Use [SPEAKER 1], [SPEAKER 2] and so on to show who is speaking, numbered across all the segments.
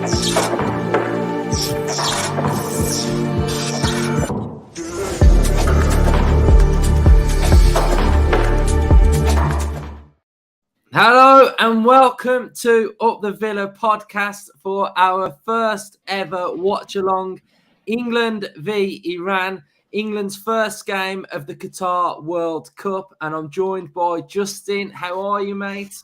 [SPEAKER 1] Hello and welcome to Up the Villa podcast for our first ever watch-along. England v Iran, England's first game of the Qatar World Cup. And I'm joined by Justin. How are you, mate?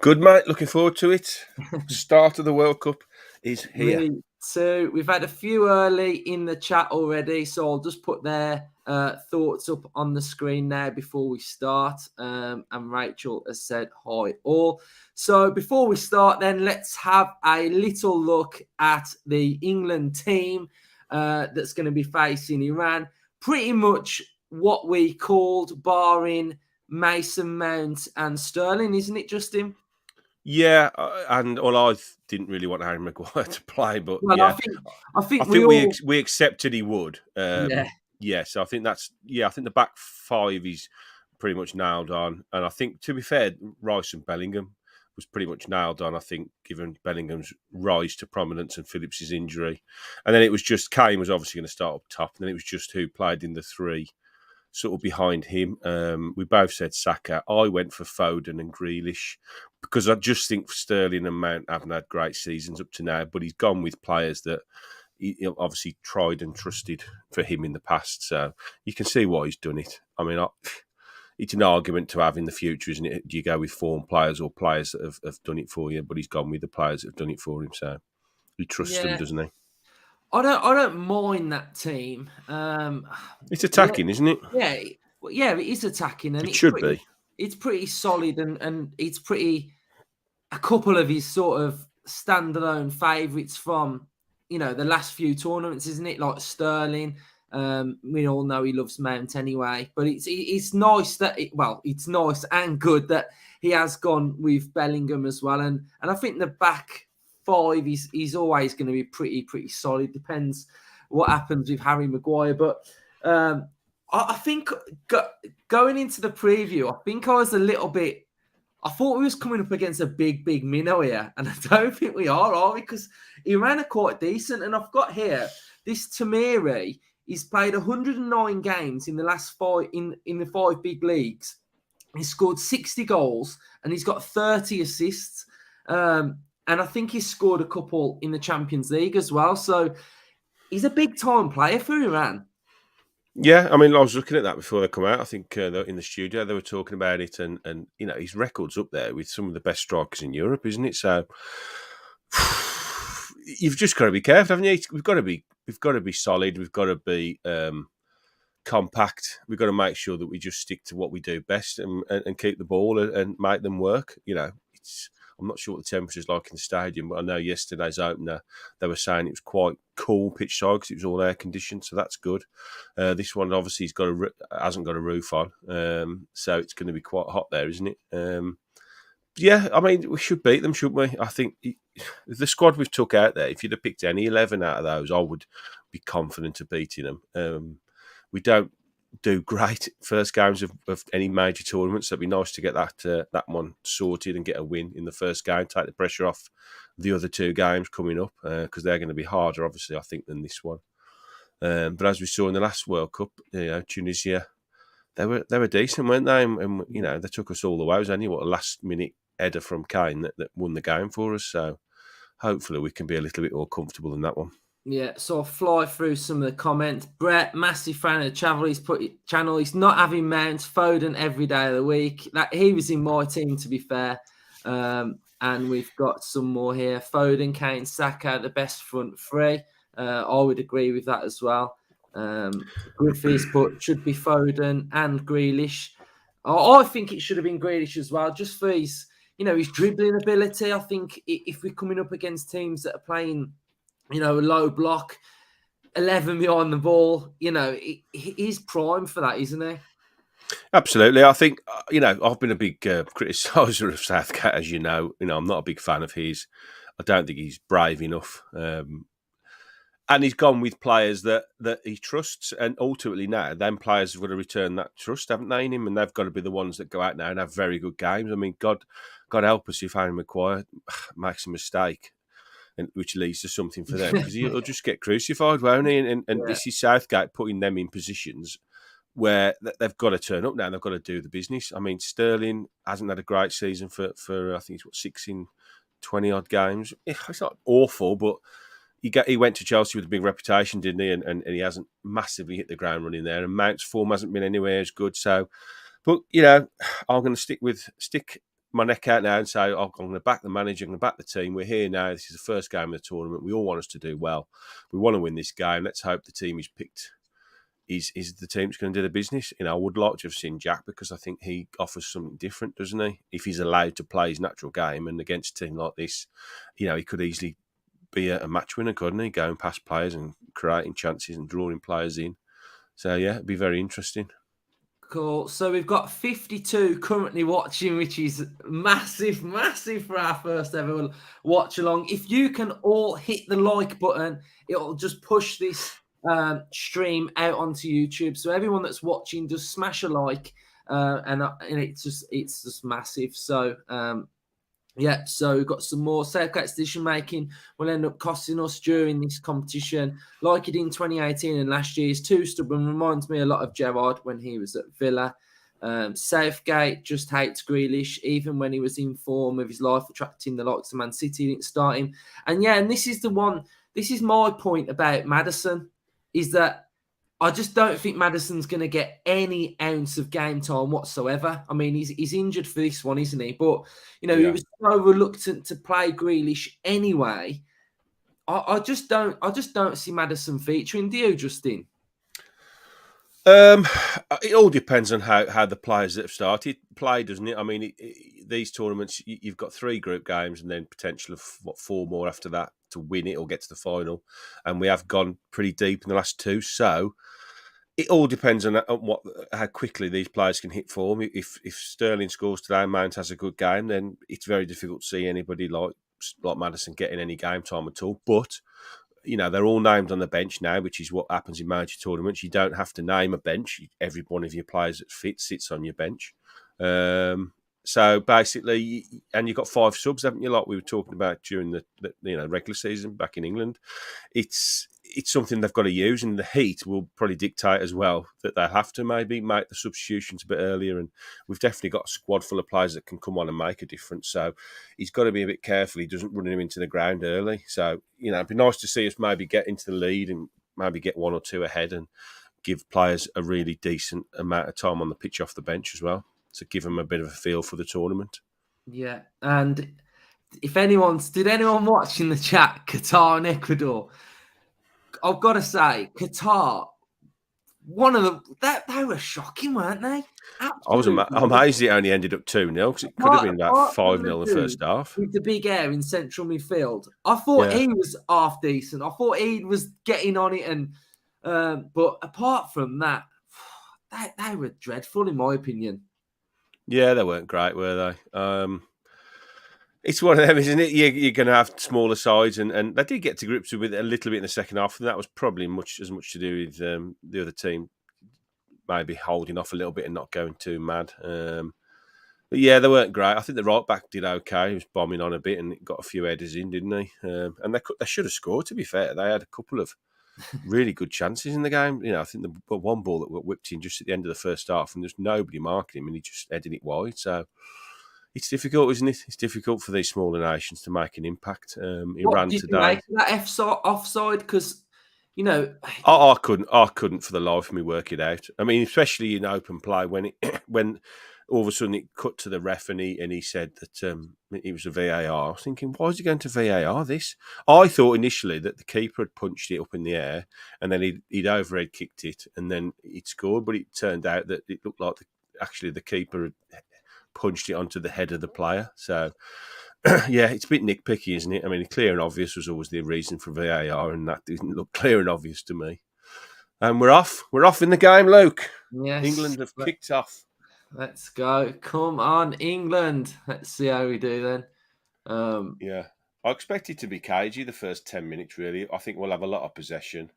[SPEAKER 2] Good, mate. Looking forward to it. Start of the World Cup is here.
[SPEAKER 1] Me too. We've had a few early in the chat already, so I'll just put their thoughts up on the screen now before we start. And Rachel has said hi all. So before we start, then let's have a little look at the England team that's going to be facing Iran. Pretty much what we called, barring Mason Mount and Sterling, isn't it, Justin?
[SPEAKER 2] Yeah, and I didn't really want Harry Maguire to play, but
[SPEAKER 1] well,
[SPEAKER 2] yeah,
[SPEAKER 1] I think
[SPEAKER 2] we accepted he would.
[SPEAKER 1] Yeah.
[SPEAKER 2] So I think I think the back five is pretty much nailed on, and I think, to be fair, Rice and Bellingham was pretty much nailed on. I think, given Bellingham's rise to prominence and Phillips's injury, and then it was just Kane was obviously going to start up top, and then it was just who played in the three sort of behind him. We both said Saka. I went for Foden and Grealish because I just think Sterling and Mount haven't had great seasons up to now, but he's gone with players that he obviously tried and trusted for him in the past. So you can see why he's done it. I mean, it's an argument to have in the future, isn't it? Do you go with form players or players that have done it for you? But he's gone with the players that have done it for him. So he trusts them, doesn't he?
[SPEAKER 1] I don't mind that team.
[SPEAKER 2] It's attacking, isn't it?
[SPEAKER 1] Yeah, it is attacking, and
[SPEAKER 2] it should be.
[SPEAKER 1] It's pretty solid, and it's pretty. A couple of his sort of standalone favourites from the last few tournaments, isn't it? Like Sterling. We all know he loves Mount anyway, but it's nice that it's nice and good that he has gone with Bellingham as well, and I think the back five is always going to be pretty solid. Depends what happens with Harry Maguire, but I think going into the preview, I think I was a little bit. I thought we was coming up against a big minnow here, and I don't think we are we? Because Iran are quite decent, and I've got here this Tamiri. He's played 109 games in the last five in the five big leagues. He's scored 60 goals, and he's got 30 assists. And I think he's scored a couple in the Champions League as well. So he's a big-time player for Iran.
[SPEAKER 2] Yeah, I mean, I was looking at that before they come out. I think in the studio they were talking about it, and his record's up there with some of the best strikers in Europe, isn't it? So you've just got to be careful, haven't you? We've got to be solid. We've got to be compact. We've got to make sure that we just stick to what we do best and keep the ball and make them work. I'm not sure what the temperature's like in the stadium, but I know yesterday's opener, they were saying it was quite cool pitch side because it was all air conditioned, so that's good. This one obviously hasn't got a roof on, so it's going to be quite hot there, isn't it? Yeah, I mean, we should beat them, shouldn't we? I think the squad we've took out there, if you'd have picked any 11 out of those, I would be confident of beating them. We don't do great first games of any major tournaments. So it'd be nice to get that one sorted and get a win in the first game, take the pressure off the other two games coming up, because they're going to be harder, obviously, I think, than this one. But as we saw in the last World Cup, Tunisia, they were decent, weren't they? And they took us all the way. It was only a last minute header from Kane that won the game for us. So hopefully we can be a little bit more comfortable in that one.
[SPEAKER 1] Yeah, so I'll fly through some of the comments. Brett, massive fan of the channel. He's not having Mount, Foden every day of the week. He was in my team, to be fair. And we've got some more here. Foden, Kane, Saka, the best front three. I would agree with that as well. Griffiths should be Foden and Grealish. I think it should have been Grealish as well, just for his dribbling ability. I think if we're coming up against teams that are playing low block, 11 behind the ball, he's prime for that, isn't he?
[SPEAKER 2] Absolutely. I think, I've been a big criticiser of Southgate, as you know. I'm not a big fan of his. I don't think he's brave enough. And he's gone with players that he trusts. And ultimately now, them players have got to return that trust, haven't they, in him? And they've got to be the ones that go out now and have very good games. I mean, God help us if Harry Maguire makes a mistake. and which leads to something for them because he'll just get crucified, won't he? And
[SPEAKER 1] Yeah.
[SPEAKER 2] this is Southgate putting them in positions where they've got to turn up now and they've got to do the business. I mean, Sterling hasn't had a great season for I think it's 6 in 20 odd games. It's not awful, but he went to Chelsea with a big reputation, didn't he? And he hasn't massively hit the ground running there. And Mount's form hasn't been anywhere as good. So, but I'm going to stick my neck out now and say I'm going to back the manager, I'm going to back the team. We're here now. This is the first game of the tournament. We all want us to do well. We want to win this game. Let's hope the team is picked. Is the team that's going to do the business? I would like to have seen Jack because I think he offers something different, doesn't he? If he's allowed to play his natural game, and against a team like this, he could easily be a match winner, couldn't he? Going past players and creating chances and drawing players in. So, yeah, it'd be very interesting.
[SPEAKER 1] Cool. So we've got 52 currently watching, which is massive, massive for our first ever watch along. If you can all hit the like button, it'll just push this stream out onto YouTube. So everyone that's watching, just smash a like, and it's just massive. So yeah, so we've got some more Southgate decision making will end up costing us during this competition, like it in 2018 and last year's too stubborn. Reminds me a lot of Gerrard when he was at Villa. Southgate just hates Grealish, even when he was in form of his life, attracting the likes of Man City, didn't start him. And yeah, and this is my point about Maddison, is that I just don't think Maddison's going to get any ounce of game time whatsoever. I mean, he's injured for this one, isn't he? But, he was so reluctant to play Grealish anyway. I just don't see Maddison featuring. Do you, Justin?
[SPEAKER 2] It all depends on how the players that have started play, doesn't it? I mean, these tournaments, you've got 3 group games and then potential of 4 more after that to win it or get to the final. And we have gone pretty deep in the last 2. So it all depends on how quickly these players can hit form. If Sterling scores today and Mount has a good game, then it's very difficult to see anybody like Maddison getting any game time at all. But they're all named on the bench now, which is what happens in major tournaments. You don't have to name a bench. Every one of your players that fit sits on your bench. So basically, and you've got 5 subs, haven't you? Like we were talking about during the regular season back in England. It's something they've got to use, and the heat will probably dictate as well that they have to maybe make the substitutions a bit earlier. And we've definitely got a squad full of players that can come on and make a difference. So he's got to be a bit careful he doesn't run him into the ground early. So it'd be nice to see us maybe get into the lead and maybe get 1 or 2 ahead and give players a really decent amount of time on the pitch off the bench as well, to give them a bit of a feel for the tournament.
[SPEAKER 1] Yeah, and did anyone watch in the chat Qatar and Ecuador? I've got to say, Qatar, they were shocking, weren't they? Absolutely.
[SPEAKER 2] I'm amazed it only ended up 2-0 because it could have been about 5-0 in the first half.
[SPEAKER 1] With the big air in central midfield, I thought he was half decent. I thought he was getting on it, and but apart from that, they were dreadful in my opinion.
[SPEAKER 2] Yeah, they weren't great, were they? It's one of them, isn't it? You're going to have smaller sides, and they did get to grips with it a little bit in the second half, and that was probably as much to do with the other team maybe holding off a little bit and not going too mad. But yeah, they weren't great. I think the right back did okay. He was bombing on a bit and got a few headers in, didn't he? And they should have scored, to be fair. They had a couple of really good chances in the game. I think the one ball that got whipped in just at the end of the first half, and there's nobody marking him, and he just headed it wide. So it's difficult, isn't it? It's difficult for these smaller nations to make an impact. Iran
[SPEAKER 1] did
[SPEAKER 2] today.
[SPEAKER 1] You make that offside? Because
[SPEAKER 2] I couldn't for the life of me work it out. I mean, especially in open play when all of a sudden it cut to the ref and he said that it was a VAR. I was thinking, why is he going to VAR this? I thought initially that the keeper had punched it up in the air and then he'd overhead kicked it and then he'd scored, but it turned out that it looked like actually the keeper had punched it onto the head of the player. So, yeah, it's a bit nitpicky, isn't it? I mean, clear and obvious was always the reason for VAR, and that didn't look clear and obvious to me. And we're off. We're off in the game, Luke.
[SPEAKER 1] Yes.
[SPEAKER 2] England have kicked off.
[SPEAKER 1] Let's go. Come on, England. Let's see how we do then.
[SPEAKER 2] Yeah. I expect it to be cagey the first 10 minutes, really. I think we'll have a lot of possession.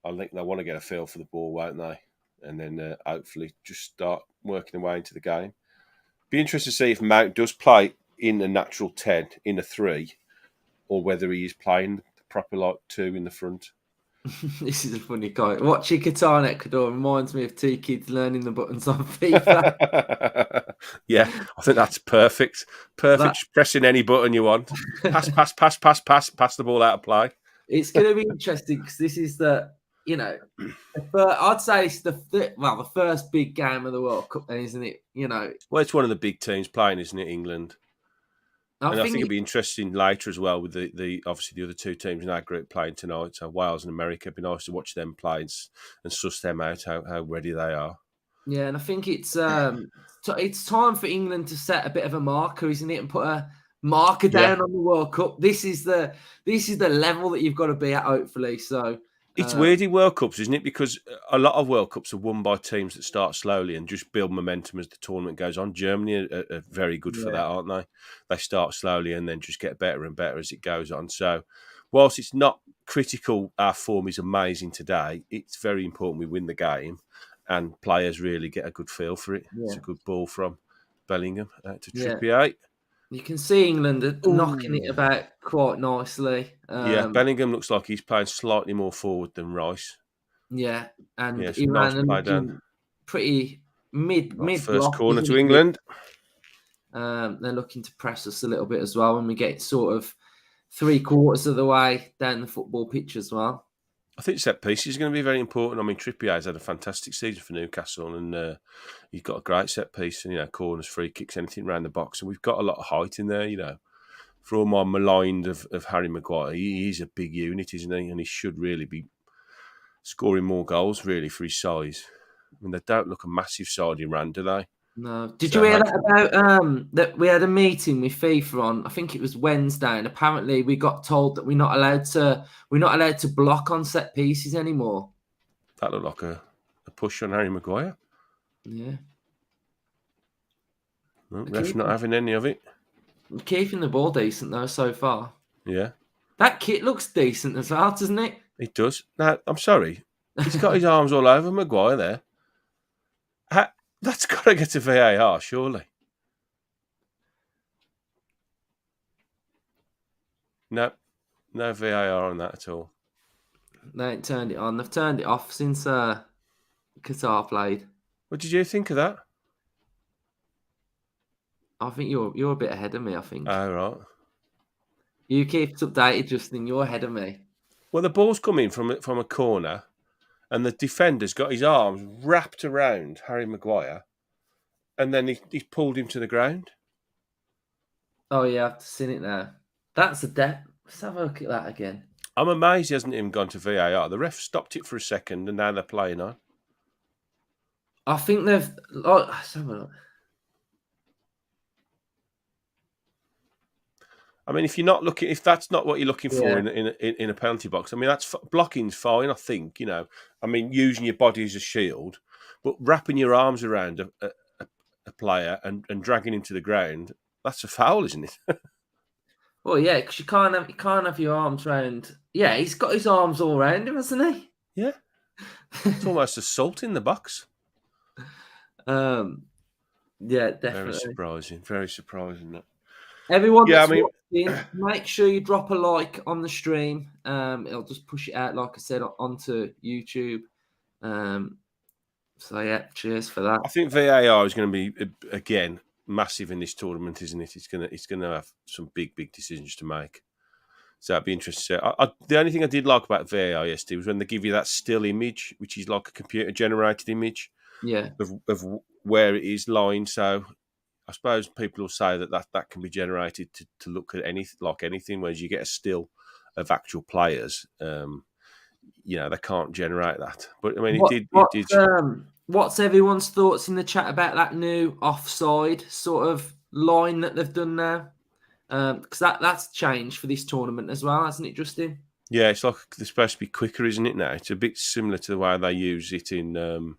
[SPEAKER 2] I think they want to get a feel for the ball, won't they? And then hopefully just start working their way into the game. Be interested to see if Mount does play in a natural 10, in a 3, or whether he is playing the proper like two in the front.
[SPEAKER 1] This is a funny comment. Watching Qatar and Ecuador reminds me of two kids learning the buttons on FIFA.
[SPEAKER 2] Yeah, I think that's perfect. Perfect.
[SPEAKER 1] That-
[SPEAKER 2] Pressing any button you want. Pass, pass, pass, pass, pass, pass the ball out of play.
[SPEAKER 1] It's going to be interesting because this is I'd say it's the first big game of the World Cup, then, isn't it?
[SPEAKER 2] Well, it's one of the big teams playing, isn't it, England? I think it'd be interesting later as well with the obviously the other two teams in our group playing tonight. So Wales and America. It'd be nice to watch them play and suss them out how ready they are.
[SPEAKER 1] Yeah, and I think it's time for England to set a bit of a marker, isn't it, and put a marker down on the World Cup. This is the level that you've got to be at, hopefully. So
[SPEAKER 2] it's weird in World Cups, isn't it? Because a lot of World Cups are won by teams that start slowly and just build momentum as the tournament goes on. Germany are very good for that, aren't they? They start slowly and then just get better and better as it goes on. So whilst it's not critical, our form is amazing today, it's very important we win the game and players really get a good feel for it. Yeah. It's a good ball from Bellingham to Trippier.
[SPEAKER 1] Yeah. You can see England knocking it about quite nicely.
[SPEAKER 2] Bellingham looks like he's playing slightly more forward than Rice.
[SPEAKER 1] Yeah, and
[SPEAKER 2] Iran
[SPEAKER 1] are looking pretty mid
[SPEAKER 2] first corner to England.
[SPEAKER 1] They're looking to press us a little bit as well when we get sort of 3/4 of the way down the football pitch as well.
[SPEAKER 2] I think set pieces is going to be very important. I mean, Trippier's had a fantastic season for Newcastle, and he's got a great set piece, and corners, free kicks, anything around the box, and we've got a lot of height in there. For all my maligned of Harry Maguire, he's a big unit, isn't he? And he should really be scoring more goals, really, for his size. I mean, they don't look a massive side Iran, do they?
[SPEAKER 1] No. Did you hear that about that we had a meeting with FIFA on, I think it was Wednesday, and apparently we got told that we're not allowed to block on set pieces anymore.
[SPEAKER 2] That looked like a push on Harry Maguire.
[SPEAKER 1] Yeah.
[SPEAKER 2] Well, ref's not having any of it.
[SPEAKER 1] Keeping the ball decent though so far.
[SPEAKER 2] Yeah.
[SPEAKER 1] That kit looks decent as well, doesn't it?
[SPEAKER 2] It does. Now, I'm sorry. He's got his arms all over Maguire there. That's got to get to VAR, surely. No VAR on that at all.
[SPEAKER 1] They ain't turned it on. They've turned it off since Qatar played.
[SPEAKER 2] What did you think of that?
[SPEAKER 1] I think you're a bit ahead of me, I think.
[SPEAKER 2] Oh, right.
[SPEAKER 1] You keep us updated, Justin. You're ahead of me.
[SPEAKER 2] Well, the ball's coming from a corner, and the defender's got his arms wrapped around Harry Maguire, and then he's pulled him to the ground.
[SPEAKER 1] Oh, yeah, I've seen it now. That's a death. Let's have a look at that again.
[SPEAKER 2] I'm amazed he hasn't even gone to VAR. The ref stopped it for a second, and now they're playing on.
[SPEAKER 1] I think they've... let's have a look.
[SPEAKER 2] I mean, if that's not what you're looking for in a penalty box, I mean, that's blocking's fine, I think. I mean, using your body as a shield, but wrapping your arms around a player and dragging him to the ground, that's a foul, isn't it?
[SPEAKER 1] Well, yeah, because you can't have your arms round. Yeah, he's got his arms all around him, hasn't he?
[SPEAKER 2] Yeah, it's almost assault in the box.
[SPEAKER 1] Yeah, definitely.
[SPEAKER 2] Very surprising. That.
[SPEAKER 1] Everyone that's watching, make sure you drop a like on the stream. It'll just push it out, like I said, onto YouTube. So yeah, cheers for that.
[SPEAKER 2] I think VAR is going to be again massive in this tournament, isn't it? It's going to have some big decisions to make. So that'd be interesting. The only thing I did like about VAR yesterday was when they give you that still image, which is like a computer generated image.
[SPEAKER 1] Yeah.
[SPEAKER 2] Of where it is lying. So I suppose people will say that can be generated to look at anything, whereas you get a still of actual players. They can't generate that. But I mean, it did.
[SPEAKER 1] What's everyone's thoughts in the chat about that new offside sort of line that they've done now? Because that's changed for this tournament as well, hasn't it, Justin?
[SPEAKER 2] Yeah, it's like they're supposed to be quicker, isn't it? Now it's a bit similar to the way they use it in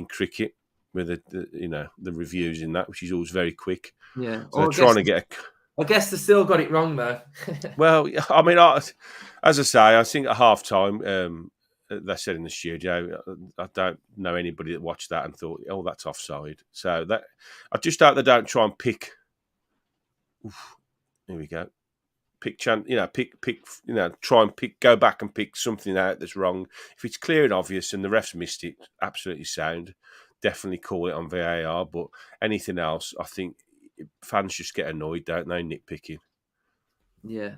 [SPEAKER 2] cricket, with the reviews in that, which is always very quick.
[SPEAKER 1] Yeah,
[SPEAKER 2] so they're trying to get.
[SPEAKER 1] I guess they still got it wrong though.
[SPEAKER 2] Well, I mean, as I say, I think at half time. They said in the studio, I don't know anybody that watched that and thought, "Oh, that's offside." So I just hope they don't try and pick. Here we go. try and go back and pick something out that's wrong. If it's clear and obvious and the ref's missed it, absolutely sound. Definitely call it on VAR. But anything else, I think fans just get annoyed, don't they? Nitpicking.
[SPEAKER 1] Yeah.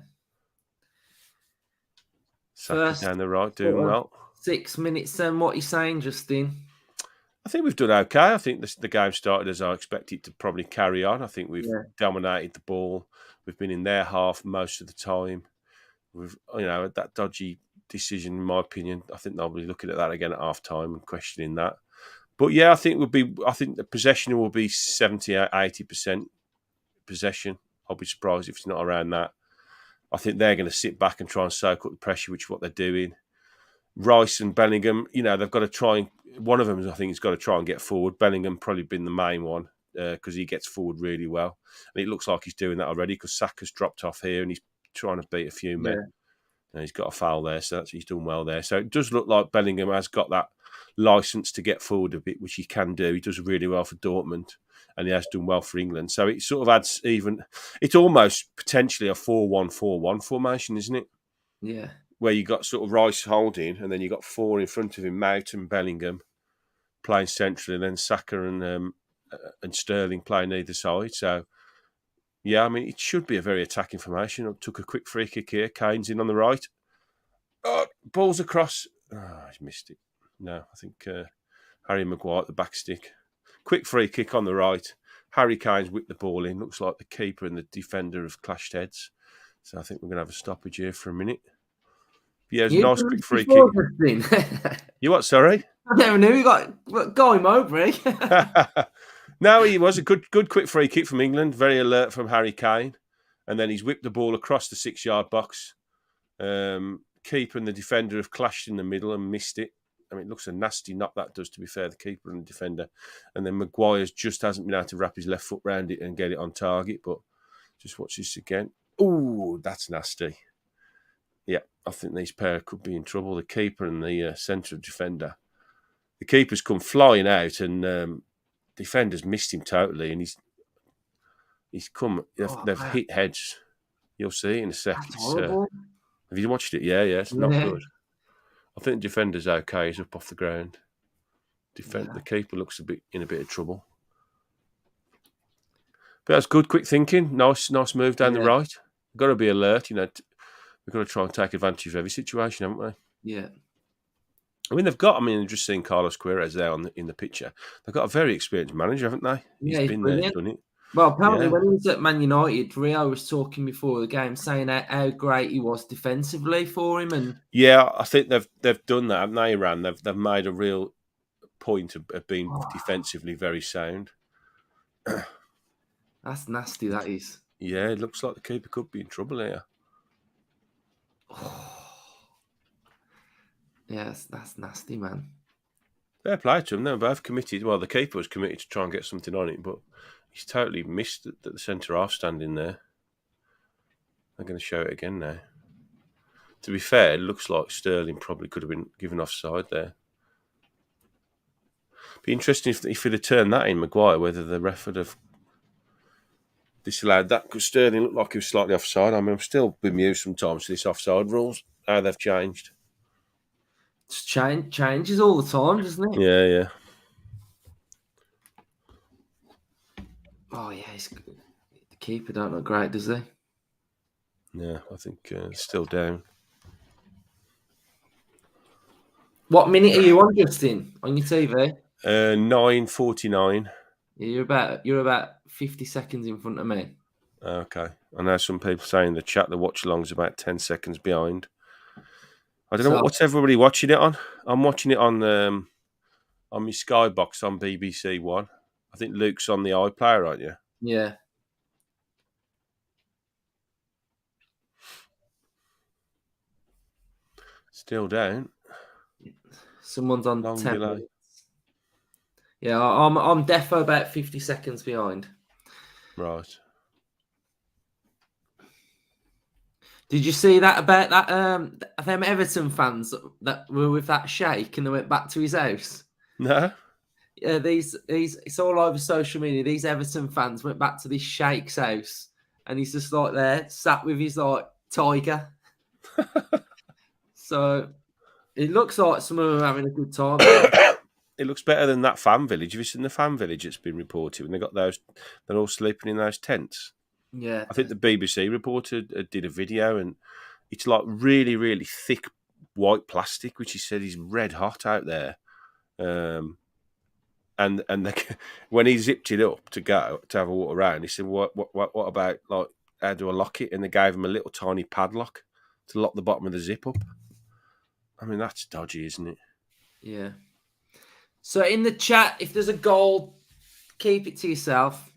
[SPEAKER 2] Saka down the right, doing well.
[SPEAKER 1] 6 minutes then, what are you saying, Justin?
[SPEAKER 2] I think we've done okay. I think the game started as I expected to probably carry on. I think we've dominated the ball. We've been in their half most of the time. We've, that dodgy decision, in my opinion, I think they'll be looking at that again at half time and questioning that. But yeah, I think the possession will be 70-80% possession. I'll be surprised if it's not around that. I think they're going to sit back and try and soak up the pressure, which is what they're doing. Rice and Bellingham, they've got to try and... One of them, I think, has got to try and get forward. Bellingham probably been the main one because he gets forward really well. And it looks like he's doing that already because Saka's dropped off here and he's trying to beat a few men. Yeah. And he's got a foul there, so he's done well there. So it does look like Bellingham has got that licence to get forward a bit, which he can do. He does really well for Dortmund and he has done well for England. So it sort of adds even... It's almost potentially a 4-1-4-1 formation, isn't it?
[SPEAKER 1] Yeah.
[SPEAKER 2] Where you got sort of Rice holding, and then you got four in front of him, Mount and Bellingham playing centrally, and then Saka and Sterling playing either side. So, yeah, I mean, it should be a very attacking formation. I took a quick free kick here. Kane's in on the right. Oh, ball's across. Oh, he's missed it. No, I think Harry Maguire at the back stick. Quick free kick on the right. Harry Kane's whipped the ball in. Looks like the keeper and the defender have clashed heads. So I think we're going to have a stoppage here for a minute. Yeah, it's a nice quick free kick. You what, sorry?
[SPEAKER 1] I never knew you got going Mowbray.
[SPEAKER 2] No, he was a good quick free kick from England. Very alert from Harry Kane. And then he's whipped the ball across the 6-yard box. Keeper and the defender have clashed in the middle and missed it. I mean, it looks a nasty knock that does, to be fair, the keeper and the defender. And then Maguire's just hasn't been able to wrap his left foot round it and get it on target. But just watch this again. Ooh, that's nasty. Yeah, I think these pair could be in trouble. The keeper and the central defender. The keeper's come flying out, and defender's missed him totally. And he's come. They've hit heads. You'll see in a second. Have you watched it? Yeah, it's not good. I think the defender's okay. He's up off the ground. The keeper looks in a bit of trouble. But that's good, quick thinking. Nice move down the right. Got to be alert, We've got to try and take advantage of every situation, haven't we?
[SPEAKER 1] Yeah.
[SPEAKER 2] I mean, I've just seen Carlos Queiroz there in the picture. They've got a very experienced manager, haven't they? He's been there, done it.
[SPEAKER 1] Well, apparently when he was at Man United, Rio was talking before the game, saying how great he was defensively for him. And
[SPEAKER 2] yeah, I think they've done that, haven't they, Iran? They've made a real point of being defensively very sound.
[SPEAKER 1] That's nasty, that is.
[SPEAKER 2] Yeah, it looks like the keeper could be in trouble here.
[SPEAKER 1] Yes, that's nasty, man.
[SPEAKER 2] Fair play to them. They were both committed. Well, the keeper was committed to try and get something on it, but he's totally missed the centre half standing there. I'm going to show it again now. To be fair, it looks like Sterling probably could have been given offside there. Be interesting if he'd have turned that in, Maguire, whether the ref would have disallowed that, because Sterling looked like he was slightly offside. I mean, I'm still bemused sometimes to this offside rules, how they've changed.
[SPEAKER 1] It's changes all the time, doesn't it?
[SPEAKER 2] Yeah.
[SPEAKER 1] Oh, yeah, the keeper don't look great, does he?
[SPEAKER 2] Yeah, I think still down.
[SPEAKER 1] What minute are you on, Justin, on your TV?
[SPEAKER 2] 9:49.
[SPEAKER 1] Yeah, you're about 50 seconds in front of me.
[SPEAKER 2] Okay. I know some people saying in the chat the watch along's about 10 seconds behind. I don't know what's everybody watching it on. I'm watching it on my Skybox on BBC One. I think Luke's on the iPlayer, aren't you?
[SPEAKER 1] Yeah.
[SPEAKER 2] Still down.
[SPEAKER 1] Someone's on
[SPEAKER 2] Long
[SPEAKER 1] 10
[SPEAKER 2] delay.
[SPEAKER 1] minutes. Yeah, I'm defo about 50 seconds behind.
[SPEAKER 2] Right.
[SPEAKER 1] Did you see that about that them Everton fans that were with that sheikh and they went back to his house?
[SPEAKER 2] No.
[SPEAKER 1] Yeah, it's all over social media. These Everton fans went back to this sheikh's house and he's just like there, sat with his like tiger. So it looks like some of them are having a good time there.
[SPEAKER 2] It looks better than that fan village. Have you seen the fan village that's been reported when they got those? They're all sleeping in those tents.
[SPEAKER 1] Yeah.
[SPEAKER 2] I think the BBC reporter did a video, and it's like really, really thick white plastic, which he said is red hot out there. And when he zipped it up to go to have a walk around, he said, "What about like how do I lock it?" And they gave him a little tiny padlock to lock the bottom of the zip up. I mean, that's dodgy, isn't it?
[SPEAKER 1] Yeah. So in the chat, if there's a goal, keep it to yourself.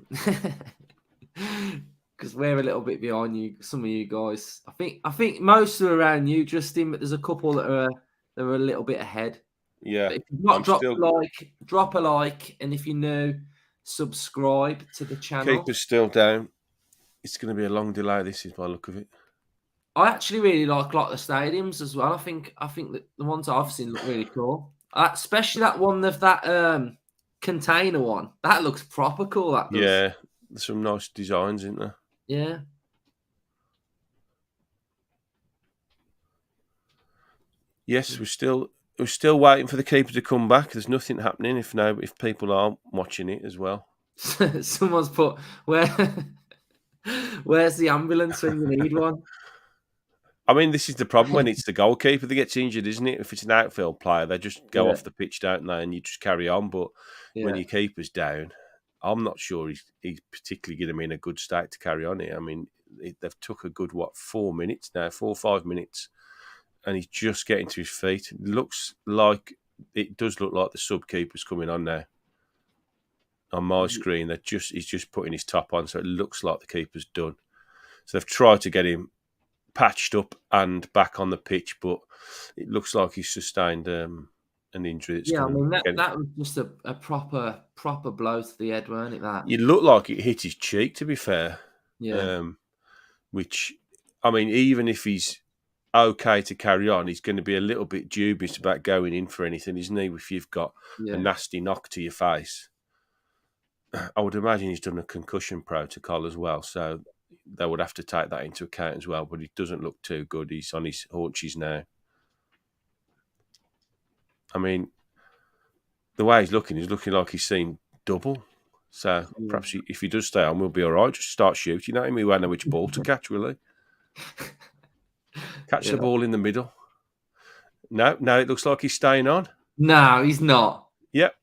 [SPEAKER 1] Because we're a little bit behind you, some of you guys. I think most are around you, Justin, but there's a couple that are a little bit ahead.
[SPEAKER 2] Yeah.
[SPEAKER 1] But if you've not dropped a like, drop a like, and if you're new, subscribe to the channel.
[SPEAKER 2] Keeper's still down. It's going to be a long delay. This is by the look of it.
[SPEAKER 1] I actually really like the stadiums as well. I think that the ones I've seen look really cool. Especially that one of that container one. That looks proper cool. That does.
[SPEAKER 2] Yeah, there's some nice designs, isn't there?
[SPEAKER 1] Yeah.
[SPEAKER 2] Yes, we're still waiting for the keeper to come back. There's nothing happening if people aren't watching it as well.
[SPEAKER 1] Someone's put where's the ambulance when you need one?
[SPEAKER 2] I mean, this is the problem when it's the goalkeeper that gets injured, isn't it? If it's an outfield player, they just go off the pitch, don't they? And you just carry on. But when your keeper's down, I'm not sure he's particularly going to be in a good state to carry on here. I mean, they've took a good, 4 minutes now, 4 or 5 minutes, and he's just getting to his feet. It does look like the sub-keeper's coming on now. On my screen, he's just putting his top on, so it looks like the keeper's done. So they've tried to get him patched up and back on the pitch, but it looks like he's sustained an injury.
[SPEAKER 1] I mean that was just a proper blow to the head, weren't it? That
[SPEAKER 2] it looked like it hit his cheek. To be fair, which I mean, even if he's okay to carry on, he's going to be a little bit dubious about going in for anything, isn't he? If you've got a nasty knock to your face, I would imagine he's done a concussion protocol as well, so they would have to take that into account as well. But it doesn't look too good. He's on his haunches now. I mean, the way he's looking like he's seen double. So perhaps if he does stay on, we'll be all right. Just start shooting at him. He won't know which ball to catch, will he? Catch the ball in the middle. No, it looks like he's staying on.
[SPEAKER 1] No, he's not.
[SPEAKER 2] Yep.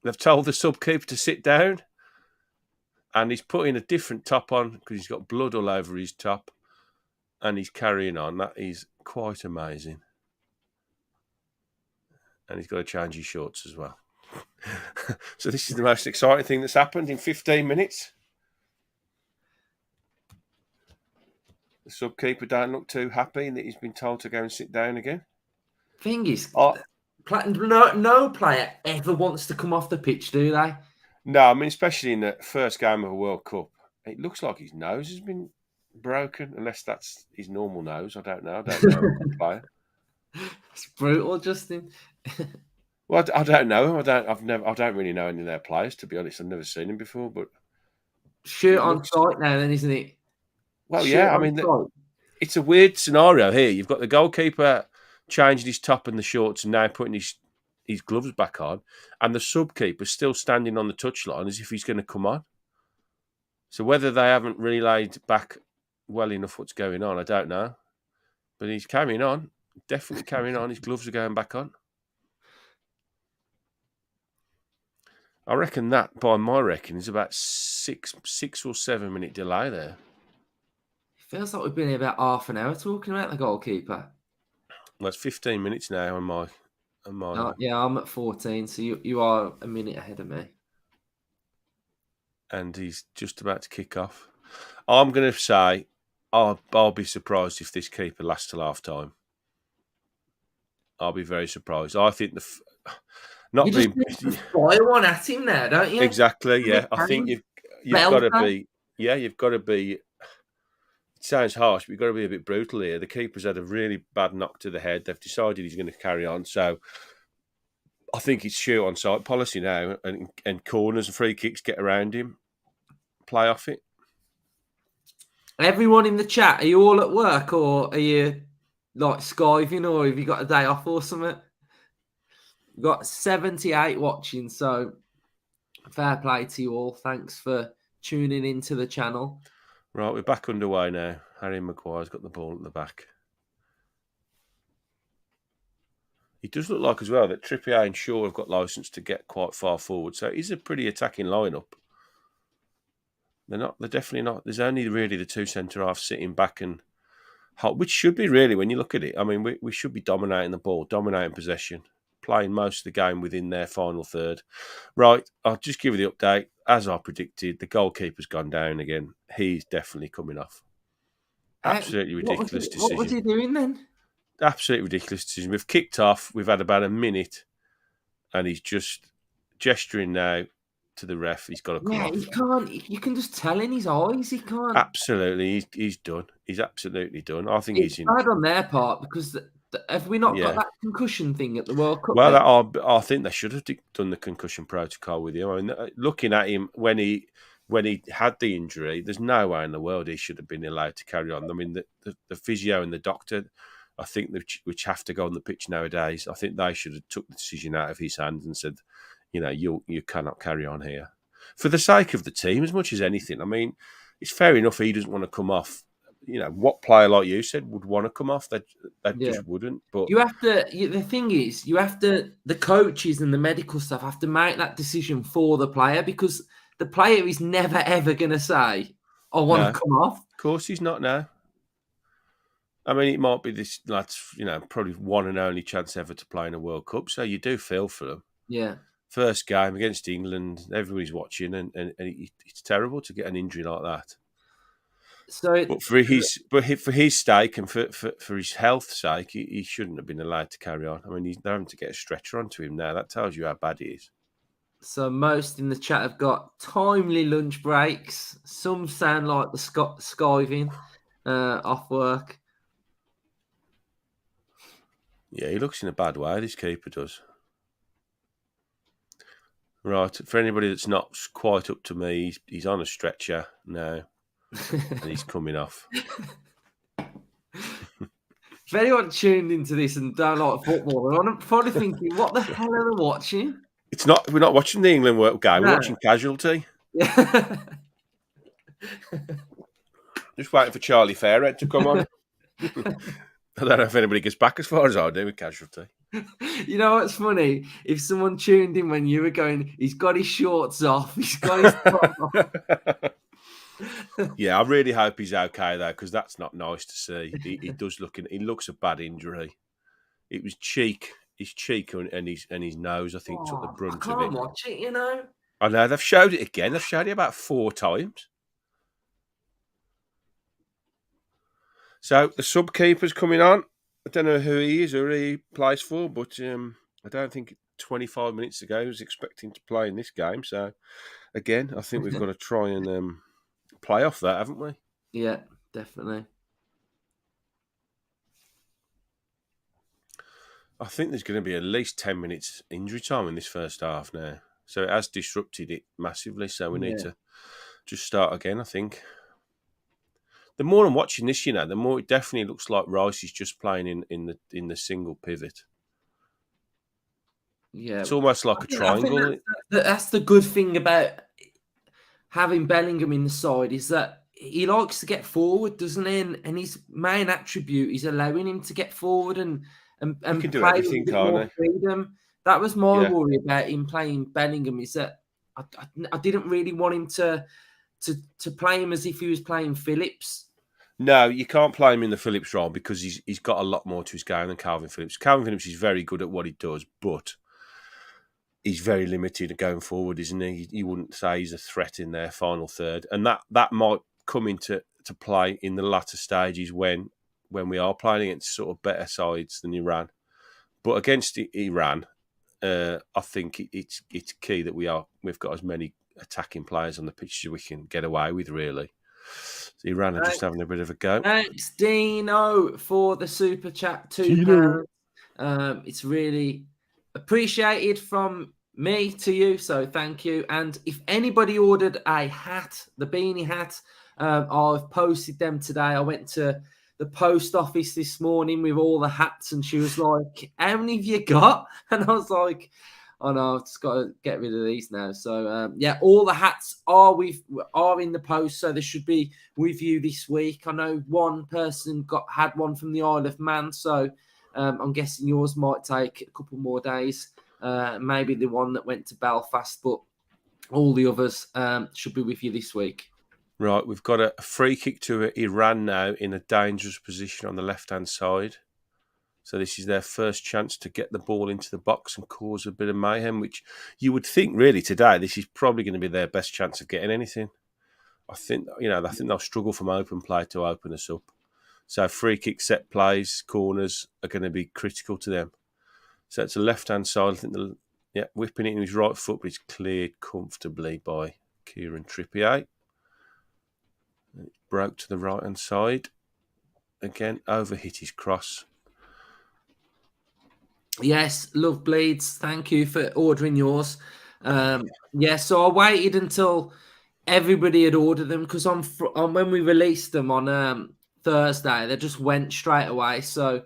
[SPEAKER 2] They've told the sub-keeper to sit down. And he's putting a different top on because he's got blood all over his top. And he's carrying on. That is quite amazing. And he's got to change his shorts as well. So this is the most exciting thing that's happened in 15 minutes. The sub-keeper don't look too happy that he's been told to go and sit down again.
[SPEAKER 1] Thing is, no player ever wants to come off the pitch, do they?
[SPEAKER 2] No, I mean, especially in the first game of a World Cup, it looks like his nose has been broken, unless that's his normal nose. I don't know. The player.
[SPEAKER 1] It's brutal, Justin.
[SPEAKER 2] Well, I don't know. I don't really know any of their players, to be honest. I've never seen him before, but
[SPEAKER 1] shoot on sight now, then, isn't it?
[SPEAKER 2] Well, yeah. I mean, it's a weird scenario here. You've got the goalkeeper changing his top and the shorts, and now putting his gloves back on, and the sub-keeper still standing on the touchline as if he's going to come on. So whether they haven't relayed back well enough what's going on, I don't know. But he's carrying on, definitely carrying on. His gloves are going back on. I reckon that, by my reckoning, is about 6 or 7 minute delay there.
[SPEAKER 1] It feels like we've been here about half an hour talking about the goalkeeper.
[SPEAKER 2] Well, it's 15 minutes now on my...
[SPEAKER 1] yeah, I'm at 14, so you are a minute ahead of me.
[SPEAKER 2] And he's just about to kick off. I'm going to say I'll be surprised if this keeper lasts till half time. I'll be very surprised. I think
[SPEAKER 1] you just fire one at him there, don't you?
[SPEAKER 2] Exactly. Yeah, I think you've got to be. Yeah, you've got to be. It sounds harsh, but you've got to be a bit brutal here. The keeper's had a really bad knock to the head. They've decided he's going to carry on. So I think it's shoot on sight policy now, and corners and free kicks get around him, play off it.
[SPEAKER 1] Everyone in the chat, are you all at work or are you like skiving or have you got a day off or something? We've got 78 watching, so fair play to you all. Thanks for tuning into the channel.
[SPEAKER 2] Right, we're back underway now. Harry Maguire's got the ball at the back. It does look like as well that Trippier and Shaw have got licence to get quite far forward, so it is a pretty attacking lineup. They're definitely not. There's only really the two centre halves sitting back and which should be really, when you look at it, I mean, we should be dominating the ball, dominating possession, playing most of the game within their final third. Right, I'll just give you the update. As I predicted, the goalkeeper's gone down again. He's definitely coming off. Absolutely ridiculous decision.
[SPEAKER 1] What was he doing then?
[SPEAKER 2] Absolutely ridiculous decision. We've kicked off. We've had about a minute, and he's just gesturing now to the ref. He's got to come off.
[SPEAKER 1] He can't. You can just tell in his eyes. He can't.
[SPEAKER 2] Absolutely, he's done. He's absolutely done. I think
[SPEAKER 1] it's bad on their part because have we not got that concussion thing at the World Cup?
[SPEAKER 2] Well, I think they should have done the concussion protocol with him. I mean, looking at him when he had the injury, there's no way in the world he should have been allowed to carry on. I mean, the physio and the doctor, I think, which have to go on the pitch nowadays, I think they should have took the decision out of his hands and said, you cannot carry on here. For the sake of the team, as much as anything. I mean, it's fair enough he doesn't want to come off. What player, like you said, would want to come off? They just wouldn't. But
[SPEAKER 1] you have to. The thing is, you have to. The coaches and the medical staff have to make that decision for the player because the player is never ever going to say, "I want to come off."
[SPEAKER 2] Of course, he's not now. I mean, it might be this lad's, probably one and only chance ever to play in a World Cup. So you do feel for them.
[SPEAKER 1] Yeah.
[SPEAKER 2] First game against England, everybody's watching, and it's terrible to get an injury like that.
[SPEAKER 1] So,
[SPEAKER 2] but for his sake and for his health's sake, he shouldn't have been allowed to carry on. I mean, they're having to get a stretcher onto him now. That tells you how bad he is.
[SPEAKER 1] So most in the chat have got timely lunch breaks. Some sound like the skiving off work.
[SPEAKER 2] Yeah, he looks in a bad way, this keeper does. Right, for anybody that's not quite up to me, he's on a stretcher now, and he's coming off.
[SPEAKER 1] If anyone tuned into this and don't like football, they're probably thinking, what the hell are they watching?
[SPEAKER 2] We're not watching the England World game, we're watching Casualty.
[SPEAKER 1] Yeah.
[SPEAKER 2] Just waiting for Charlie Fairhead to come on. I don't know if anybody gets back as far as I do with Casualty.
[SPEAKER 1] You know what's funny? If someone tuned in when you were going, he's got his shorts off, he's got his top off.
[SPEAKER 2] Yeah, I really hope he's okay though, because that's not nice to see. He does he looks a bad injury. It was his cheek and his nose, I think, took the brunt of it.
[SPEAKER 1] I can't watch it,
[SPEAKER 2] I know, they've showed it again. They've showed it about 4 times. So the sub-keeper's coming on. I don't know who he is or who he plays for, but I don't think 25 minutes ago he was expecting to play in this game. So, again, I think we've got to try and play off that, haven't we?
[SPEAKER 1] Yeah, definitely.
[SPEAKER 2] I think there's going to be at least 10 minutes injury time in this first half now. So it has disrupted it massively. So we need to just start again, I think. The more I'm watching this, the more it definitely looks like Rice is just playing in the single pivot.
[SPEAKER 1] Yeah,
[SPEAKER 2] it's almost like a triangle.
[SPEAKER 1] That's the good thing about having Bellingham in the side is that he likes to get forward, doesn't he? And his main attribute is allowing him to get forward and
[SPEAKER 2] can do
[SPEAKER 1] play
[SPEAKER 2] everything,
[SPEAKER 1] with more freedom. That was my worry about him playing Bellingham, is that I didn't really want him to play him as if he was playing Phillips.
[SPEAKER 2] No, you can't play him in the Phillips role because he's got a lot more to his game than Calvin Phillips. Calvin Phillips is very good at what he does, but he's very limited going forward, isn't he? You wouldn't say he's a threat in their final third, and that might come into play in the latter stages when we are playing against sort of better sides than Iran. But against Iran, I think it's key that we've got as many attacking players on the pitch as we can get away with, really. So Iran are just having a bit of a go.
[SPEAKER 1] Thanks, Dino, for the super chat. £2. It's really appreciated from me to you, so thank you. And if anybody ordered a hat, the beanie hat, I've posted them today. I went to the post office this morning with all the hats, and she was like, "How many have you got?" And I was like, "Oh no, I've just got to get rid of these now." So yeah, all the hats are in the post, so they should be with you this week. I know one person had one from the Isle of Man, so I'm guessing yours might take a couple more days. Maybe the one that went to Belfast, but all the others should be with you this week.
[SPEAKER 2] Right, we've got a free kick to Iran now in a dangerous position on the left-hand side. So this is their first chance to get the ball into the box and cause a bit of mayhem, which you would think really today, this is probably going to be their best chance of getting anything. I think they'll struggle from open play to open us up. So free kick, set plays, corners are going to be critical to them. So it's a left-hand side. I think whipping it in his right foot, but it's cleared comfortably by Kieran Trippier. It broke to the right-hand side. Again, overhit his cross.
[SPEAKER 1] Yes, Love Bleeds. Thank you for ordering yours. So I waited until everybody had ordered them because on when we released them on Thursday, they just went straight away. So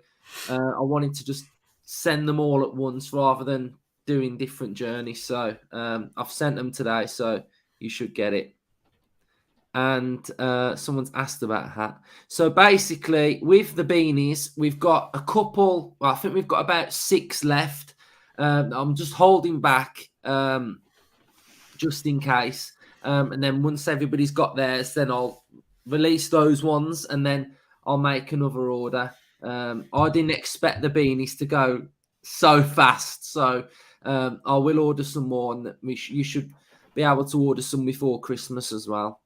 [SPEAKER 1] I wanted to just send them all at once rather than doing different journeys. So I've sent them today, so you should get it. And someone's asked about a hat. So basically, with the beanies, we've got a couple. Well, I think we've got about 6 left. I'm just holding back just in case. And then once everybody's got theirs, then I'll release those ones, and then I'll make another order. I didn't expect the beanies to go so fast, so I will order some more, and you should be able to order some before Christmas as well.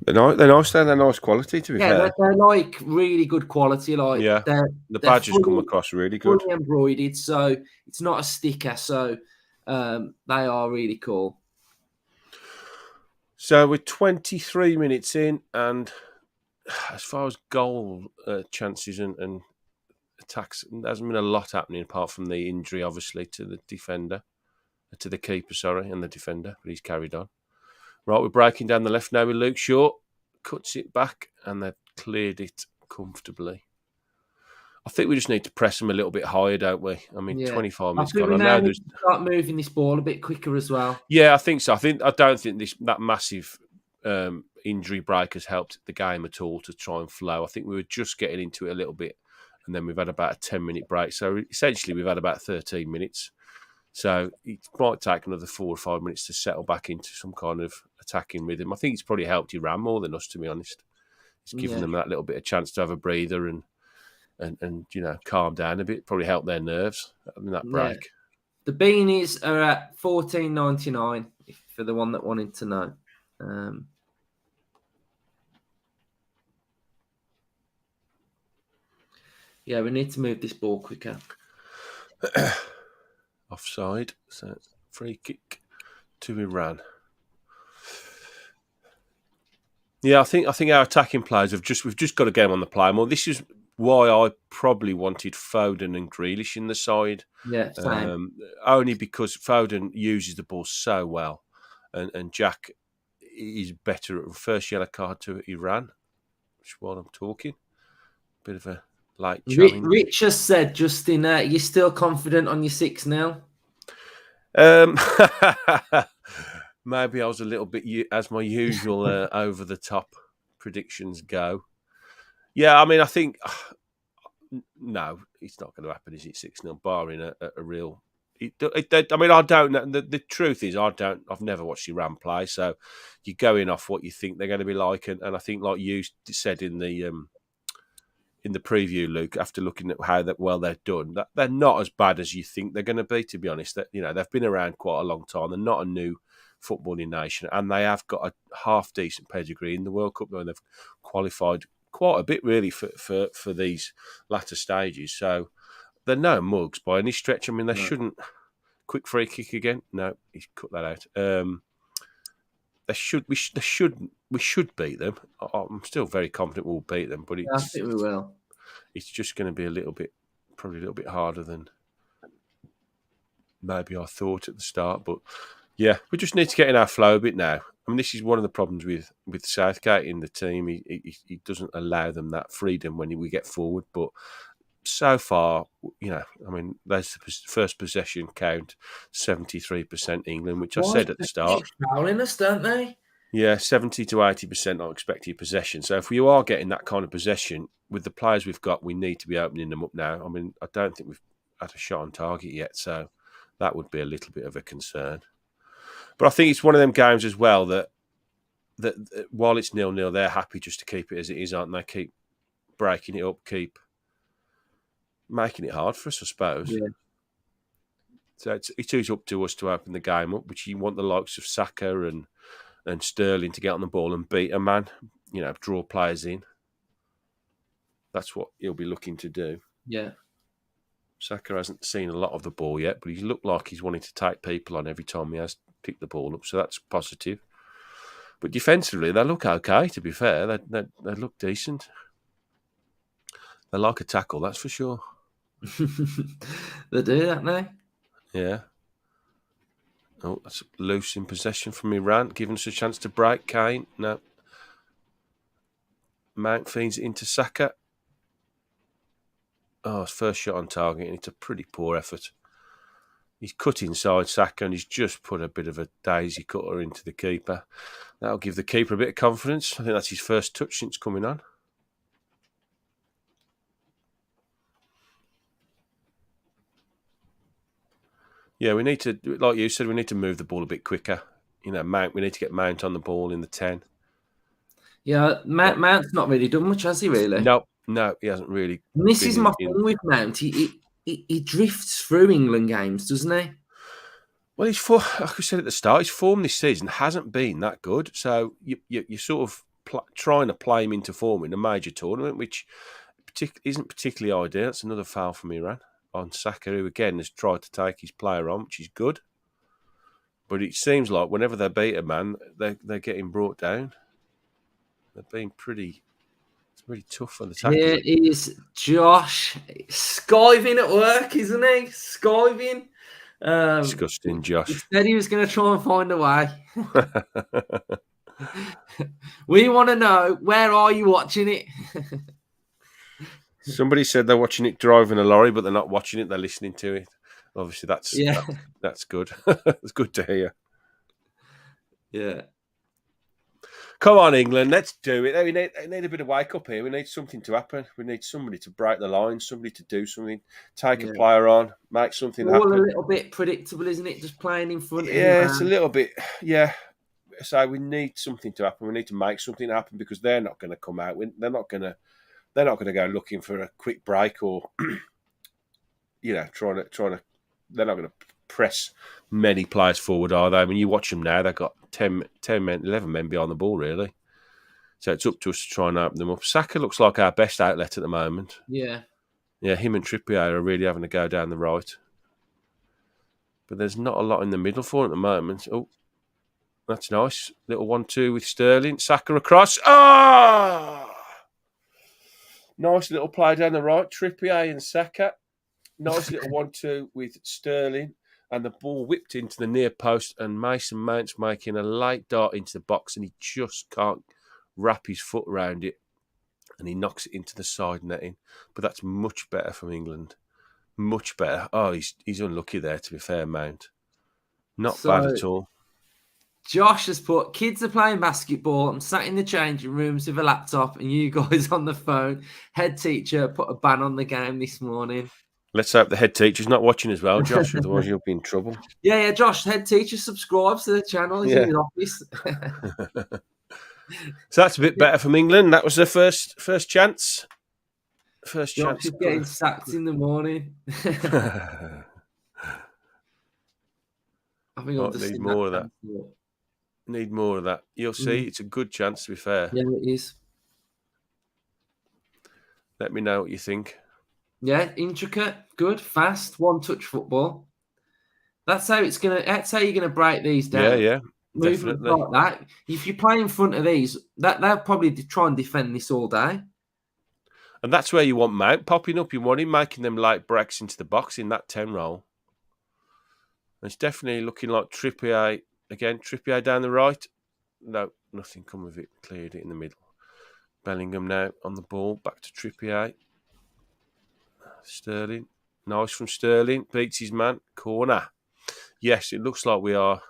[SPEAKER 2] They're nice. They're nice quality, to be fair.
[SPEAKER 1] They're like really good quality. Like
[SPEAKER 2] the badges come across really good,
[SPEAKER 1] fully embroidered, so it's not a sticker. So they are really cool.
[SPEAKER 2] So we're 23 minutes in, and as far as goal chances and attacks, there hasn't been a lot happening apart from the injury, obviously, to the keeper, and the defender, but he's carried on. Right, we're breaking down the left now with Luke Shaw. Cuts it back, and they've cleared it comfortably. I think we just need to press them a little bit higher, don't we? I mean, 25 minutes gone.
[SPEAKER 1] I know we start moving this ball a bit quicker as well.
[SPEAKER 2] Yeah, I think so. I don't think that massive injury break has helped the game at all to try and flow. I think we were just getting into it a little bit, and then we've had about a 10-minute break. So essentially, we've had about 13 minutes. So it might take another 4 or 5 minutes to settle back into some kind of attacking rhythm. I think it's probably helped Iran more than us, to be honest. It's given them that little bit of chance to have a breather and calm down a bit. Probably helped their nerves in that break.
[SPEAKER 1] Yeah. The beanies are at $14.99 for the one that wanted to know. We need to move this ball quicker.
[SPEAKER 2] Offside, so free kick to Iran. Yeah, I think our attacking players we've just got to get them on the play more. This is why I probably wanted Foden and Grealish in the side.
[SPEAKER 1] Yeah, same.
[SPEAKER 2] Only because Foden uses the ball so well, and Jack is better at first yellow card to Iran. Which while I'm talking, bit of a light challenge.
[SPEAKER 1] Rich has said, Justin, you're still confident on your 6-0?
[SPEAKER 2] Maybe I was a little bit, as my usual, over the top predictions go. Yeah, I mean, I think no, it's not going to happen. Is it 6-0? Barring a real. I mean, I don't know. The truth is, I've never watched Iran play, so you're going off what you think they're going to be like, and I think, like you said in the preview, Luke, after looking at how well they've done, that they're not as bad as you think they're going to be. To be honest, that they've been around quite a long time. They're not a new footballing nation, and they have got a half decent pedigree in the World Cup, and they've qualified quite a bit really for these latter stages. So they're no mugs by any stretch. I mean, they shouldn't. Quick free kick again. No, he's cut that out. We should beat them. I'm still very confident we'll beat them, but
[SPEAKER 1] I think we will.
[SPEAKER 2] It's just going to be probably a little bit harder than maybe I thought at the start. But yeah, we just need to get in our flow a bit now. I mean, this is one of the problems with Southgate in the team. He doesn't allow them that freedom when we get forward. But so far, I mean, there's the first possession count, 73% England, which I said at the start.
[SPEAKER 1] Keep fouling us, don't they?
[SPEAKER 2] Yeah, 70 to 80% are expected possession. So if we are getting that kind of possession with the players we've got, we need to be opening them up now. I mean, I don't think we've had a shot on target yet, so that would be a little bit of a concern. But I think it's one of them games as well that while it's 0-0, they're happy just to keep it as it is, aren't they? Keep breaking it up, keep making it hard for us, I suppose.
[SPEAKER 1] Yeah.
[SPEAKER 2] So it is up to us to open the game up, which you want the likes of Saka and Sterling to get on the ball and beat a man, draw players in. That's what he'll be looking to do.
[SPEAKER 1] Yeah.
[SPEAKER 2] Saka hasn't seen a lot of the ball yet, but he's looked like he's wanting to take people on every time he has picked the ball up, so that's positive. But defensively, they look okay, to be fair. They look decent. They like a tackle, that's for sure.
[SPEAKER 1] They do, don't they?
[SPEAKER 2] Yeah. Oh, that's loose in possession from Iran, giving us a chance to break. Kane, no. Mount feeds it into Saka. Oh, his first shot on target, and it's a pretty poor effort. He's cut inside Saka, and he's just put a bit of a daisy cutter into the keeper. That'll give the keeper a bit of confidence. I think that's his first touch since coming on. Yeah, we need to, like you said, we need to move the ball a bit quicker. Mount. We need to get Mount on the ball in the 10.
[SPEAKER 1] Yeah, Mount's not really done much, has he? Really?
[SPEAKER 2] No, he hasn't really.
[SPEAKER 1] And this is my thing with Mount. He drifts through England games, doesn't he?
[SPEAKER 2] Well, like I said at the start, his form this season hasn't been that good. So you're sort of trying to play him into form in a major tournament, which isn't particularly ideal. It's another foul from Iran on Saka, who again has tried to take his player on, which is good. But it seems like whenever they beat a man, they're getting brought down. They're being pretty tough on the tackle.
[SPEAKER 1] Here is Josh skiving at work, isn't he? Skiving.
[SPEAKER 2] Disgusting, Josh.
[SPEAKER 1] He said he was going to try and find a way. We want to know, where are you watching it?
[SPEAKER 2] Somebody said they're watching it driving a lorry, but they're not watching it, they're listening to it. Obviously, that's good. It's good to hear.
[SPEAKER 1] Yeah.
[SPEAKER 2] Come on, England, let's do it. We need a bit of wake up here. We need something to happen. We need somebody to break the line, somebody to do something, take a player on, make something happen.
[SPEAKER 1] A little bit predictable, isn't it? Just playing in front of him.
[SPEAKER 2] Yeah, it's a little bit, yeah. So we need something to happen. We need to make something happen because they're not going to come out. They're not going to go looking for a quick break or, trying to. They're not going to press many players forward, are they? I mean, you watch them now; they've got 10 men, 11 men behind the ball, really. So it's up to us to try and open them up. Saka looks like our best outlet at the moment.
[SPEAKER 1] Yeah,
[SPEAKER 2] him and Trippier are really having to go down the right. But there's not a lot in the middle for him at the moment. Oh, that's nice. Little 1-2 with Sterling. Saka across. Ah! Nice little play down the right. Trippier and Saka. Nice little 1-2 with Sterling. And the ball whipped into the near post. And Mason Mount's making a late dart into the box. And he just can't wrap his foot around it. And he knocks it into the side netting. But that's much better from England. Much better. Oh, he's unlucky there, to be fair, Mount. Not bad at all.
[SPEAKER 1] Josh has put, kids are playing basketball. I'm sat in the changing rooms with a laptop and you guys on the phone. Head teacher put a ban on the game this morning.
[SPEAKER 2] Let's hope the head teacher's not watching as well, Josh. Otherwise, you'll be in trouble.
[SPEAKER 1] Yeah, Josh, head teacher subscribes to the channel. He's in his office.
[SPEAKER 2] So that's a bit better from England. That was their first chance. First
[SPEAKER 1] Josh
[SPEAKER 2] chance.
[SPEAKER 1] is getting sacked in the morning. I think I'll just
[SPEAKER 2] need more of that. Need more of that. You'll see. It's a good chance, to be fair.
[SPEAKER 1] Yeah, it is.
[SPEAKER 2] Let me know what you think.
[SPEAKER 1] Yeah, intricate, good, fast, one-touch football. That's how you're gonna break these down.
[SPEAKER 2] Yeah,
[SPEAKER 1] Movement
[SPEAKER 2] definitely.
[SPEAKER 1] like that. If you play in front of these, they'll probably try and defend this all day.
[SPEAKER 2] And that's where you want Mount popping up. You want him making them light breaks into the box in that 10 role. It's definitely looking like Trippier again. Trippier down the right. No, nothing come of it. Cleared it in the middle. Bellingham now on the ball. Back to Trippier. Sterling. Nice from Sterling. Beats his man. Corner. Yes, it looks like we are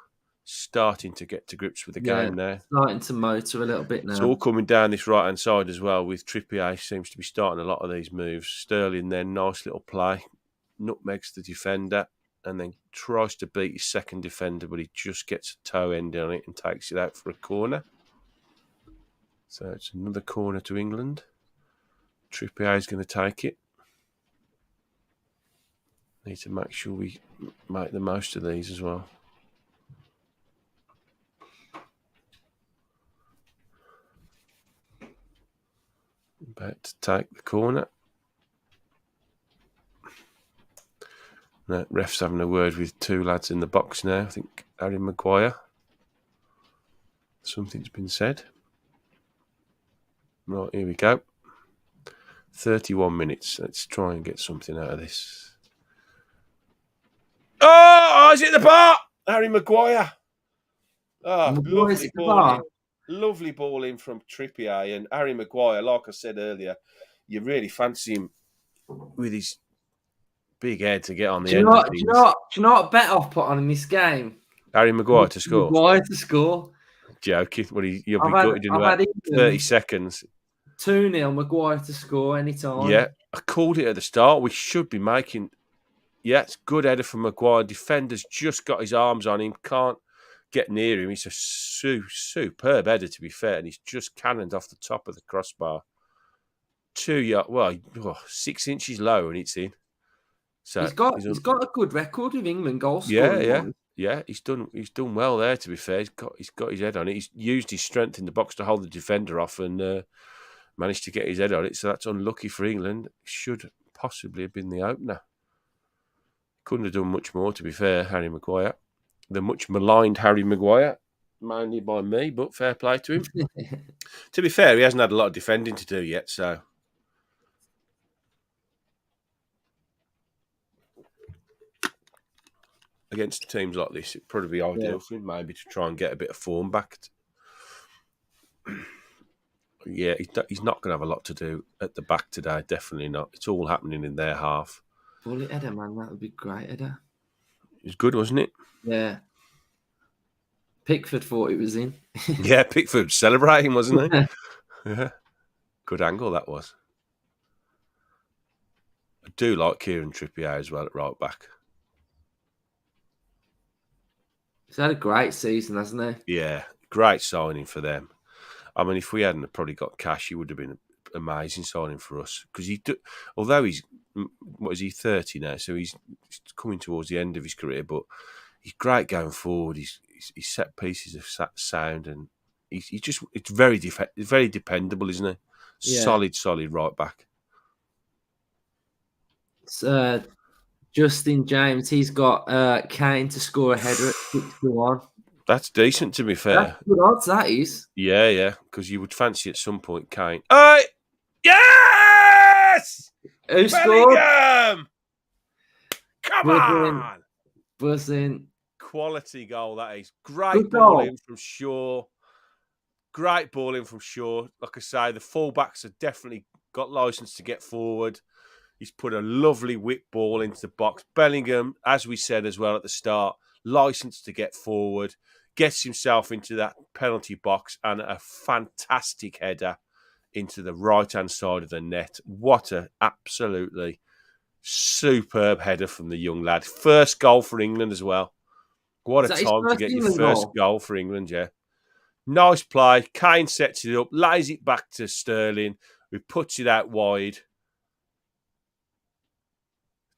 [SPEAKER 2] starting to get to grips with the game now.
[SPEAKER 1] Starting to motor a little bit now.
[SPEAKER 2] It's all coming down this right-hand side as well, with Trippier seems to be starting a lot of these moves. Sterling then, nice little play. Nutmegs the defender and then tries to beat his second defender, but he just gets a toe end on it and takes it out for a corner. So it's another corner to England. Trippier is going to take it. Need to make sure we make the most of these as well. About to take the corner. No, ref's having a word with two lads in the box now. I think Harry Maguire. Something's been said. Right, here we go. 31 minutes. Let's try and get something out of this. Oh, is it the bar? Harry Maguire. Oh, lovely ball in. Lovely ball in from Trippier, and Harry Maguire, like I said earlier, you really fancy him with his big head to get on the end of things.
[SPEAKER 1] Do you know what bet I've put on in this game?
[SPEAKER 2] Harry Maguire to score.
[SPEAKER 1] Maguire to score.
[SPEAKER 2] Joking. Well, you'll be gutted in about 30 seconds.
[SPEAKER 1] 2-0, Maguire to score anytime.
[SPEAKER 2] Yeah, I called it at the start. We should be making... Yeah, it's good header from Maguire. Defender's just got his arms on him. Can't get near him. He's a superb header, to be fair, and he's just cannoned off the top of the crossbar. 2 yards, 6 inches low, and it's in. So
[SPEAKER 1] he's got a good record with England goal scoring.
[SPEAKER 2] Yeah. He's done well there. To be fair, he's got his head on it. He's used his strength in the box to hold the defender off and managed to get his head on it. So that's unlucky for England. Should possibly have been the opener. Couldn't have done much more, to be fair, Harry Maguire. The much maligned Harry Maguire, mainly by me, but fair play to him. To be fair, he hasn't had a lot of defending to do yet, so. Against teams like this, it'd probably be ideal for him, maybe, to try and get a bit of form back. Yeah, he's not going to have a lot to do at the back today, definitely not. It's all happening in their half.
[SPEAKER 1] Bullet header, man, that would be great header.
[SPEAKER 2] It was good, wasn't it?
[SPEAKER 1] Yeah. Pickford thought it was in.
[SPEAKER 2] Yeah, Pickford was celebrating, wasn't he? Yeah. Good angle that was. I do like Kieran Trippier as well at right back.
[SPEAKER 1] He's had a great season, hasn't he?
[SPEAKER 2] Yeah, great signing for them. I mean, if we hadn't probably got cash, he would have been an amazing signing for us. Because although he's, 30 now, so he's coming towards the end of his career, but he's great going forward. His set pieces are sound, and it's very dependable, isn't he? Yeah. Solid right back.
[SPEAKER 1] Justin James, he's got Kane to score a header at 6-1.
[SPEAKER 2] That's decent, to be fair.
[SPEAKER 1] That's good odds, that is.
[SPEAKER 2] Yeah, because you would fancy at some point Kane. Oh, yes!
[SPEAKER 1] Who scored?
[SPEAKER 2] Come on!
[SPEAKER 1] Buzzing.
[SPEAKER 2] Quality goal, that is. Great ball in from Shaw. Great ball in from Shaw. Like I say, the fullbacks have definitely got licence to get forward. He's put a lovely whip ball into the box. Bellingham, as we said as well at the start, licence to get forward. Gets himself into that penalty box and a fantastic header into the right-hand side of the net. What a absolutely superb header from the young lad. First goal for England as well. What a time to get your first goal for England, yeah. Nice play. Kane sets it up, lays it back to Sterling, who puts it out wide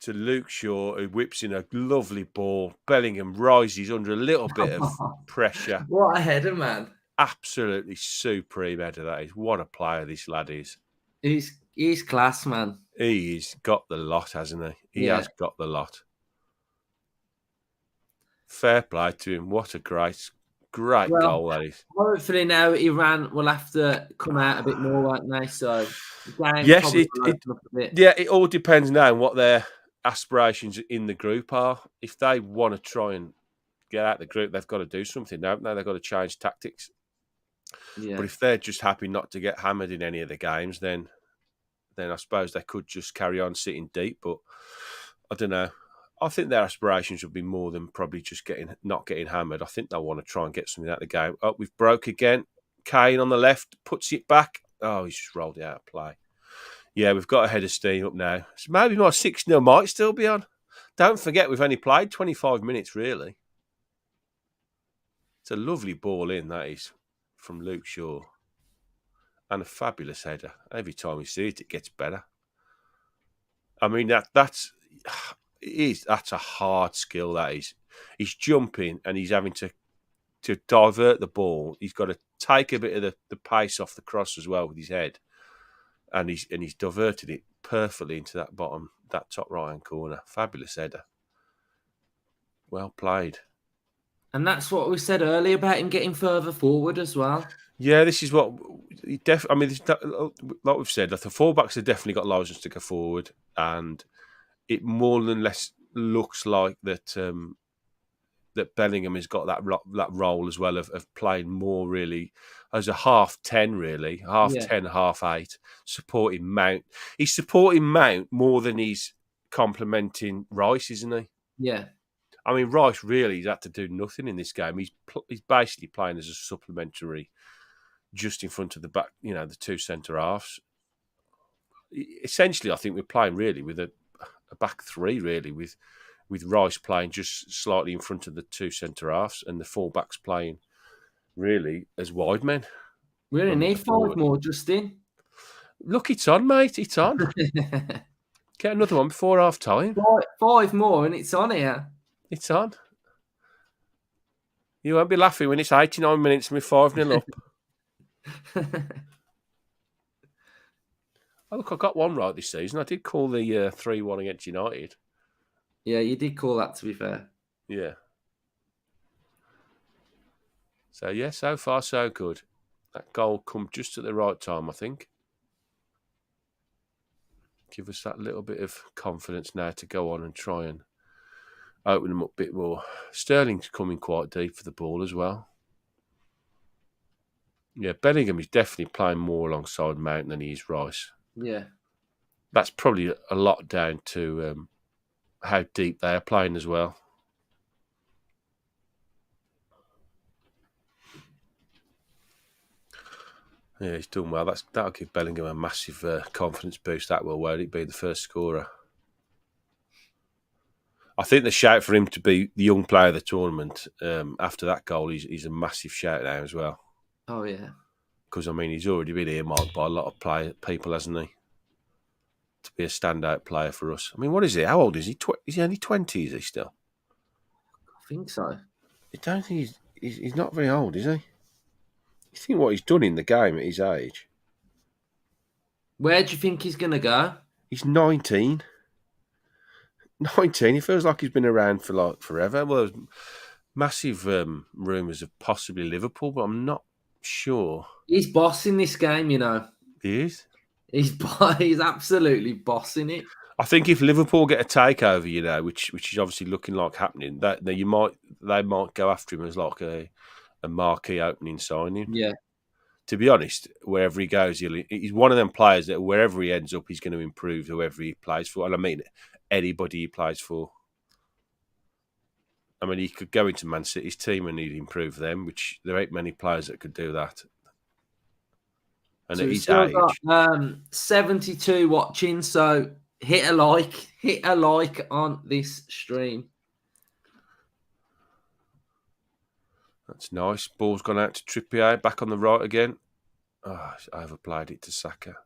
[SPEAKER 2] to Luke Shaw, who whips in a lovely ball. Bellingham rises under a little bit of pressure.
[SPEAKER 1] What a header, man.
[SPEAKER 2] Absolutely supreme header, that is. What a player this lad is.
[SPEAKER 1] He's class, man.
[SPEAKER 2] He's got the lot, hasn't he? He has got the lot. Fair play to him. What a great goal that is.
[SPEAKER 1] Hopefully now Iran will have to come out a bit more, won't they? So,
[SPEAKER 2] yes, it all depends now on what their aspirations in the group are. If they want to try and get out of the group, they've got to do something, haven't they? They've got to change tactics.
[SPEAKER 1] Yeah.
[SPEAKER 2] But if they're just happy not to get hammered in any of the games, then I suppose they could just carry on sitting deep. But I don't know. I think their aspirations would be more than probably just not getting hammered. I think they'll want to try and get something out of the game. Oh, we've broke again. Kane on the left puts it back. Oh, he's just rolled it out of play. Yeah, we've got a head of steam up now. So maybe my 6-0 might still be on. Don't forget, we've only played 25 minutes, really. It's a lovely ball in, that is, from Luke Shaw. And a fabulous header. Every time we see it, it gets better. I mean, that's a hard skill, that is. He's jumping and he's having to divert the ball. He's got to take a bit of the pace off the cross as well with his head. And he's diverted it perfectly into that top right-hand corner. Fabulous header. Well played.
[SPEAKER 1] And that's what we said earlier about him getting further forward as well.
[SPEAKER 2] Yeah, this is what I mean. Like we've said, the fullbacks have definitely got license to go forward, and it more than less looks like that that Bellingham has got that role as well of playing more really as a half 10, really half 10, half 8, supporting Mount. He's supporting Mount more than he's complementing Rice, isn't he?
[SPEAKER 1] Yeah.
[SPEAKER 2] I mean, Rice really has had to do nothing in this game. He's basically playing as a supplementary, just in front of the back, the two centre halves. Essentially, I think we're playing really with a back three, really, with Rice playing just slightly in front of the two centre halves and the full-backs playing really as wide men.
[SPEAKER 1] We only need 5 more, Justin.
[SPEAKER 2] Look, it's on, mate. It's on. Get another one before half time.
[SPEAKER 1] 5 more and it's on here.
[SPEAKER 2] It's on. You won't be laughing when it's 89 minutes and we're 5-0 up. Oh, look, I got one right this season. I did call the 3-1 against United.
[SPEAKER 1] Yeah, you did call that, to be fair.
[SPEAKER 2] Yeah. So, yeah, so far, so good. That goal come just at the right time, I think. Give us that little bit of confidence now to go on and try and open them up a bit more. Sterling's coming quite deep for the ball as well. Yeah, Bellingham is definitely playing more alongside Mount than he is Rice.
[SPEAKER 1] Yeah.
[SPEAKER 2] That's probably a lot down to how deep they are playing as well. Yeah, he's done well. That'll give Bellingham a massive confidence boost. That will, won't it, be the first scorer? I think the shout for him to be the young player of the tournament after that goal is a massive shout now as well.
[SPEAKER 1] Oh, yeah.
[SPEAKER 2] Because, I mean, he's already been earmarked by a lot of people, hasn't he? To be a standout player for us. I mean, what is he? How old is he? Is he only 20, is he still?
[SPEAKER 1] I think so.
[SPEAKER 2] I don't think he's not very old, is he? You think what he's done in the game at his age?
[SPEAKER 1] Where do you think he's going to go?
[SPEAKER 2] He's 19. 19. He feels like he's been around for like forever. Well, there's massive rumours of possibly Liverpool, but I'm not sure.
[SPEAKER 1] He's bossing this game, you know.
[SPEAKER 2] He is?
[SPEAKER 1] He's absolutely bossing it.
[SPEAKER 2] I think if Liverpool get a takeover, which is obviously looking like happening, that they might go after him as like a marquee opening signing.
[SPEAKER 1] Yeah.
[SPEAKER 2] To be honest, wherever he goes, he's one of them players that wherever he ends up, he's going to improve whoever he plays for. And I mean, anybody he plays for. I mean, he could go into Man City's team and he'd improve them, which there ain't many players that could do that. And
[SPEAKER 1] So
[SPEAKER 2] at his age,
[SPEAKER 1] got 72 watching, so hit a like on this stream.
[SPEAKER 2] That's nice. Ball's gone out to Trippier, back on the right again. Oh, I overplayed it to Saka.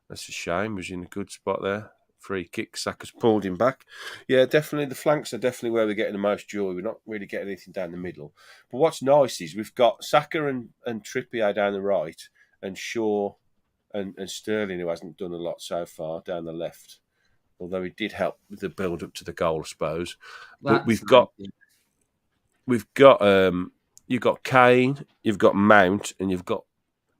[SPEAKER 2] That's a shame. He was in a good spot there. Free kick. Saka's pulled him back. Yeah, definitely. The flanks are definitely where we're getting the most joy. We're not really getting anything down the middle. But what's nice is we've got Saka and Trippier down the right, and Shaw and Sterling, who hasn't done a lot so far, down the left. Although he did help with the build up to the goal, I suppose. But you've got you've got Kane, you've got Mount, and you've got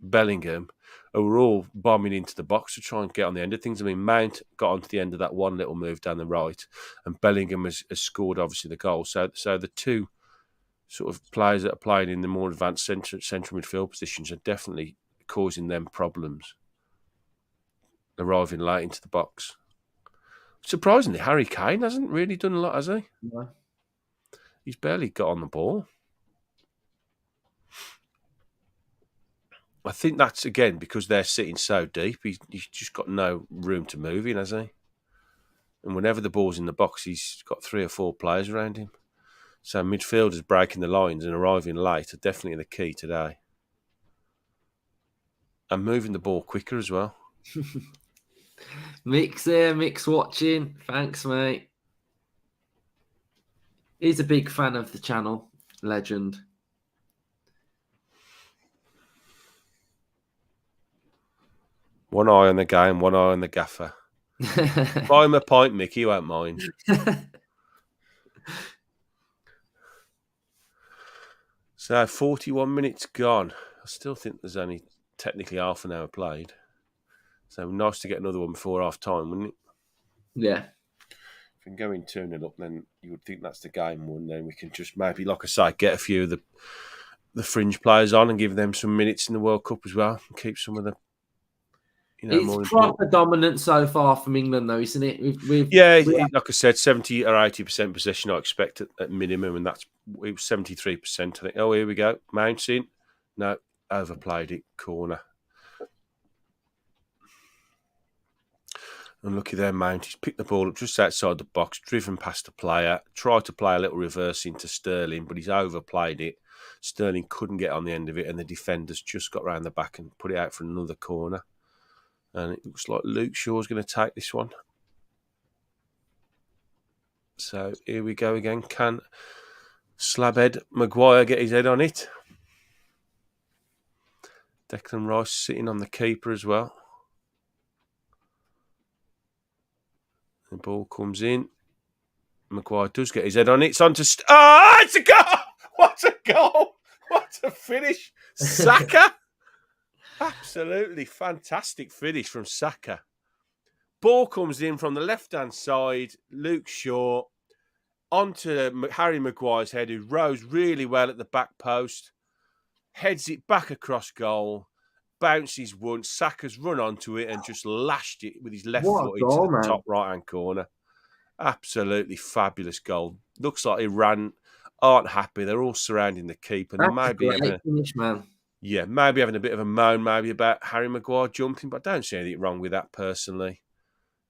[SPEAKER 2] Bellingham, who are all bombing into the box to try and get on the end of things. I mean, Mount got onto the end of that one little move down the right, and Bellingham has scored, obviously, the goal. So the two sort of players that are playing in the more advanced central midfield positions are definitely causing them problems, arriving late into the box. Surprisingly, Harry Kane hasn't really done a lot, has he?
[SPEAKER 1] No.
[SPEAKER 2] He's barely got on the ball. I think that's, again, because they're sitting so deep. He's just got no room to move in, has he? And whenever the ball's in the box, he's got 3 or 4 players around him. So midfielders breaking the lines and arriving late are definitely the key today. And moving the ball quicker as well.
[SPEAKER 1] Mick's here, Mick's watching. Thanks, mate. He's a big fan of the channel. Legend.
[SPEAKER 2] One eye on the game, one eye on the gaffer. Buy him a pint, Mick, he won't mind. So 41 minutes gone. I still think there's only technically half an hour played. So nice to get another one before half time, wouldn't it?
[SPEAKER 1] Yeah.
[SPEAKER 2] If we can go in 2-0 up, then you would think that's the game won. Then we can just maybe, like I say, get a few of the fringe players on and give them some minutes in the World Cup as well, and keep some of the,
[SPEAKER 1] it's proper dominant so far from England, though, isn't it?
[SPEAKER 2] Like I said, 70 or 80% possession I expect at minimum, and it was 73%. I think, oh, here we go. Mounting. No, overplayed it. Corner. Unlucky there, Mount. He's picked the ball up just outside the box, driven past the player, tried to play a little reverse into Sterling, but he's overplayed it. Sterling couldn't get on the end of it, and the defenders just got round the back and put it out for another corner. And it looks like Luke Shaw's going to take this one. So here we go again. Can Slabhead Maguire get his head on it? Declan Rice sitting on the keeper as well. The ball comes in. Maguire does get his head on it. It's on to... it's a goal! What a goal! What a finish! Saka! Absolutely fantastic finish from Saka. Ball comes in from the left-hand side. Luke Shaw onto Harry Maguire's head, who rose really well at the back post. Heads it back across goal. Bounces once. Saka's run onto it and just lashed it with his left foot into the top right-hand corner. Absolutely fabulous goal. Looks like Iran aren't happy. They're all surrounding the keeper.
[SPEAKER 1] That's a great finish, man.
[SPEAKER 2] Yeah, maybe having a bit of a moan maybe about Harry Maguire jumping, but I don't see anything wrong with that personally.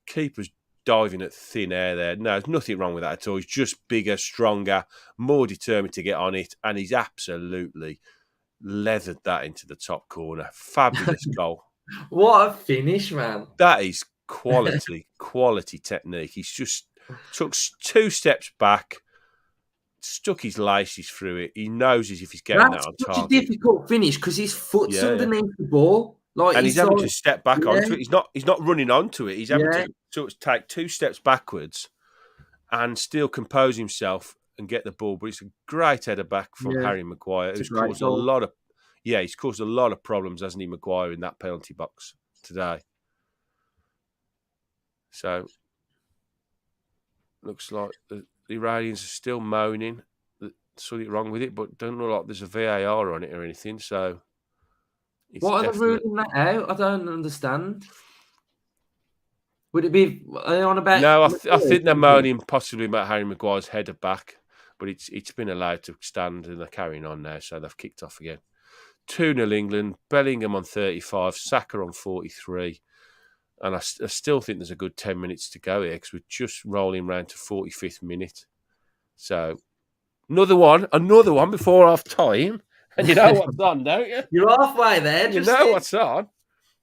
[SPEAKER 2] Keeper's diving at thin air there. No, there's nothing wrong with that at all. He's just bigger, stronger, more determined to get on it, and he's absolutely leathered that into the top corner. Fabulous goal.
[SPEAKER 1] What a finish, man.
[SPEAKER 2] That is quality technique. He's just took 2 steps back, stuck his laces through it. He knows if he's getting that on target.
[SPEAKER 1] It's such a difficult finish because his foot's underneath the ball.
[SPEAKER 2] And he's having to step back onto it. He's not running onto it. He's having to take 2 steps backwards and still compose himself and get the ball. But it's a great header back from Harry Maguire, who's caused a lot of he's caused a lot of problems, hasn't he, Maguire, in that penalty box today. So looks like the Iranians are still moaning that something wrong with it, but don't look like there's a VAR on it or anything. So
[SPEAKER 1] what are they ruling that out? I don't understand. Would it be on about?
[SPEAKER 2] No, I think they're moaning possibly about Harry Maguire's header back, but it's been allowed to stand and they're carrying on now, so they've kicked off again. 2-0 England, Bellingham on 35, Saka on 43. And I still think there's a good 10 minutes to go here because we're just rolling round to 45th minute. So another one before half time. And you know what's on, don't you?
[SPEAKER 1] You're halfway there.
[SPEAKER 2] You know what's on.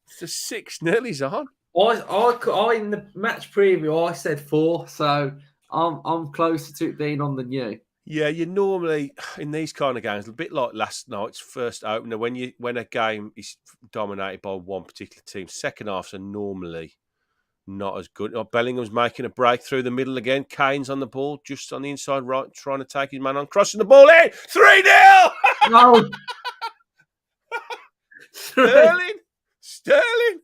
[SPEAKER 2] It's the 6-0 he's on.
[SPEAKER 1] I in the match preview, I said 4, so I'm closer to it being on than you.
[SPEAKER 2] Yeah, you normally in these kind of games, a bit like last night's first opener, when a game is dominated by one particular team, second halves are normally not as good. Bellingham's making a break through the middle again. Kane's on the ball, just on the inside right, trying to take his man on, crossing the ball in. 3-0!
[SPEAKER 1] No.
[SPEAKER 2] Sterling.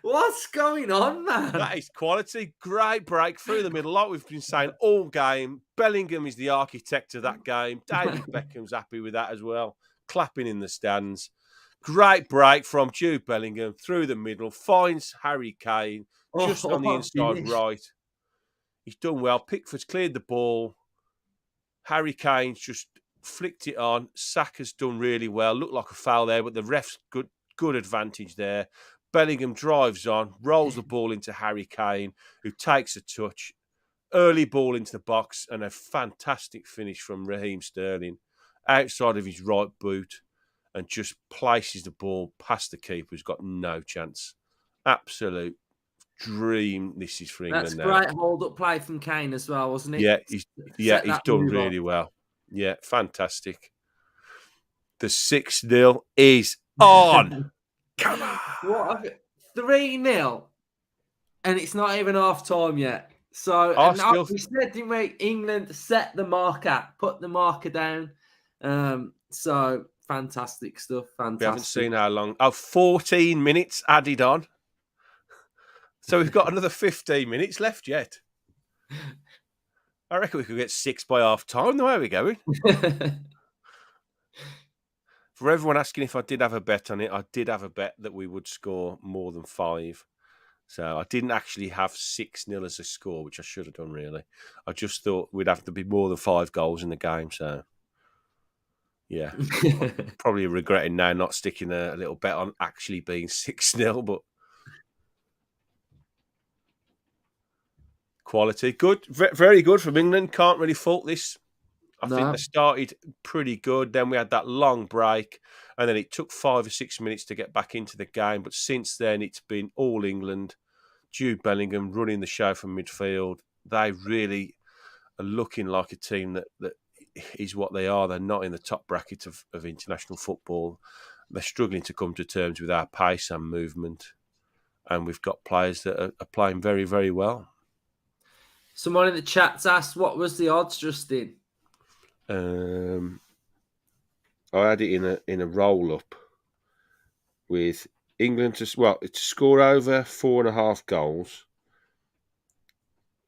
[SPEAKER 1] What's going on, man?
[SPEAKER 2] That is quality. Great break through the middle, like we've been saying all game. Bellingham is the architect of that game. David Beckham's happy with that as well. Clapping in the stands. Great break from Jude Bellingham through the middle. Finds Harry Kane just on the
[SPEAKER 1] what a
[SPEAKER 2] inside
[SPEAKER 1] finish.
[SPEAKER 2] right. He's done well. Pickford's cleared the ball. Harry Kane's just flicked it on. Saka's done really well. Looked like a foul there, but the ref's good advantage there. Bellingham drives on, rolls the ball into Harry Kane, who takes a touch. Early ball into the box and a fantastic finish from Raheem Sterling outside of his right boot and just places the ball past the keeper who's got no chance. Absolute dream this is for England.
[SPEAKER 1] That's
[SPEAKER 2] now.
[SPEAKER 1] great hold-up play from Kane as well, wasn't it?
[SPEAKER 2] Yeah, he's done really well. Yeah, fantastic. The 6-0 is on. Come on.
[SPEAKER 1] What 3-0, and it's not even half time yet. So we said, didn't we? England set the marker, put the marker down. So fantastic stuff. Fantastic.
[SPEAKER 2] We haven't seen how long. 14 minutes added on. So we've got another 15 minutes left yet. I reckon we could get 6 by half time. The way we're going. For everyone asking if I did have a bet on it, I did have a bet that we would score more than 5. So I didn't actually have 6-0 as a score, which I should have done, really. I just thought we'd have to be more than 5 goals in the game. So, yeah. I'm probably regretting now not sticking a little bet on actually being 6-0, but quality. Good. Very good from England. Can't really fault this. I think they started pretty good. Then we had that long break, and then it took 5 or 6 minutes to get back into the game. But since then, it's been all England. Jude Bellingham running the show from midfield. They really are looking like a team that is what they are. They're not in the top bracket of international football. They're struggling to come to terms with our pace and movement. And we've got players that are playing very, very well.
[SPEAKER 1] Someone in the chat's asked, what was the odds, Justin?
[SPEAKER 2] I had it in a roll up with England to score over 4.5 goals.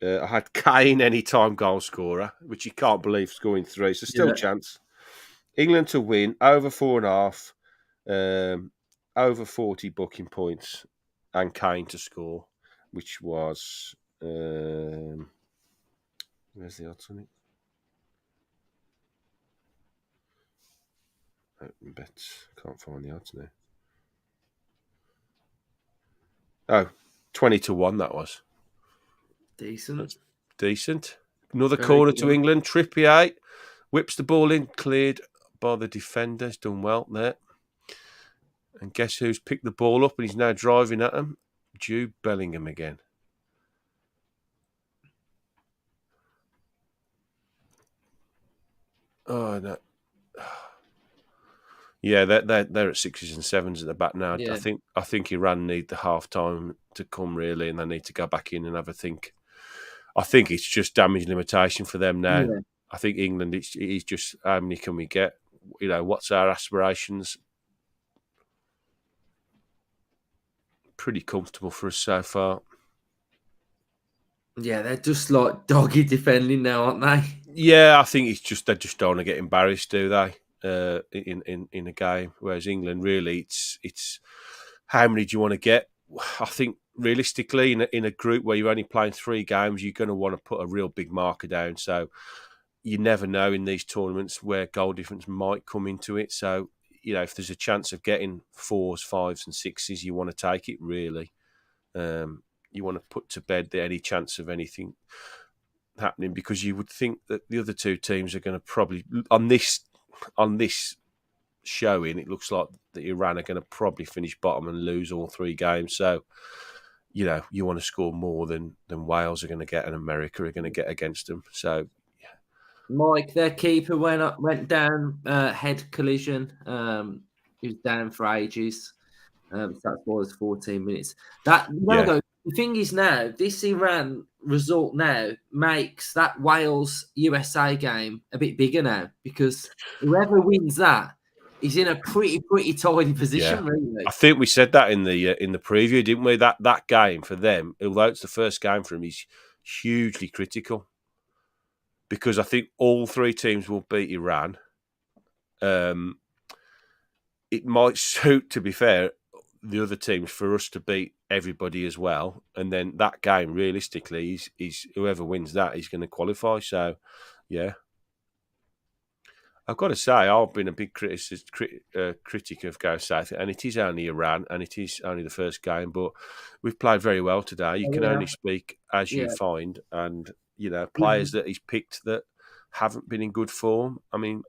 [SPEAKER 2] I had Kane anytime goal scorer, which you can't believe scoring 3, so still a chance. England to win over 4.5, over 40 booking points, and Kane to score, which was where's the odds on it? Open bets. Can't find the odds now. 20-1 that was.
[SPEAKER 1] Decent.
[SPEAKER 2] That's decent. Another corner to England. Trippier whips the ball in, cleared by the defenders. Done well there. And guess who's picked the ball up and he's now driving at him? Jude Bellingham again. Oh no. Yeah, they're at 6s and 7s at the back now. Yeah. I think Iran need the half time to come really, and they need to go back in and have a think. I think it's just damage limitation for them now. Yeah. I think England, it is just how many can we get? You know, what's our aspirations? Pretty comfortable for us so far.
[SPEAKER 1] Yeah, they're just like doggy defending now, aren't they?
[SPEAKER 2] Yeah, I think it's just they just don't want to get embarrassed, do they? In a game, whereas England really, it's how many do you want to get? I think realistically, in a group where you're only playing 3 games, you're going to want to put a real big marker down. So you never know in these tournaments where goal difference might come into it. So you know, if there's a chance of getting 4s, 5s, and 6s, you want to take it. Really, you want to put to bed any chance of anything happening, because you would think that the other 2 teams are going to probably on this showing, it looks like that Iran are going to probably finish bottom and lose all 3 games. So, you know, you want to score more than Wales are going to get and America are going to get against them. So, yeah.
[SPEAKER 1] Mike, their keeper went down, head collision. He was down for ages. So that's why it's 14 minutes. The thing is now, this Iran result now makes that Wales-USA game a bit bigger now, because whoever wins that he's in a pretty tidy position,
[SPEAKER 2] Yeah.
[SPEAKER 1] really.
[SPEAKER 2] I think we said that in the preview, didn't we? That game for them, although it's the first game for him, he's hugely critical because I think all three teams will beat Iran. It might suit, to be fair, the other teams for us to beat everybody as well, and then that game, realistically, is whoever wins that is going to qualify. So, yeah. I've got to say, I've been a big critic of Go South, and it is only Iran, and it is only the first game, but we've played very well today. You
[SPEAKER 1] Oh,
[SPEAKER 2] can
[SPEAKER 1] yeah.
[SPEAKER 2] only speak as you
[SPEAKER 1] Yeah.
[SPEAKER 2] find, and players that he's picked that haven't been in good form. I mean,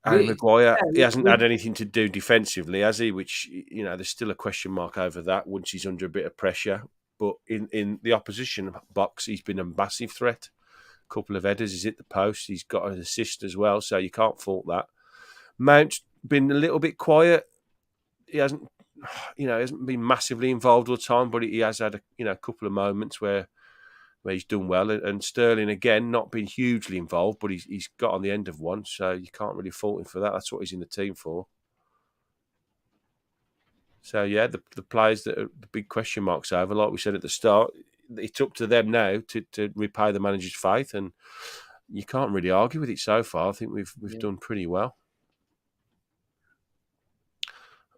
[SPEAKER 2] Harry Maguire, he hasn't had anything to do defensively, has he? Which, there's still a question mark over that once he's under a bit of pressure. But in the opposition box, he's been a massive threat. Couple of headers, he's hit the post, he's got an assist as well, so you can't fault that. Mount's been a little bit quiet. He hasn't been massively involved all the time, but he has had a couple of moments where he's done well. And Sterling, again, not been hugely involved, but he's got on the end of one, so you can't really fault him for that. That's what he's in the team for. So, yeah, the players that are the big question marks over, like we said at the start, it's up to them now to repay the manager's faith, and you can't really argue with it so far. I think we've done pretty well.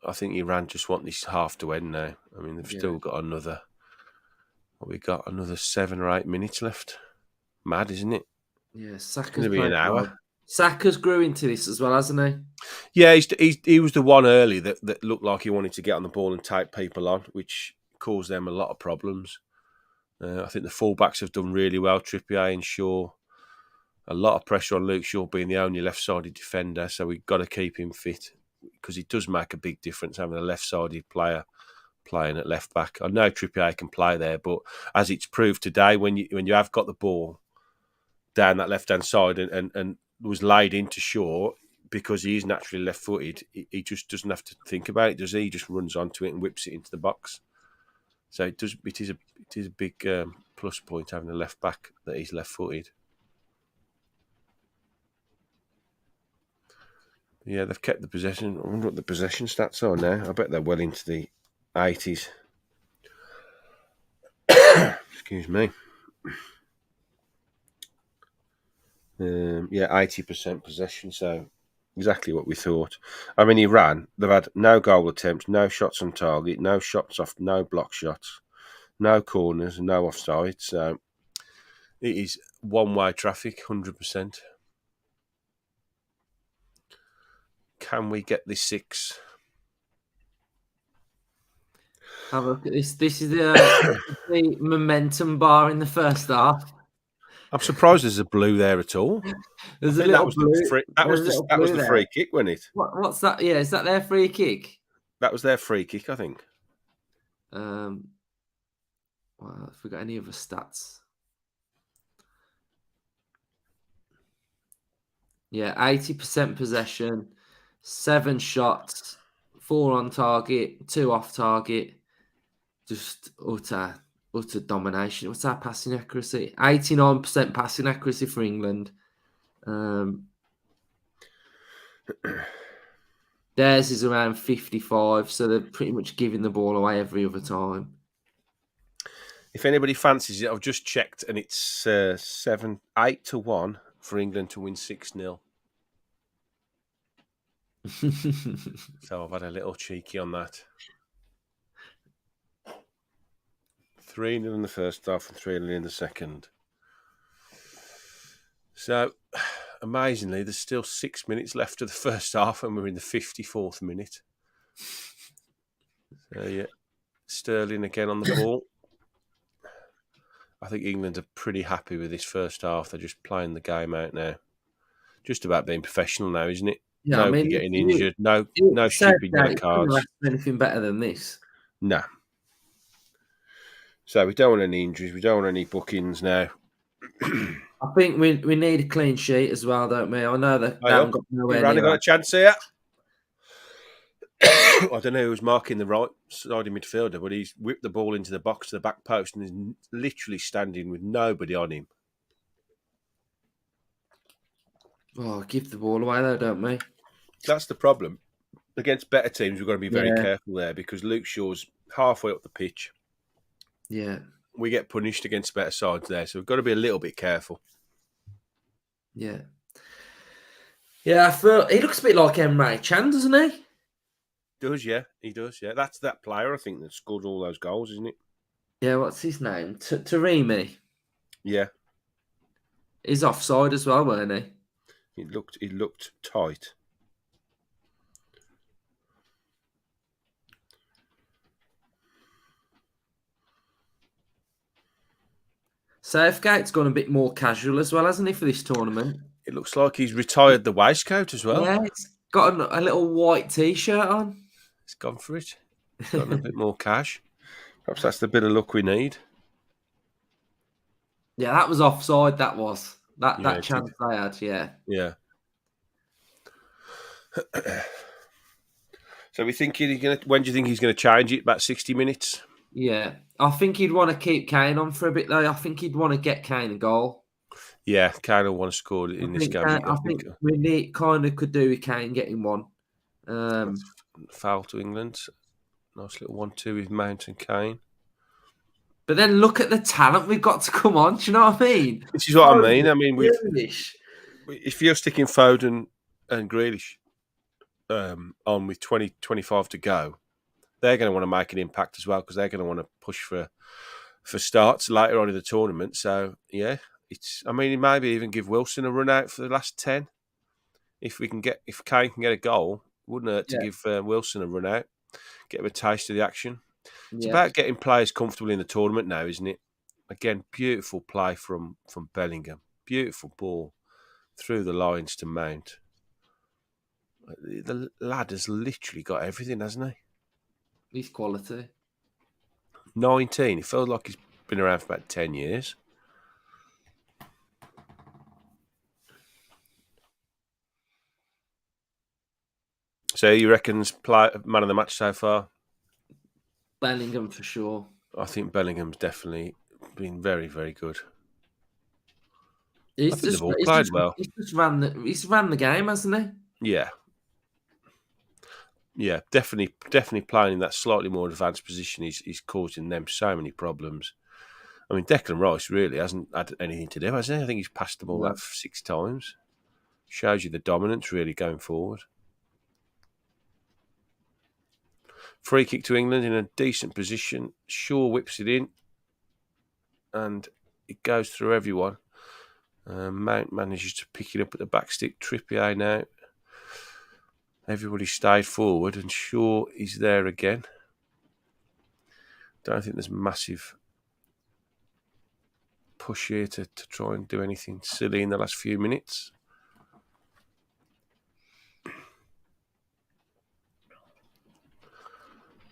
[SPEAKER 2] I think Iran just want this half to end now. I mean, they've still got another 7 or 8 minutes left. Mad, isn't it?
[SPEAKER 1] Yeah, Saka's
[SPEAKER 2] going to be an hour.
[SPEAKER 1] Well. Saka's grew into this as well, hasn't he?
[SPEAKER 2] Yeah, he was the one early that looked like he wanted to get on the ball and take people on, which caused them a lot of problems. I think the fullbacks have done really well. Trippier and Shaw. A lot of pressure on Luke Shaw being the only left-sided defender, so we've got to keep him fit because it does make a big difference having a left-sided player playing at left-back. I know Trippier can play there, but as it's proved today, when you have got the ball down that left-hand side and was laid into Shaw, because he is naturally left-footed, he just doesn't have to think about it, does he? He just runs onto it and whips it into the box. So it is a big plus point having a left back that is left footed. Yeah, they've kept the possession. I wonder what the possession stats are now. I bet they're well into the 80s. Excuse me. 80% possession. So exactly what we thought. I mean, Iran, they've had no goal attempts, no shots on target, no shots off, no block shots, no corners, no offside. So it is one-way traffic, 100%. Can we get this 6?
[SPEAKER 1] Have a look at this. This is the momentum bar in the first half.
[SPEAKER 2] I'm surprised there's a blue there at all.
[SPEAKER 1] There's a little blue.
[SPEAKER 2] That was the free kick, wasn't it?
[SPEAKER 1] What's that? Yeah, is that their free kick?
[SPEAKER 2] That was their free kick, I think.
[SPEAKER 1] Well, if we got any other stats. Yeah, 80% possession, 7 shots, 4 on target, 2 off target. Just utter domination. What's our passing accuracy? 89% passing accuracy for England. Theirs is around 55, so they're pretty much giving the ball away every other time.
[SPEAKER 2] If anybody fancies it, I've just checked, and it's 8-1 for England to win 6-0. So I've had a little cheeky on that. 3-0 in the first half and 3-0 in the second. So, amazingly, there's still 6 minutes left of the first half, and we're in the 54th minute. So, yeah, Sterling again on the ball. I think England are pretty happy with this first half. They're just playing the game out now. Just about being professional now, isn't it?
[SPEAKER 1] Yeah,
[SPEAKER 2] Nobody getting injured. No stupid yellow cards.
[SPEAKER 1] Anything better than this?
[SPEAKER 2] No. So we don't want any injuries. We don't want any bookings now.
[SPEAKER 1] I think we need a clean sheet as well, don't we? I know that they haven't got nowhere near.
[SPEAKER 2] Got a chance here. I don't know who's marking the right side midfielder, but he's whipped the ball into the box to the back post and is literally standing with nobody on him.
[SPEAKER 1] Oh, give the ball away though, don't we?
[SPEAKER 2] That's the problem. Against better teams, we've got to be very
[SPEAKER 1] Yeah,
[SPEAKER 2] careful there because Luke Shaw's halfway up the pitch.
[SPEAKER 1] yeah,
[SPEAKER 2] We get punished against better sides there, so we've got to be a little bit careful.
[SPEAKER 1] yeah. Yeah, I feel he looks a bit like Emre Can, doesn't he?
[SPEAKER 2] He does, yeah. That's that player, I think, that scored all those goals, isn't it?
[SPEAKER 1] Yeah, what's his name? Taremi.
[SPEAKER 2] Yeah,
[SPEAKER 1] He's offside as well, weren't he?
[SPEAKER 2] he looked tight.
[SPEAKER 1] Southgate's gone a bit more casual as well, hasn't he, for this tournament?
[SPEAKER 2] It looks like he's retired the waistcoat as well.
[SPEAKER 1] Yeah, he's got a little white t-shirt on.
[SPEAKER 2] He's gone for it. He's gotten a bit more cash. Perhaps that's the bit of luck we need.
[SPEAKER 1] Yeah, that was offside. That was
[SPEAKER 2] Yeah,
[SPEAKER 1] that
[SPEAKER 2] it did.
[SPEAKER 1] chance they had. Yeah,
[SPEAKER 2] Yeah. So we think he's gonna. When do you think he's going to change it? About 60 minutes.
[SPEAKER 1] yeah. I think he'd want to keep Kane on for a bit though. I think he'd want to get Kane a goal.
[SPEAKER 2] Yeah, kind of want to score in this game.
[SPEAKER 1] I think we need, kind of could do with Kane getting one.
[SPEAKER 2] That's foul to England. Nice little 1-2 with Mount and Kane.
[SPEAKER 1] But then look at the talent we've got to come on. Do you know what I mean?
[SPEAKER 2] This is what I mean. I mean,
[SPEAKER 1] Grealish.
[SPEAKER 2] if you're sticking Foden and Grealish on with 20-25 to go, they're going to want to make an impact as well because they're going to want to push for starts later on in the tournament. So yeah, I mean, maybe even give Wilson a run out for the last 10. If Kane can get a goal, it wouldn't hurt to give Wilson a run out, get him a taste of the action. It's about getting players comfortable in the tournament now, isn't it? Again, beautiful play from Bellingham. Beautiful ball through the lines to Mount. The lad has literally got everything, hasn't he?
[SPEAKER 1] He's quality.
[SPEAKER 2] 19. It feels like he's been around for about 10 years. So you reckon's man of the match so far?
[SPEAKER 1] Bellingham for sure.
[SPEAKER 2] I think Bellingham's definitely been very, very good.
[SPEAKER 1] He's
[SPEAKER 2] I think
[SPEAKER 1] just,
[SPEAKER 2] they've all played well.
[SPEAKER 1] he's ran the game, hasn't he?
[SPEAKER 2] Yeah. Yeah, definitely playing in that slightly more advanced position. He's causing them so many problems. I mean, Declan Rice really hasn't had anything to do, has he? I think he's passed the ball
[SPEAKER 1] No.
[SPEAKER 2] that 6 times. Shows you the dominance really going forward. Free kick to England in a decent position. Shaw whips it in, and it goes through everyone. Mount manages to pick it up at the back stick. Trippier now. Everybody stayed forward, and Shaw is there again. Don't think there's massive push here to try and do anything silly in the last few minutes.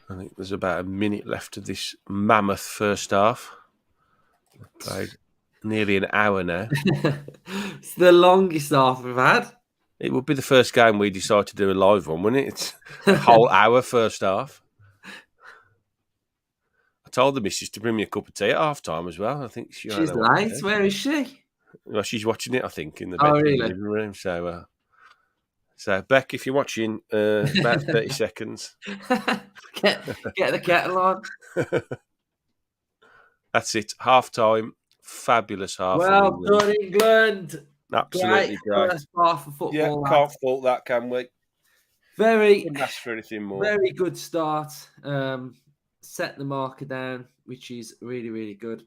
[SPEAKER 2] I think there's about a minute left of this mammoth first half. We've played nearly an hour now.
[SPEAKER 1] It's the longest half we've had.
[SPEAKER 2] It would be the first game we decide to do a live one, wouldn't it? It's a whole hour first half. I told the missus to bring me a cup of tea at half time as well. I think
[SPEAKER 1] She's late. Where is she?
[SPEAKER 2] Well, she's watching it, I think, in the
[SPEAKER 1] Oh,
[SPEAKER 2] bedroom,
[SPEAKER 1] really?
[SPEAKER 2] living room. So Beck, if you're watching, about 30 seconds.
[SPEAKER 1] get the kettle on.
[SPEAKER 2] That's it. Half time. Fabulous half.
[SPEAKER 1] Well done, England.
[SPEAKER 2] Absolutely great.
[SPEAKER 1] First half of football.
[SPEAKER 2] Yeah, can't fault that, can we?
[SPEAKER 1] Very,
[SPEAKER 2] Couldn't ask for anything more.
[SPEAKER 1] very good start. Set the marker down, which is really, really good.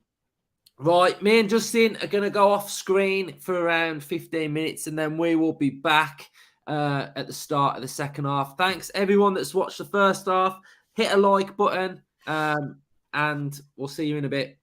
[SPEAKER 1] Right, me and Justin are going to go off screen for around 15 minutes, and then we will be back at the start of the second half. Thanks, everyone that's watched the first half. Hit a like button, and we'll see you in a bit.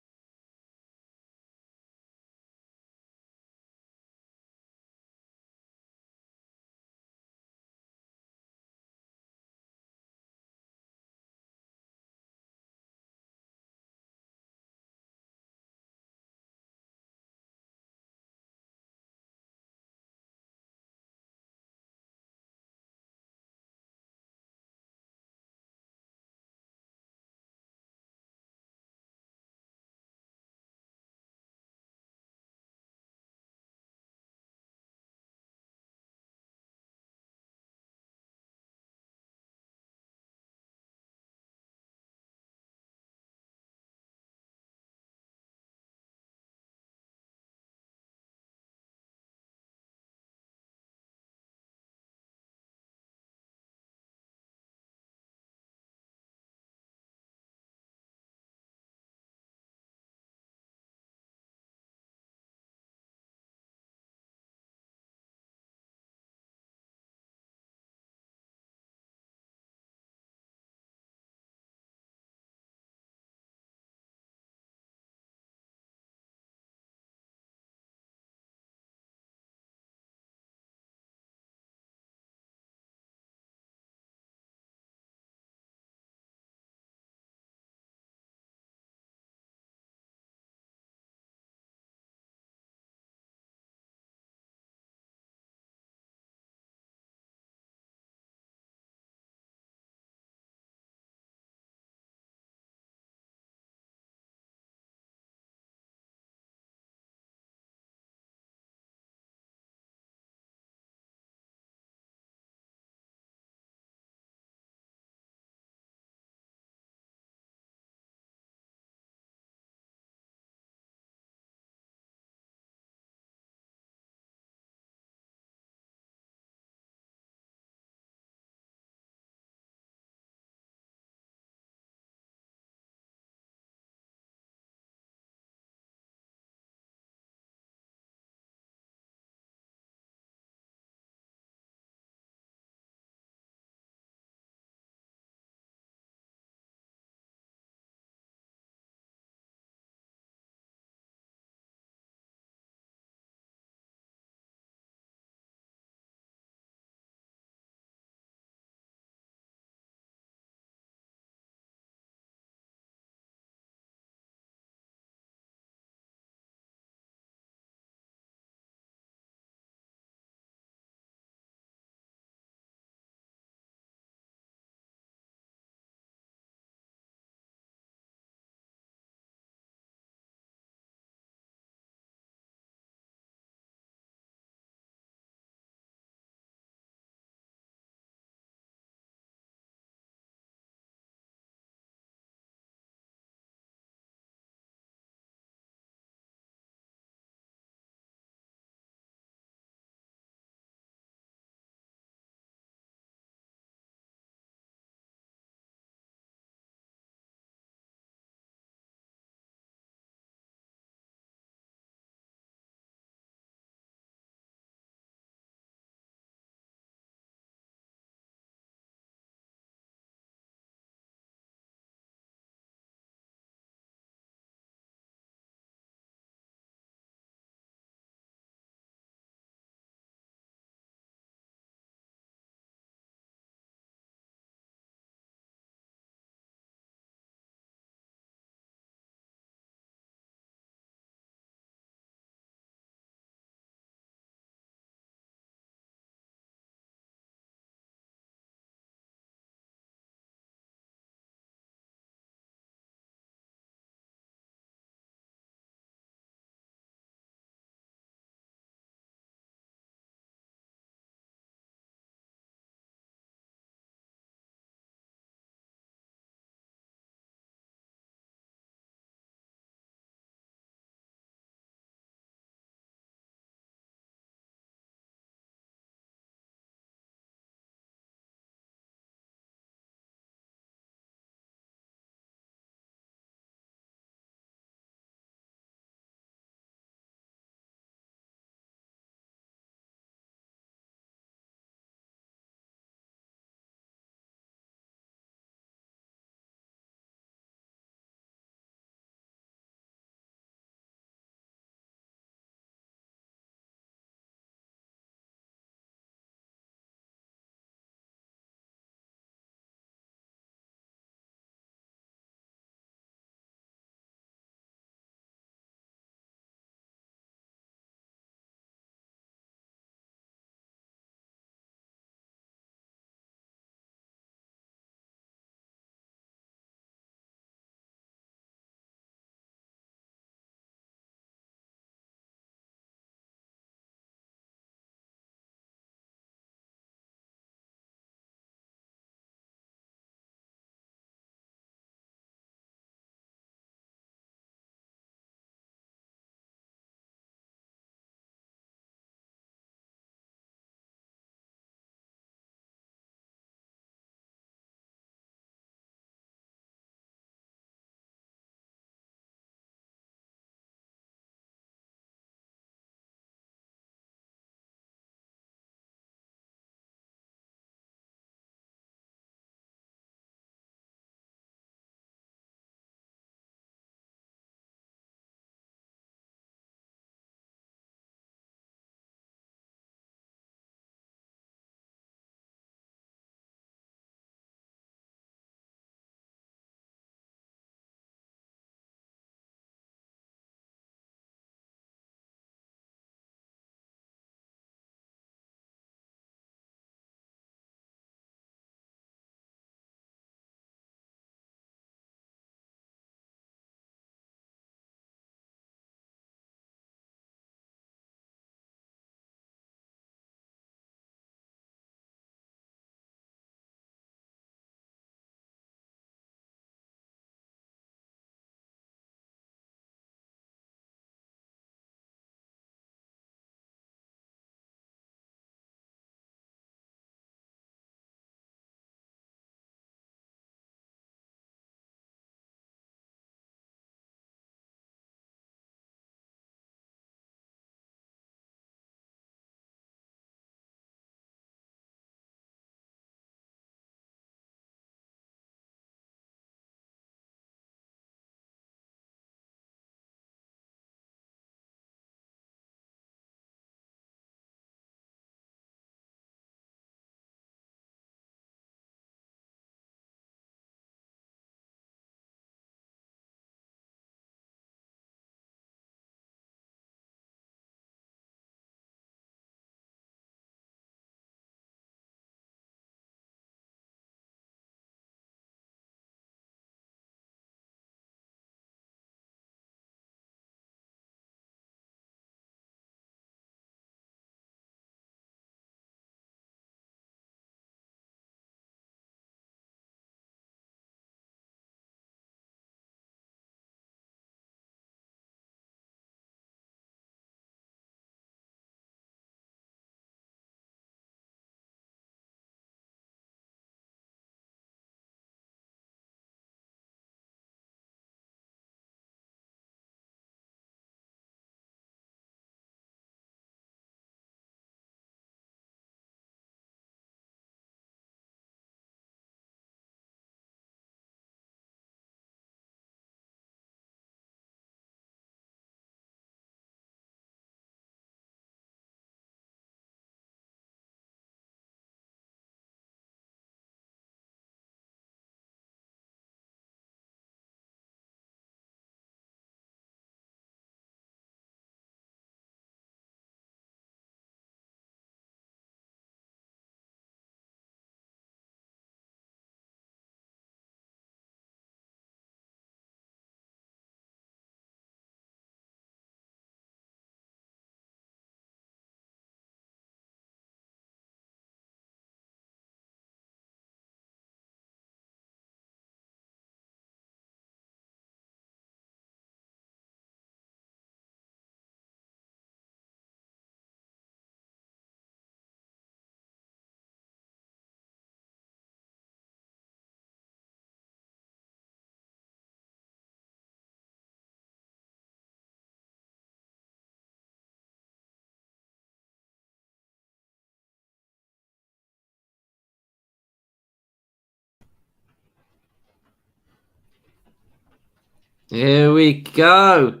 [SPEAKER 1] Here we go.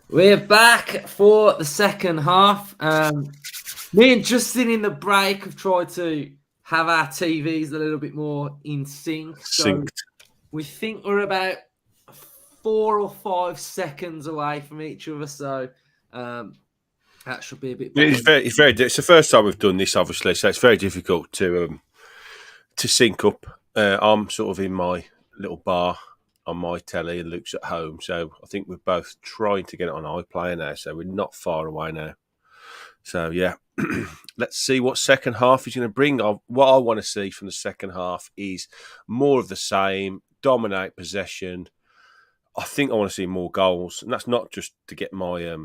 [SPEAKER 1] We're back for the second half. Me and Justin in the break have tried to have our TVs a little bit more in sync. So
[SPEAKER 2] Synced.
[SPEAKER 1] we think we're about 4 or 5 seconds away from each other. So that should be a bit better.
[SPEAKER 2] It's the first time we've done this, obviously, so it's very difficult to sync up. I'm sort of in my little bar on my telly, and Luke's at home. So I think we're both trying to get it on iPlayer now. So we're not far away now. So yeah, let's see what second half is going to bring. What I want to see from the second half is more of the same, dominate possession. I think I want to see more goals, and that's not just to get my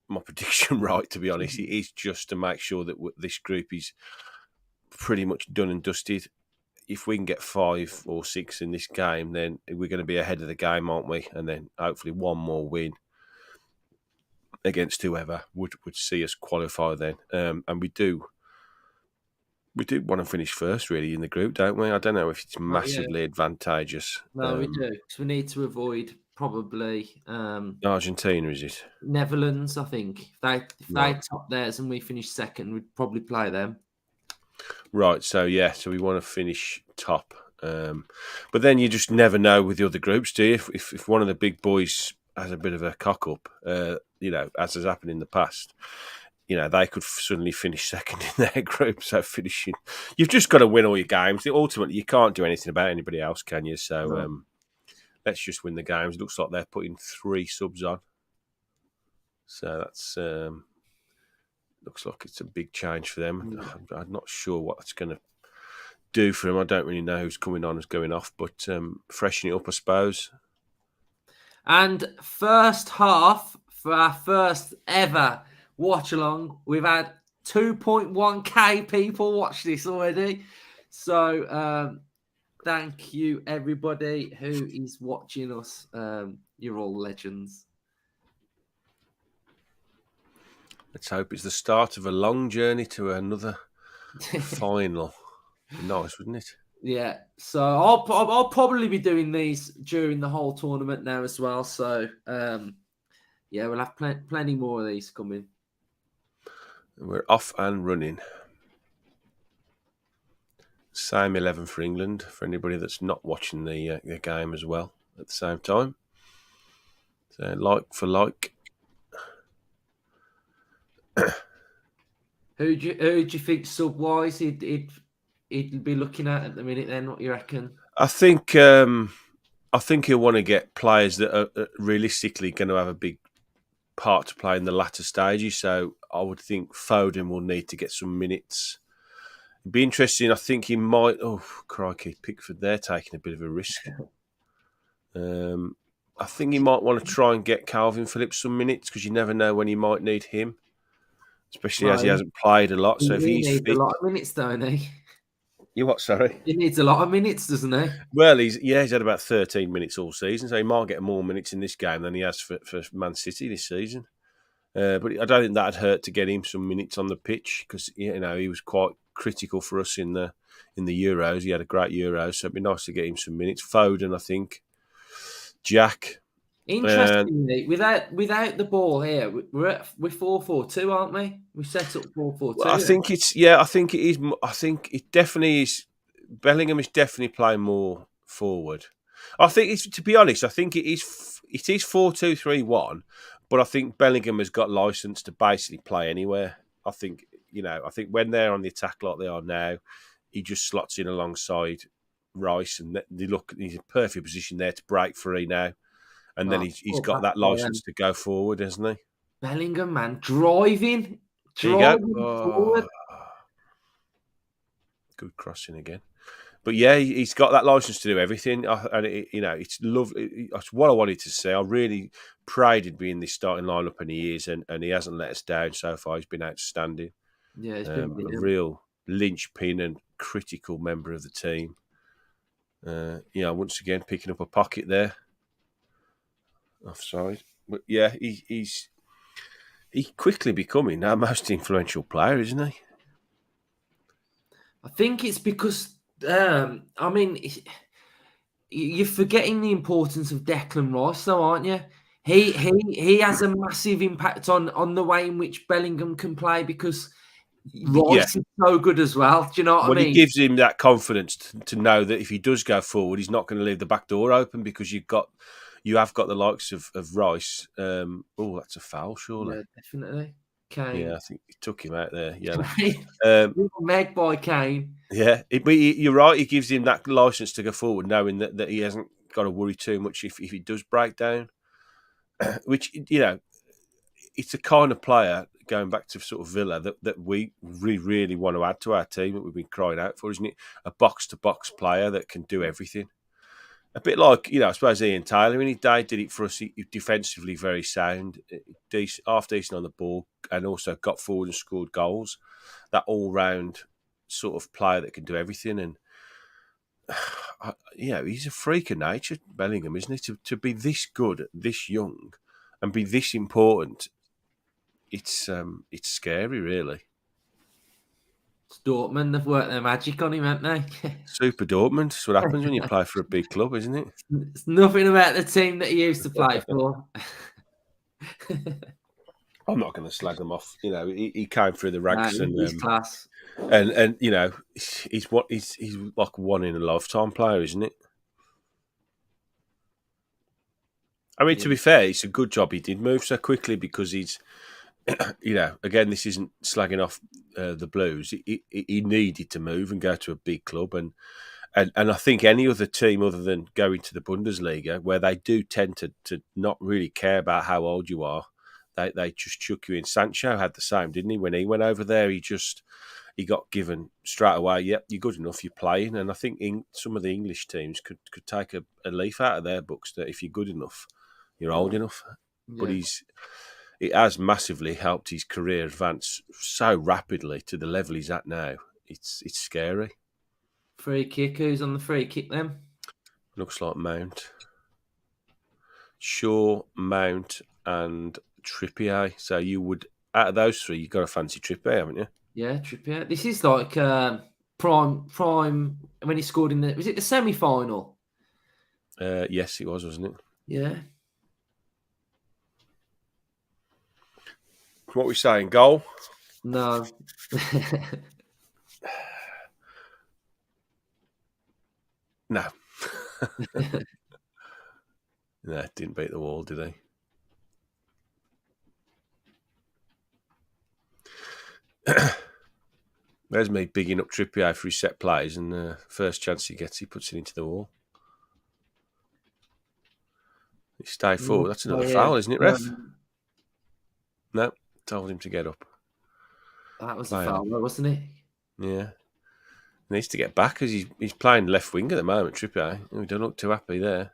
[SPEAKER 2] my prediction right. To be honest, it is just to make sure that this group is pretty much done and dusted. If we can get 5 or 6 in this game, then we're going to be ahead of the game, aren't we? And then hopefully one more win against whoever would see us qualify then. And we do want to finish first, really, in the group, don't we? I don't know if it's massively advantageous.
[SPEAKER 1] No, we do. So we need to avoid probably
[SPEAKER 2] Argentina, is it?
[SPEAKER 1] Netherlands, I think. If they top theirs and we finish second, we'd probably play them.
[SPEAKER 2] Right, so we want to finish top. But then you just never know with the other groups, do you? If one of the big boys has a bit of a cock up, as has happened in the past, they could suddenly finish second in their group. So finishing, you've just got to win all your games. Ultimately, you can't do anything about anybody else, can you? So let's just win the games. It looks like they're putting 3 subs on. So that's looks like it's a big change for them. I'm not sure what it's going to do for them. I don't really know who's coming on, who's going off, but freshen it up, I suppose.
[SPEAKER 1] And first half for our first ever watch along, we've had 2.1k people watch this already. So thank you everybody who is watching us. You're all legends.
[SPEAKER 2] Let's hope it's the start of a long journey to another final. Nice, wouldn't it?
[SPEAKER 1] Yeah. So I'll probably be doing these during the whole tournament now as well. So we'll have plenty more of these coming.
[SPEAKER 2] We're off and running. Same 11 for England for anybody that's not watching the game as well at the same time. So like for like.
[SPEAKER 1] Who do you think sub wise he'd be looking at the minute? Then what you reckon?
[SPEAKER 2] I think he'll want to get players that are realistically going to have a big part to play in the latter stages. So I would think Foden will need to get some minutes. It'd be interesting. I think he might. Oh crikey, Pickford! They're taking a bit of a risk. I think he might want to try and get Calvin Phillips some minutes because you never know when you might need him. Especially as he hasn't played a lot. So if he's
[SPEAKER 1] needs
[SPEAKER 2] fit,
[SPEAKER 1] a lot of minutes, don't he?
[SPEAKER 2] You what? Sorry,
[SPEAKER 1] he needs a lot of minutes, doesn't he?
[SPEAKER 2] Well, he's had about 13 minutes all season, so he might get more minutes in this game than he has for Man City this season. But I don't think that'd hurt to get him some minutes on the pitch because he was quite critical for us in the Euros. He had a great Euros, so it'd be nice to get him some minutes. Foden, I think. Jack.
[SPEAKER 1] Interestingly, without the ball here, we're 4-4-2, aren't we? We set up 4-4-2.
[SPEAKER 2] Well, I think it is. I think it definitely is. Bellingham is definitely playing more forward. I think to be honest, I think it is 4-2-3-1, but I think Bellingham has got license to basically play anywhere. I think when they're on the attack like they are now, he just slots in alongside Rice, and he's in perfect position there to break free now. And then he's got that license to go forward, hasn't he?
[SPEAKER 1] Bellingham, man, driving forward.
[SPEAKER 2] Good crossing again. But yeah, he's got that license to do everything, and it's lovely. It's what I wanted to see. I really prayed he'd be in this starting lineup, and he is, and he hasn't let us down so far. He's been outstanding.
[SPEAKER 1] Yeah, he's been
[SPEAKER 2] a real linchpin and critical member of the team. Once again picking up a pocket there. Offside, but yeah, he's quickly becoming our most influential player, isn't he?
[SPEAKER 1] I think it's because you're forgetting the importance of Declan Rice, though, aren't you? He has a massive impact on the way in which Bellingham can play because
[SPEAKER 2] Yeah.
[SPEAKER 1] Rice is so good as well. Do you know what
[SPEAKER 2] Well,
[SPEAKER 1] I
[SPEAKER 2] it
[SPEAKER 1] mean?
[SPEAKER 2] gives him that confidence to know that if he does go forward, he's not going to leave the back door open because you have got the likes of Rice. Oh, that's a foul, surely.
[SPEAKER 1] Yeah, definitely.
[SPEAKER 2] Yeah,
[SPEAKER 1] Kane.
[SPEAKER 2] I think he took him out there. Yeah,
[SPEAKER 1] Little Meg by Kane.
[SPEAKER 2] yeah. But you're right. It gives him that license to go forward, knowing that he hasn't got to worry too much if he does break down. Which it's a kind of player, going back to sort of Villa, that we really want to add to our team that we've been crying out for, isn't it? A box-to-box player that can do everything. A bit like, I suppose Ian Taylor in his day did it for us. He defensively very sound, half decent on the ball, and also got forward and scored goals. That all-round sort of player that can do everything. And, he's a freak of nature, Bellingham, isn't he? To be this good, this young, and be this important, it's scary, really.
[SPEAKER 1] It's Dortmund. They've worked their magic on him, haven't they?
[SPEAKER 2] Super Dortmund. That's what happens when you play for a big club, isn't it?
[SPEAKER 1] It's nothing about the team that he used to play for.
[SPEAKER 2] I'm not going to slag them off. He came through the ranks,
[SPEAKER 1] No, he's class.
[SPEAKER 2] and he's like one in a lifetime player, isn't it? I mean, to be fair, it's a good job he did move so quickly because he's, again, this isn't slagging off the Blues. He needed to move and go to a big club, and I think any other team other than going to the Bundesliga, where they do tend to not really care about how old you are, they just chuck you in. Sancho had the same, didn't he? When he went over there, he got given straight away. Yep, you're good enough, you're playing. And I think some of the English teams could take a leaf out of their books that if you're good enough, you're old enough.
[SPEAKER 1] Yeah.
[SPEAKER 2] But it has massively helped his career advance so rapidly to the level he's at now. It's scary.
[SPEAKER 1] Free kick. Who's on the free kick then?
[SPEAKER 2] Looks like Mount. Shaw, Mount, and Trippier. So you would, out of those three, you've got a fancy Trippier, haven't you?
[SPEAKER 1] Yeah, Trippier. This is like prime when he scored was it the semi-final?
[SPEAKER 2] Yes, it was, wasn't it?
[SPEAKER 1] Yeah.
[SPEAKER 2] What are we saying? Goal?
[SPEAKER 1] No.
[SPEAKER 2] No. No, didn't beat the wall, did he? There's me bigging up Trippier for his set plays, and the first chance he gets, he puts it into the wall. He stay forward. That's another foul, isn't it, ref? No, told him to get up.
[SPEAKER 1] That was a foul, wasn't it?
[SPEAKER 2] Yeah. He needs to get back because he's playing left wing at the moment, Trippier. We don't look too happy there.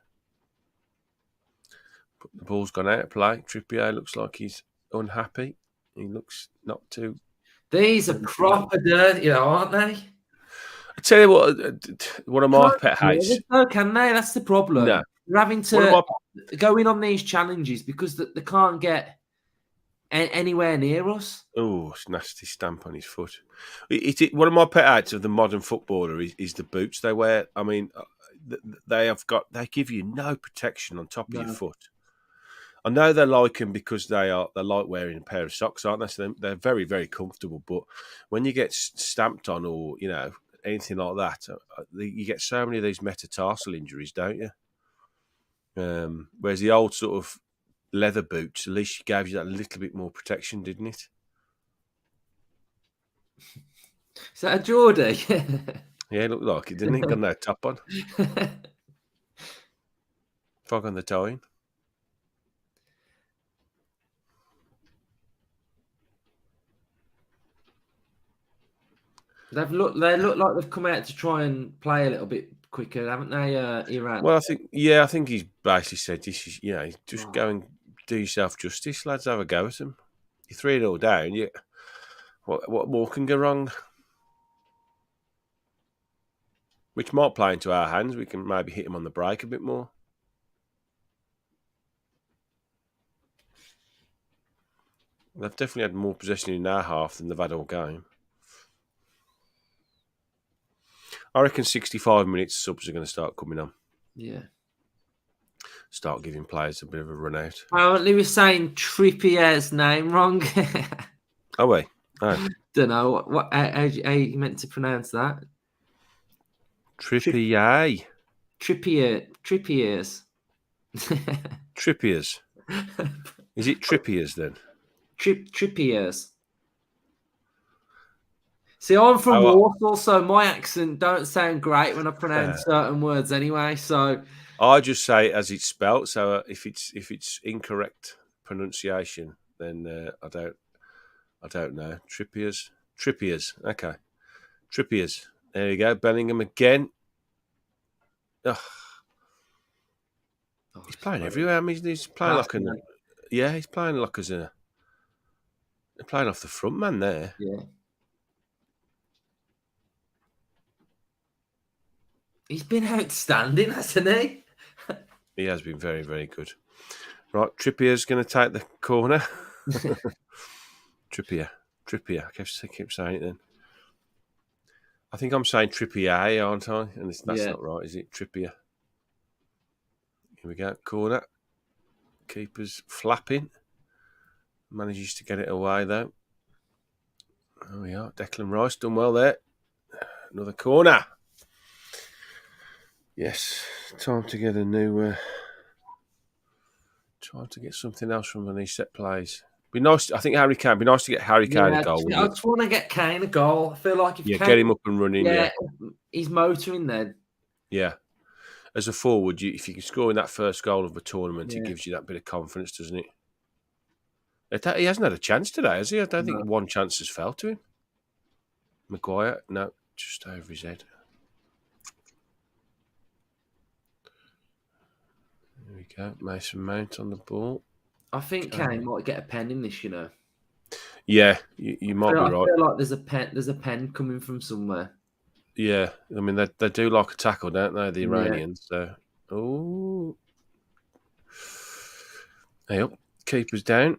[SPEAKER 2] But the ball's gone out of play. Trippier looks like he's unhappy. He looks not too...
[SPEAKER 1] These are proper dirty, aren't they?
[SPEAKER 2] I tell you what, one of my pet hates...
[SPEAKER 1] No, can they? That's the problem.
[SPEAKER 2] No.
[SPEAKER 1] They're having to go in on these challenges because they can't get anywhere near us.
[SPEAKER 2] Oh, it's a nasty stamp on his foot. One of my pet hates of the modern footballer is the boots they wear. I mean, they give you no protection on top of your foot. I know they like them because they like wearing a pair of socks, aren't they? So they're very, very comfortable. But when you get stamped on or, anything like that, you get so many of these metatarsal injuries, don't you? Whereas the old sort of leather boots, at least gave you that little bit more protection, didn't it?
[SPEAKER 1] Is that a Geordie?
[SPEAKER 2] Yeah, it looked like it, didn't it? Got no top on. Fog on the towing.
[SPEAKER 1] They look like they've come out to try and play a little bit quicker, haven't they, Iran?
[SPEAKER 2] Well, I think he's basically said this is, just go and do yourself justice, lads. Have a go at them. You're 3-0 down. What more can go wrong? Which might play into our hands. We can maybe hit him on the break a bit more. They've definitely had more possession in our half than they've had all game. I reckon 65 minutes subs are going to start coming on.
[SPEAKER 1] Yeah.
[SPEAKER 2] Start giving players a bit of a run out.
[SPEAKER 1] Apparently, we're saying Trippier's name wrong.
[SPEAKER 2] Oh, wait. Oh.
[SPEAKER 1] Don't know how you meant to pronounce that.
[SPEAKER 2] Trippier.
[SPEAKER 1] Trippier's.
[SPEAKER 2] Trippiers. Is it Trippiers then?
[SPEAKER 1] Trippier's. See, I'm from Warsaw, so my accent don't sound great when I pronounce certain words anyway. So
[SPEAKER 2] I just say it as it's spelt. So if it's incorrect pronunciation, then I don't know. Trippiers. Okay. Trippiers. There you go. Bellingham again. Ugh. He's playing everywhere. I mean, he's playing he's playing like as a playing off the front man there.
[SPEAKER 1] Yeah. He's been outstanding, hasn't he?
[SPEAKER 2] He has been very, very good. Right, Trippier's going to take the corner. Trippier. I keep saying it then. I think I'm saying Trippier, aren't I? And that's not right, is it? Trippier. Here we go. Corner. Keeper's flapping. Manages to get it away, though. There we are. Declan Rice done well there. Another corner. Yes. Time to get a new... Trying to get something else from these set plays. Be nice. I think Harry Kane. Be nice to get Harry Kane a goal.
[SPEAKER 1] I just want to get Kane a goal. I feel like if Kane,
[SPEAKER 2] get him up and running. Yeah,
[SPEAKER 1] he's motoring then.
[SPEAKER 2] Yeah, as a forward, if you can score in that first goal of the tournament, it gives you that bit of confidence, doesn't it? He hasn't had a chance today, has he? I don't think one chance has fell to him. Maguire, no, just over his head. There we go. Mason Mount on the ball.
[SPEAKER 1] I think Kane might get a pen in this,
[SPEAKER 2] Yeah, you might be right.
[SPEAKER 1] I feel like there's a pen coming from somewhere.
[SPEAKER 2] Yeah, I mean they do like a tackle, don't they? The Iranians. So, hey up, keeper's down.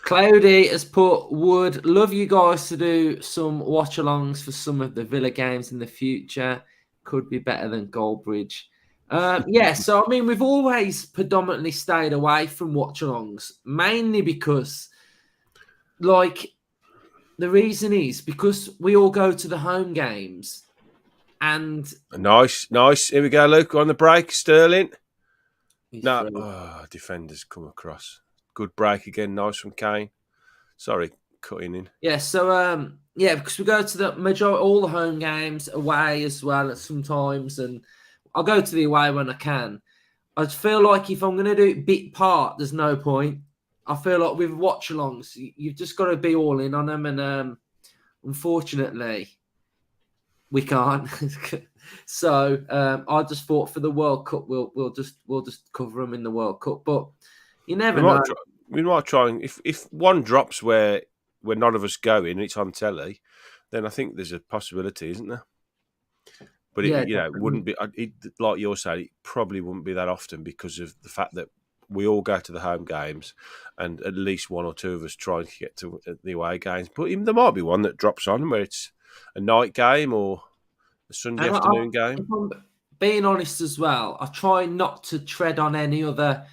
[SPEAKER 1] Cloudy has put, would love you guys to do some watch-alongs for some of the Villa games in the future. Could be better than Goldbridge. So I mean, we've always predominantly stayed away from watch-alongs, mainly because, like, the reason is because we all go to the home games, and
[SPEAKER 2] nice. Here we go, Luke, on the break. Sterling. Defenders come across. Good break again. Nice from Kane. Sorry, cutting in.
[SPEAKER 1] Yeah. So because we go to the majority all the home games away as well sometimes, and I'll go to the away when I can. I feel like if I'm going to do it bit part, there's no point. I feel like with watch-alongs, you've just got to be all in on them, and unfortunately, we can't. So I just thought for the World Cup, we'll just cover them in the World Cup. But you never know.
[SPEAKER 2] We might try and if one drops where none of us go in, it's on telly, then I think there's a possibility, isn't there? But it wouldn't be like you're saying. It probably wouldn't be that often because of the fact that we all go to the home games, and at least one or two of us try to get to the away games. But there might be one that drops on where it's a night game or a Sunday afternoon game.
[SPEAKER 1] If I'm being honest as well, I try not to tread on any other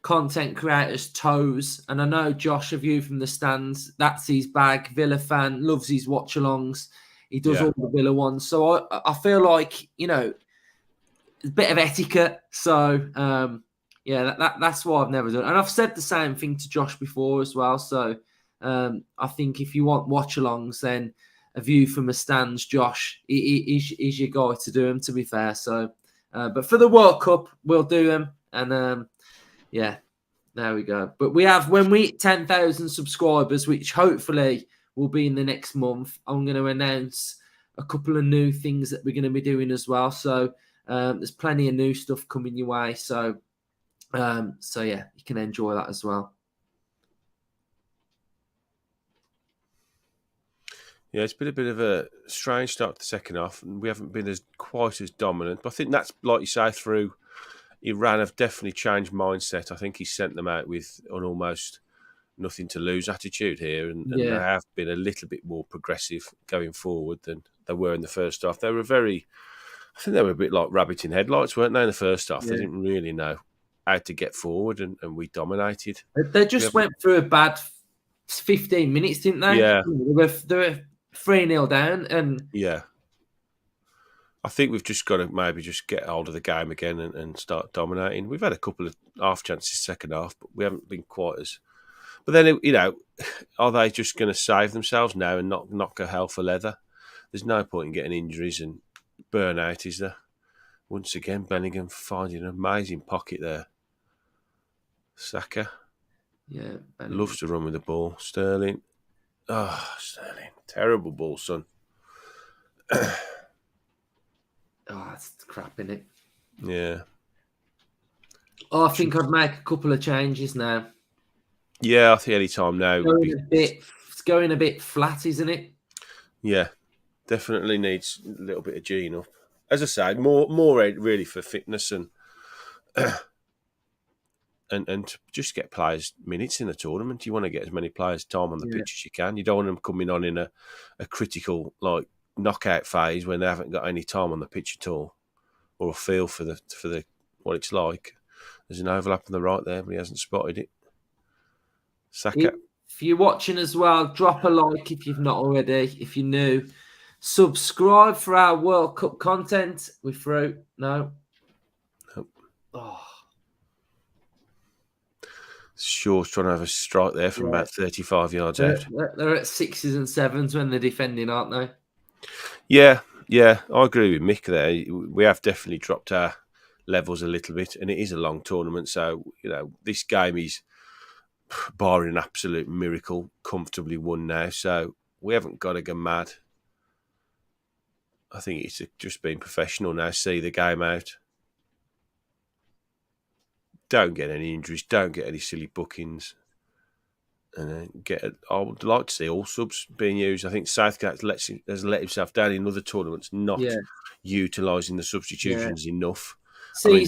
[SPEAKER 1] content creators' toes. And I know Josh, a view from the stands, that's his bag. Villa fan, loves his watch-alongs. He does all the Villa ones. So I feel like, a bit of etiquette. So, that's why I've never done it. And I've said the same thing to Josh before as well. So I think if you want watch-alongs, then a view from the stands, Josh, is your guy to do them, to be fair. So, but for the World Cup, we'll do them. And, there we go. But when we hit 10,000 subscribers, which hopefully will be in the next month, I'm going to announce a couple of new things that we're going to be doing as well. So there's plenty of new stuff coming your way. So you can enjoy that as well.
[SPEAKER 2] Yeah, it's been a bit of a strange start to the second half, and we haven't been quite as dominant. But I think that's, like you say, through Iran have definitely changed mindset. I think he sent them out with an almost nothing to lose attitude here, and they
[SPEAKER 1] Yeah.
[SPEAKER 2] have been a little bit more progressive going forward than they were in the first half. They were I think they were a bit like rabbit in headlights, weren't they, in the first half?
[SPEAKER 1] Yeah.
[SPEAKER 2] They didn't really know how to get forward, and we dominated.
[SPEAKER 1] They just went through a bad 15 minutes, didn't they?
[SPEAKER 2] Yeah.
[SPEAKER 1] They were 3-0 down, and
[SPEAKER 2] Yeah. I think we've just got to maybe just get hold of the game again and start dominating. We've had a couple of half chances second half, but we haven't been quite as. But then, are they just going to save themselves now and not go hell for leather? There's no point in getting injuries and burnout, is there? Once again, Bellingham finding an amazing pocket there. Saka.
[SPEAKER 1] yeah,
[SPEAKER 2] Loves to run with the ball. Sterling. Oh, Sterling. Terrible ball, son.
[SPEAKER 1] Oh, that's crap, innit?
[SPEAKER 2] Yeah.
[SPEAKER 1] Oh, I think I'd make a couple of changes now.
[SPEAKER 2] Yeah, I think any time now.
[SPEAKER 1] It's going a bit flat, isn't it?
[SPEAKER 2] Yeah, definitely needs a little bit of gene up. As I say, more really for fitness and and to just get players minutes in the tournament. You want to get as many players time on the pitch as you can. You don't want them coming on in a critical like knockout phase when they haven't got any time on the pitch at all, or a feel for the what it's like. There's an overlap on the right there, but he hasn't spotted it. Saka.
[SPEAKER 1] If you're watching as well, drop a like if you've not already. If you're new, subscribe for our World Cup content. We're through. No.
[SPEAKER 2] Nope.
[SPEAKER 1] Oh.
[SPEAKER 2] Shaw's trying to have a strike there from about 35 yards out.
[SPEAKER 1] They're at 6s and 7s when they're defending, aren't they?
[SPEAKER 2] Yeah, I agree with Mick there. We have definitely dropped our levels a little bit, and it is a long tournament, so this game is, barring an absolute miracle, comfortably won now. So we haven't got to go mad. I think it's just being professional now. See the game out. Don't get any injuries. Don't get any silly bookings. And I would like to see all subs being used. I think Southgate has let himself down in other tournaments, not utilising the substitutions enough.
[SPEAKER 1] See,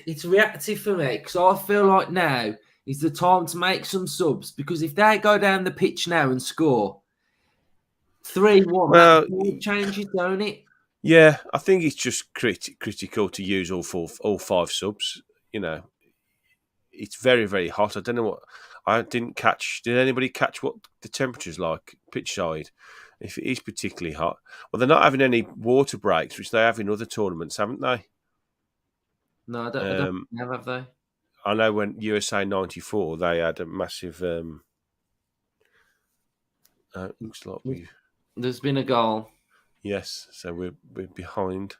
[SPEAKER 1] it's reactive for me because I feel like now is the time to make some subs, because if they go down the pitch now and score 3-1,
[SPEAKER 2] well,
[SPEAKER 1] that changes, don't it?
[SPEAKER 2] Yeah, I think it's just critical to use all 5 subs. It's very, very hot. I don't know what I didn't catch. Did anybody catch what the temperature's like pitch side? If it is particularly hot, well, they're not having any water breaks, which they have in other tournaments, haven't they?
[SPEAKER 1] No, I don't have they?
[SPEAKER 2] I know when USA '94, they had a massive. Looks like
[SPEAKER 1] there's been a goal.
[SPEAKER 2] Yes, so we're behind.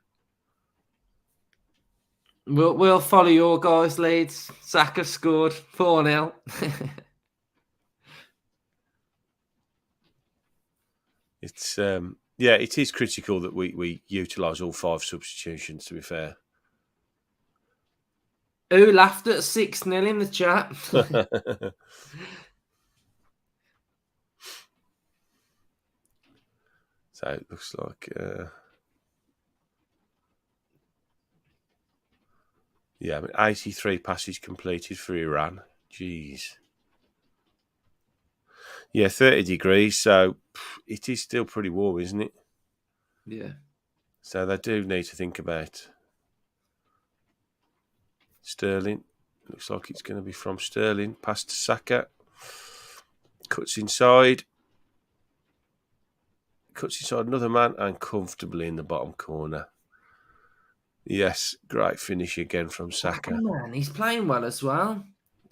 [SPEAKER 1] We'll follow your guys' leads. Saka scored 4-0.
[SPEAKER 2] It's it is critical that we utilise all 5 substitutions, to be fair.
[SPEAKER 1] Who laughed at 6-0 in the chat?
[SPEAKER 2] So it looks like 83 passes completed for Iran. Jeez. Yeah, 30 degrees, so it is still pretty warm, isn't it?
[SPEAKER 1] Yeah.
[SPEAKER 2] So they do need to think about Sterling. Looks like it's going to be from Sterling. Pass to Saka. Cuts inside. Cuts inside another man and comfortably in the bottom corner. Yes, great finish again from Saka.
[SPEAKER 1] Oh, man, he's playing well as well.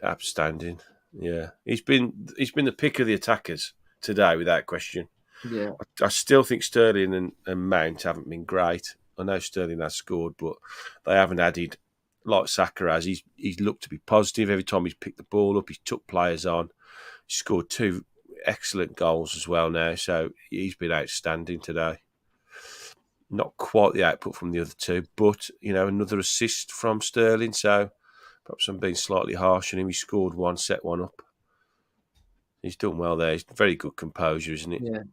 [SPEAKER 2] Outstanding. Yeah, he's been the pick of the attackers today, without question.
[SPEAKER 1] Yeah,
[SPEAKER 2] I still think Sterling and Mount haven't been great. I know Sterling has scored, but they haven't added like Saka has. He's looked to be positive every time he's picked the ball up. He's took players on. He's scored 2 excellent goals as well now, so he's been outstanding today. Not quite the output from the other 2, but another assist from Sterling. So perhaps I'm being slightly harsh on him. He scored 1, set 1 up. He's done well there. He's very good composure, isn't it?
[SPEAKER 1] Yeah.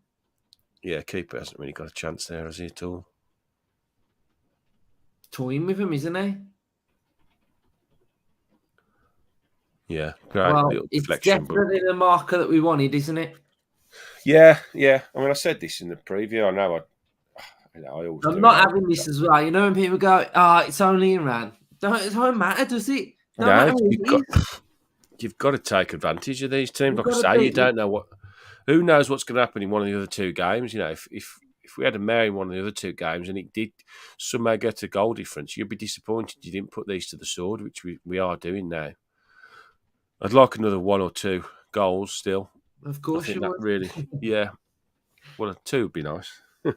[SPEAKER 2] Yeah, keeper hasn't really got a chance there, has he, at all?
[SPEAKER 1] Toying with him, isn't he?
[SPEAKER 2] Yeah, great
[SPEAKER 1] Well,
[SPEAKER 2] little
[SPEAKER 1] it's
[SPEAKER 2] deflection. But
[SPEAKER 1] definitely the marker that we wanted, isn't it?
[SPEAKER 2] yeah. I mean, I said this in the preview. I know I always
[SPEAKER 1] I'm
[SPEAKER 2] do it.
[SPEAKER 1] not having this as well. You know when people go, it's only Iran. It don't matter, does it? Don't
[SPEAKER 2] No,
[SPEAKER 1] matter who it is.
[SPEAKER 2] you've got to take advantage of these teams.
[SPEAKER 1] We've
[SPEAKER 2] Like I
[SPEAKER 1] got to
[SPEAKER 2] say, you
[SPEAKER 1] beat it.
[SPEAKER 2] don't know who knows what's going to happen in one of the other two games. You know, if we had a mare in one of the other two games and it did somehow get a goal difference, you'd be disappointed you didn't put these to the sword, which we are doing now. I'd like another 1 or 2 goals still.
[SPEAKER 1] Of
[SPEAKER 2] I
[SPEAKER 1] course
[SPEAKER 2] think
[SPEAKER 1] you
[SPEAKER 2] that
[SPEAKER 1] would.
[SPEAKER 2] really, yeah. Well, a 2 would be nice. Then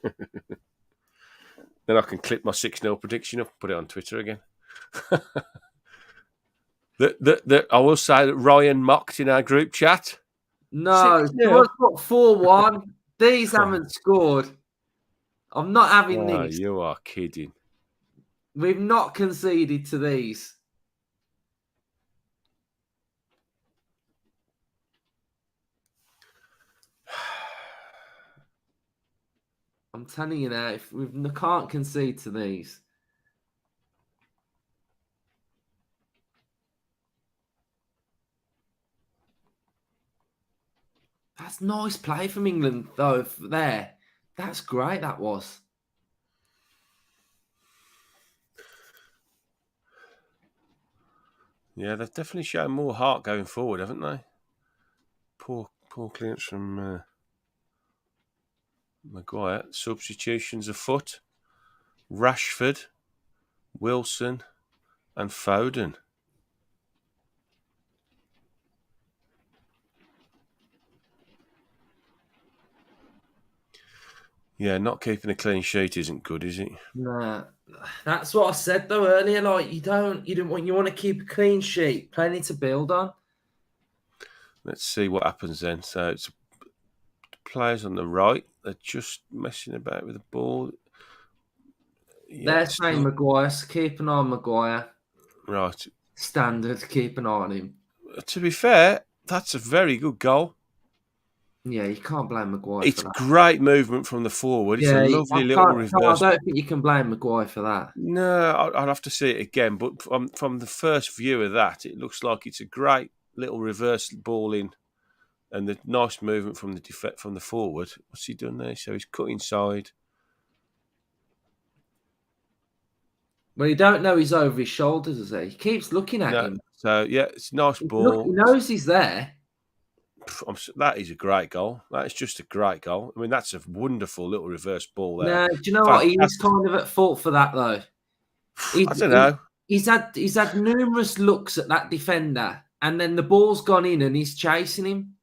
[SPEAKER 2] I can clip my 6-0 prediction up and put it on Twitter again. I will say that Ryan mocked in our group chat.
[SPEAKER 1] No,
[SPEAKER 2] 6-0.
[SPEAKER 1] someone's got 4-1. These haven't scored. I'm not having
[SPEAKER 2] Oh,
[SPEAKER 1] this.
[SPEAKER 2] you are kidding.
[SPEAKER 1] We've not conceded to these. I'm telling you now, if we can't concede to these. That's nice play from England, though, there. That's great, that was.
[SPEAKER 2] Yeah, they've definitely shown more heart going forward, haven't they? Poor clearance from Maguire. Substitutions afoot. Rashford, Wilson, and Foden. Yeah, not keeping a clean sheet isn't good, is it?
[SPEAKER 1] Nah, that's what I said though earlier. Like you want to keep a clean sheet, plenty to build on.
[SPEAKER 2] Let's see what happens then. So it's players on the right. They're just messing about with the ball. Yeah,
[SPEAKER 1] They're saying Maguire, so keep an eye on Maguire.
[SPEAKER 2] right.
[SPEAKER 1] Standard, keep an eye on him.
[SPEAKER 2] To be fair, that's a very good goal.
[SPEAKER 1] Yeah, you can't blame Maguire
[SPEAKER 2] It's
[SPEAKER 1] for that.
[SPEAKER 2] great movement from the forward. It's a
[SPEAKER 1] Yeah,
[SPEAKER 2] lovely little
[SPEAKER 1] I
[SPEAKER 2] reverse.
[SPEAKER 1] don't think you can blame Maguire for that.
[SPEAKER 2] No, I'll have to see it again. But from the first view of that, it looks like it's a great little reverse ball in, and the nice movement from the forward. What's he done there? So he's cut inside.
[SPEAKER 1] Well, you don't know he's over his shoulders, does he? He keeps looking at
[SPEAKER 2] No,
[SPEAKER 1] him.
[SPEAKER 2] so yeah, it's a nice
[SPEAKER 1] He
[SPEAKER 2] ball.
[SPEAKER 1] knows he's there.
[SPEAKER 2] That is a great goal. That is just a great goal. I mean, that's a wonderful little reverse ball there.
[SPEAKER 1] No, do you know what? He is
[SPEAKER 2] Fantastic.
[SPEAKER 1] kind of at fault for that, though.
[SPEAKER 2] I don't know.
[SPEAKER 1] He's had numerous looks at that defender, and then the ball's gone in, and he's chasing him.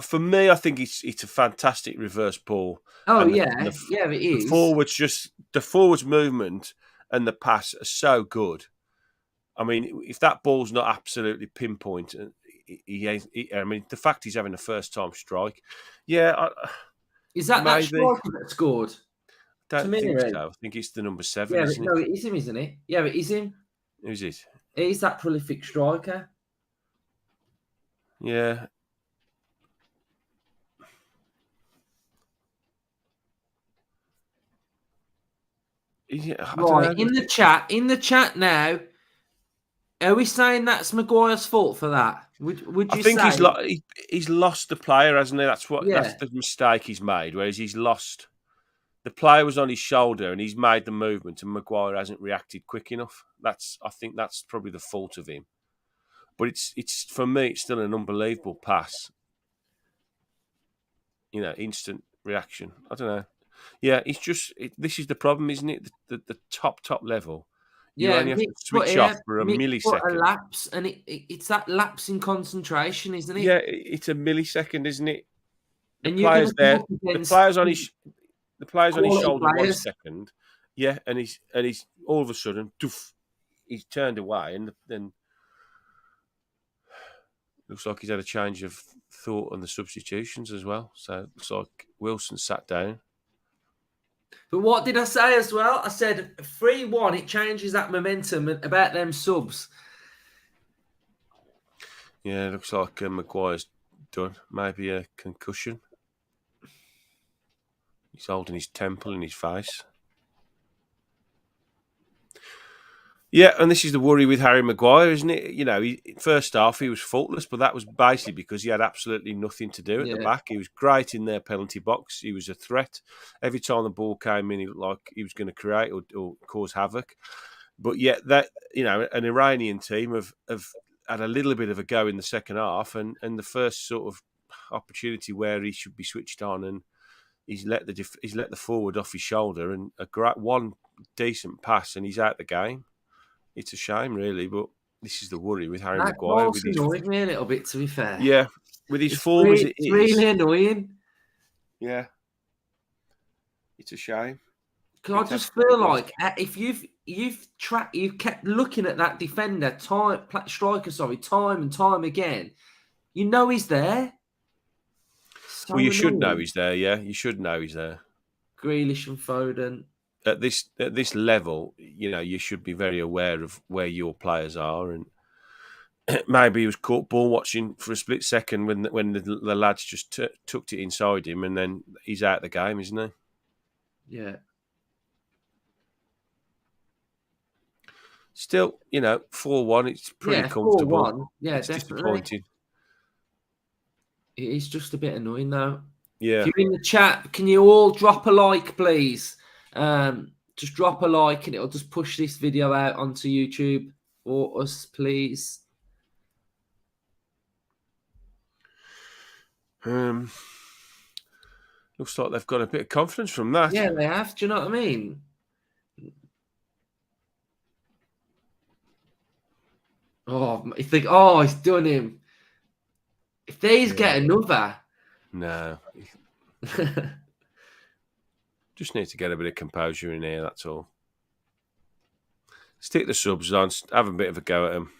[SPEAKER 2] For me, I think it's a fantastic reverse ball.
[SPEAKER 1] Oh
[SPEAKER 2] And
[SPEAKER 1] yeah, it is.
[SPEAKER 2] The forwards movement and the pass are so good. I mean, if that ball's not absolutely pinpoint, I mean, the fact he's having a first time strike, yeah,
[SPEAKER 1] Is that
[SPEAKER 2] maybe.
[SPEAKER 1] striker that scored?
[SPEAKER 2] Don't think so. I think it's the number 7,
[SPEAKER 1] Yeah,
[SPEAKER 2] isn't
[SPEAKER 1] no,
[SPEAKER 2] it?
[SPEAKER 1] it is him, isn't it? Yeah, it is him.
[SPEAKER 2] Who's it?
[SPEAKER 1] It is that prolific striker.
[SPEAKER 2] Yeah. I don't
[SPEAKER 1] Right,
[SPEAKER 2] know.
[SPEAKER 1] in the chat now, are we saying that's Maguire's fault for that? Would you
[SPEAKER 2] I think
[SPEAKER 1] say?
[SPEAKER 2] he's lost the player, hasn't he? That's
[SPEAKER 1] Yeah.
[SPEAKER 2] the mistake he's made. Whereas he's lost the player was on his shoulder and he's made the movement, and Maguire hasn't reacted quick enough. I think that's probably the fault of him. But it's for me, it's still an unbelievable pass. You know, instant reaction. I don't know. Yeah, this is the problem, isn't it? The top level. You
[SPEAKER 1] Yeah,
[SPEAKER 2] only have to
[SPEAKER 1] Mick
[SPEAKER 2] switch off for a
[SPEAKER 1] Mick put a
[SPEAKER 2] millisecond.
[SPEAKER 1] lapse, and it's that lapse in concentration, isn't it?
[SPEAKER 2] Yeah, it's a millisecond, isn't it? The
[SPEAKER 1] And you're going
[SPEAKER 2] player's
[SPEAKER 1] to come
[SPEAKER 2] there.
[SPEAKER 1] up against
[SPEAKER 2] The player's on his
[SPEAKER 1] quality
[SPEAKER 2] shoulder
[SPEAKER 1] players.
[SPEAKER 2] 1 second. Yeah, and he's all of a sudden, doof, he's turned away, and then looks like he's had a change of thought on the substitutions as well. So it looks like Wilson sat down.
[SPEAKER 1] But what did I say as well? I said 3-1, it changes that momentum about them subs.
[SPEAKER 2] Yeah, it looks like Maguire's done. Maybe a concussion. He's holding his temple in his face. Yeah, and this is the worry with Harry Maguire, isn't it? First half he was faultless, but that was basically because he had absolutely nothing to do at the
[SPEAKER 1] Yeah.
[SPEAKER 2] back. He was great in their penalty box. He was a threat. Every time the ball came in, he looked like he was going to create or cause havoc. But yet that an Iranian team have had a little bit of a go in the second half, and the first sort of opportunity where he should be switched on, and he's let the forward off his shoulder, and a great one decent pass, and he's out the game. It's a shame, really, but this is the worry with Harry
[SPEAKER 1] That
[SPEAKER 2] Maguire.
[SPEAKER 1] goal's
[SPEAKER 2] With his
[SPEAKER 1] annoyed me a little bit, to be fair.
[SPEAKER 2] with his form as it
[SPEAKER 1] It's
[SPEAKER 2] is,
[SPEAKER 1] really annoying.
[SPEAKER 2] yeah, it's a shame.
[SPEAKER 1] Because
[SPEAKER 2] He'd
[SPEAKER 1] I
[SPEAKER 2] have
[SPEAKER 1] just feel
[SPEAKER 2] lost.
[SPEAKER 1] like if you've kept looking at that defender, striker, time and time again, you know he's there. So
[SPEAKER 2] Well, you should know
[SPEAKER 1] annoying.
[SPEAKER 2] he's there. Yeah, you should know he's there.
[SPEAKER 1] Grealish and Foden.
[SPEAKER 2] At this level, you should be very aware of where your players are, and maybe he was caught ball watching for a split second when the lads just tucked it inside him, and then he's out the game, isn't he?
[SPEAKER 1] Yeah.
[SPEAKER 2] Still, 4-1. It's pretty
[SPEAKER 1] Yeah,
[SPEAKER 2] comfortable.
[SPEAKER 1] 4-1. Yeah,
[SPEAKER 2] It's
[SPEAKER 1] definitely.
[SPEAKER 2] disappointing.
[SPEAKER 1] It is just a bit annoying, though. If
[SPEAKER 2] Yeah.
[SPEAKER 1] you're in the chat, can you all drop a like, please? Just drop a like and it'll just push this video out onto YouTube for us, please.
[SPEAKER 2] Looks like they've got a bit of confidence from that.
[SPEAKER 1] Yeah, they have. Do you know what I mean? Oh, you think, he's done him. If these get another.
[SPEAKER 2] No. Just need to get a bit of composure in here, that's all. Stick the subs on, have a bit of a go at them.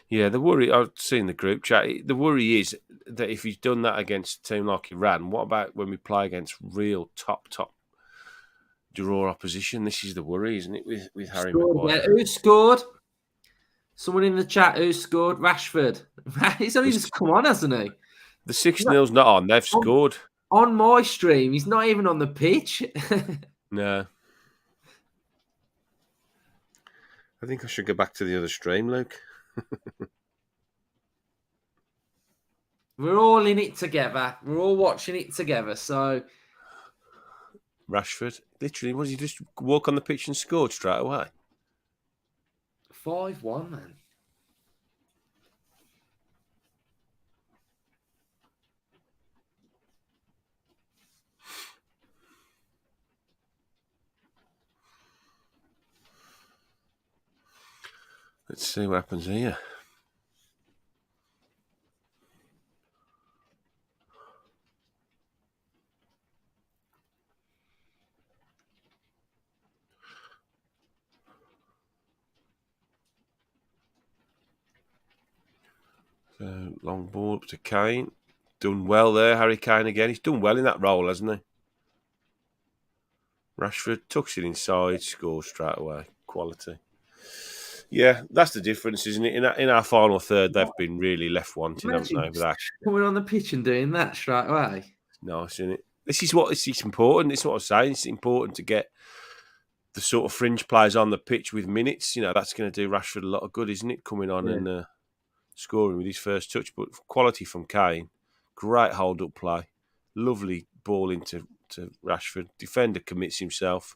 [SPEAKER 2] Yeah, the worry, I've seen the group chat, the worry is that if he's done that against a team like Iran, what about when we play against real top draw opposition? This is the worry, isn't it, with Harry Maguire?
[SPEAKER 1] Who scored? Someone in the chat who scored? Rashford. He's only just come on, hasn't he?
[SPEAKER 2] The 6-0's not on, they've scored.
[SPEAKER 1] On my stream, he's not even on the pitch.
[SPEAKER 2] No. I think I should go back to the other stream, Luke.
[SPEAKER 1] We're all in it together. We're all watching it together. So
[SPEAKER 2] Rashford, literally, was he just walk on the pitch and scored straight away?
[SPEAKER 1] 5-1, man.
[SPEAKER 2] Let's see what happens here. So, long ball up to Kane. Done well there, Harry Kane again. He's done well in that role, hasn't he? Rashford tucks it inside, scores straight away. Quality. Yeah, that's the difference, isn't it? In our final third, they've been really left wanting, haven't they? With
[SPEAKER 1] coming on the pitch and doing that straight away.
[SPEAKER 2] Nice, isn't it? This is what it's important. It's what I'm saying. It's important to get the sort of fringe players on the pitch with minutes. That's going to do Rashford a lot of good, isn't it? Coming on and scoring with his first touch. But quality from Kane. Great hold-up play. Lovely ball into Rashford. Defender commits himself.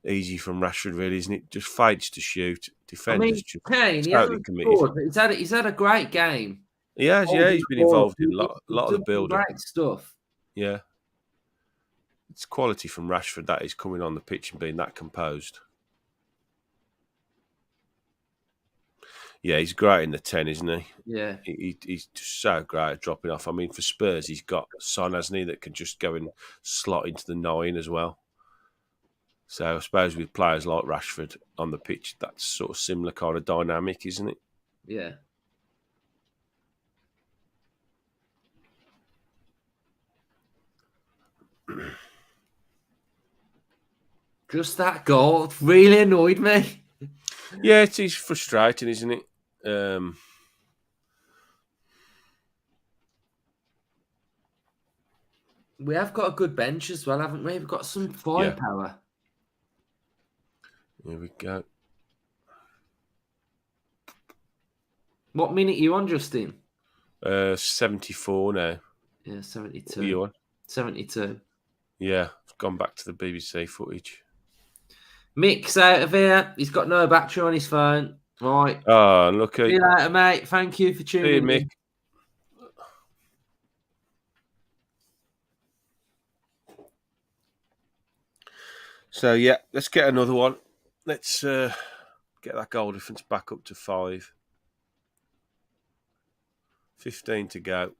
[SPEAKER 2] Easy from Rashford, really, isn't it? Just fades to shoot. Defenders just
[SPEAKER 1] Kane,
[SPEAKER 2] totally committed.
[SPEAKER 1] Scored, he's had a great game.
[SPEAKER 2] He has, yeah. He's been involved in a lot of the build-up.
[SPEAKER 1] Great stuff.
[SPEAKER 2] Yeah. It's quality from Rashford, that is, coming on the pitch and being that composed. Yeah, he's great in the 10, isn't he?
[SPEAKER 1] Yeah.
[SPEAKER 2] He's just so great at dropping off. I mean, for Spurs, he's got Son, hasn't he, that can just go and slot into the 9 as well. So I suppose with players like Rashford on the pitch, that's sort of similar kind of dynamic, isn't it?
[SPEAKER 1] Yeah. Just that goal really annoyed me.
[SPEAKER 2] Yeah, it is frustrating, isn't it?
[SPEAKER 1] We have got a good bench as well, haven't we? We've got some
[SPEAKER 2] Yeah,
[SPEAKER 1] firepower.
[SPEAKER 2] here we go.
[SPEAKER 1] What minute are you on, Justin?
[SPEAKER 2] 74 now.
[SPEAKER 1] Yeah,
[SPEAKER 2] What are
[SPEAKER 1] 72.
[SPEAKER 2] you on?
[SPEAKER 1] 72.
[SPEAKER 2] Yeah, I've gone back to the BBC footage.
[SPEAKER 1] Mick's out of here. He's got no battery on his phone. Right.
[SPEAKER 2] Oh,
[SPEAKER 1] See
[SPEAKER 2] lucky.
[SPEAKER 1] you later, mate. Thank you for
[SPEAKER 2] See you,
[SPEAKER 1] tuning
[SPEAKER 2] Mick.
[SPEAKER 1] in.
[SPEAKER 2] So, yeah, let's get another one. Let's get that goal difference back up to 5. 15 to go.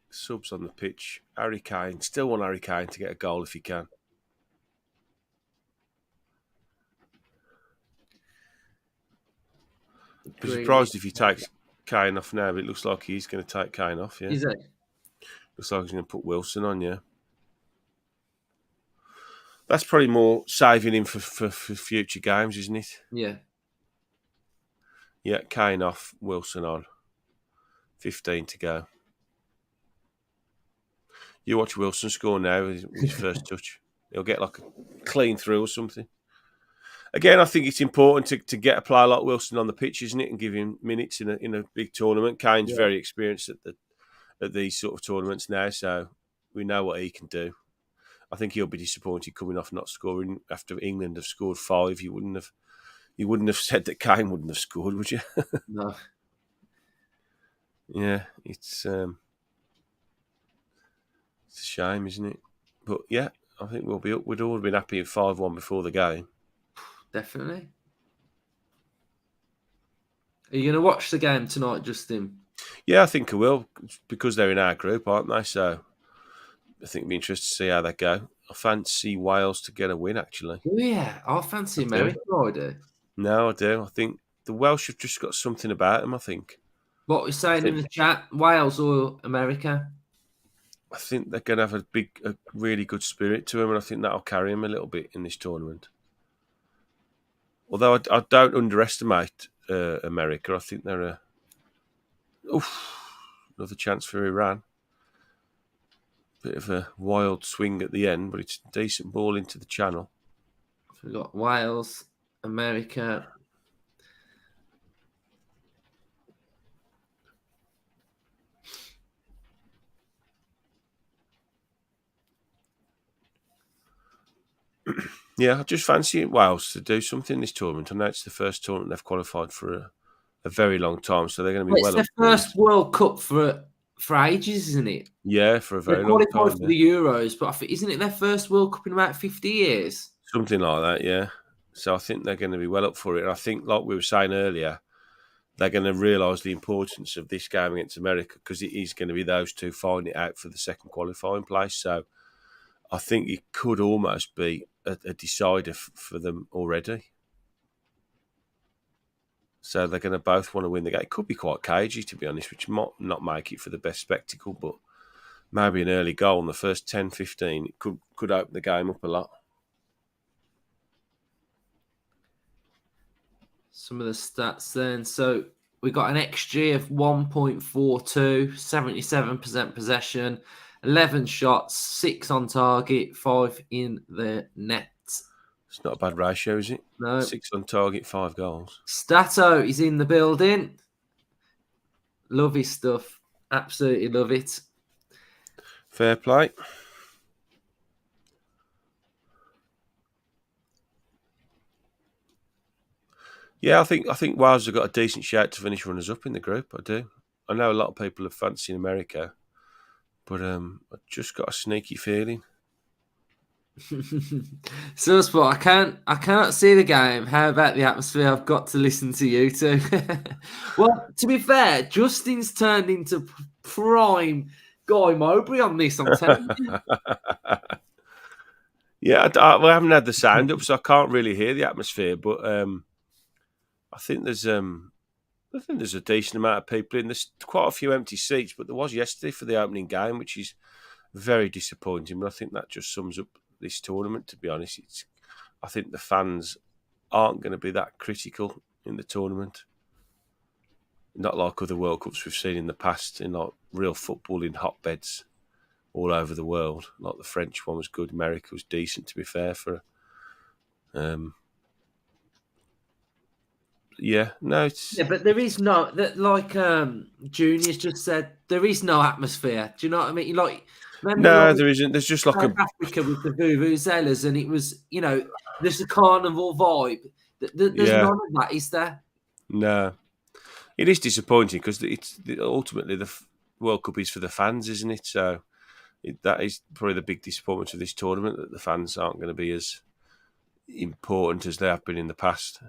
[SPEAKER 2] Subs on the pitch. Harry Kane. Still want Harry Kane to get a goal if he can. Be surprised if he takes Kane off now, but it looks like he's going to take Kane off, yeah.
[SPEAKER 1] Is it?
[SPEAKER 2] Looks like he's going to put Wilson on, yeah. That's probably more saving him for future games, isn't it?
[SPEAKER 1] Yeah.
[SPEAKER 2] Yeah, Kane off, Wilson on. 15 to go. You watch Wilson score now with his first touch. He'll get like a clean through or something. Again, I think it's important to get a player like Wilson on the pitch, isn't it, and give him minutes in a big tournament. Kane's very experienced at these sort of tournaments now, so we know what he can do. I think he'll be disappointed coming off not scoring after England have scored 5. You wouldn't have said that Kane wouldn't have scored, would you?
[SPEAKER 1] No.
[SPEAKER 2] Yeah, it's a shame, isn't it? But yeah, I think we'll be up. We'd all have been happy at 5-1 before the game.
[SPEAKER 1] Definitely. Are you going to watch the game tonight, Justin?
[SPEAKER 2] Yeah, I think I will, because they're in our group, aren't they? So I think it'll be interesting to see how they go. I fancy Wales to get a win, actually.
[SPEAKER 1] Oh, yeah. I fancy America, I do.
[SPEAKER 2] No, I do. I think the Welsh have just got something about them, I think.
[SPEAKER 1] What we're saying in the chat, Wales or America?
[SPEAKER 2] I think they're going to have a really good spirit to them, and I think that'll carry them a little bit in this tournament. Although I don't underestimate America. I think they're another chance for Iran. Bit of a wild swing at the end, but it's a decent ball into the channel.
[SPEAKER 1] So we've got Wales, America.
[SPEAKER 2] Yeah, I just fancy Wales to do something this tournament. I know it's the first tournament they've qualified for a very long time, so they're going to be
[SPEAKER 1] It's
[SPEAKER 2] well up.
[SPEAKER 1] their first World Cup for ages, isn't it?
[SPEAKER 2] Yeah, for a very
[SPEAKER 1] They
[SPEAKER 2] long
[SPEAKER 1] qualified
[SPEAKER 2] time.
[SPEAKER 1] for the Euros, but I think, isn't it their first World Cup in about 50 years?
[SPEAKER 2] Something like that, yeah. So I think they're going to be well up for it. And I think, like we were saying earlier, they're going to realise the importance of this game against America, because it is going to be those two fighting it out for the second qualifying place. So I think it could almost be a decider for them already. So they're going to both want to win the game. It could be quite cagey, to be honest, which might not make it for the best spectacle, but maybe an early goal in the first 10, 15, it could open the game up a lot.
[SPEAKER 1] Some of the stats then. So we got an XG of 1.42, 77% possession, 11 shots, 6 on target, 5 in the net.
[SPEAKER 2] It's not a bad ratio, is it?
[SPEAKER 1] No.
[SPEAKER 2] 6 on target, 5 goals.
[SPEAKER 1] Stato is in the building. Love his stuff. Absolutely love it.
[SPEAKER 2] Fair play. Yeah, I think Wales have got a decent shout to finish runners up in the group. I do. I know a lot of people are fancying America, but I've just got a sneaky feeling.
[SPEAKER 1] So, Spot, I cannot see the game. How about the atmosphere? I've got to listen to you two. Well, to be fair, Justin's turned into prime Guy Mowbray on this. I'm telling you.
[SPEAKER 2] Yeah, we haven't had the sound up, so I can't really hear the atmosphere. But I think there's a decent amount of people in. There's quite a few empty seats, but there was yesterday for the opening game, which is very disappointing. But I think that just sums up this tournament, to be honest. I think the fans aren't going to be that critical in the tournament. Not like other World Cups we've seen in the past, in like real footballing hotbeds all over the world. Like the French one was good. America was decent, to be fair. Yeah, no, it's
[SPEAKER 1] Yeah, but there is no that like Junior's just said. There is no atmosphere. Do you know what I mean? Like remember
[SPEAKER 2] no,
[SPEAKER 1] like
[SPEAKER 2] there isn't. There's just like
[SPEAKER 1] South
[SPEAKER 2] a
[SPEAKER 1] Africa with the vuvuzelas, and it was there's a carnival vibe. There's
[SPEAKER 2] yeah,
[SPEAKER 1] none of that, is there?
[SPEAKER 2] no. It is disappointing because ultimately the World Cup is for the fans, isn't it? So that is probably the big disappointment of this tournament, that the fans aren't going to be as important as they have been in the past.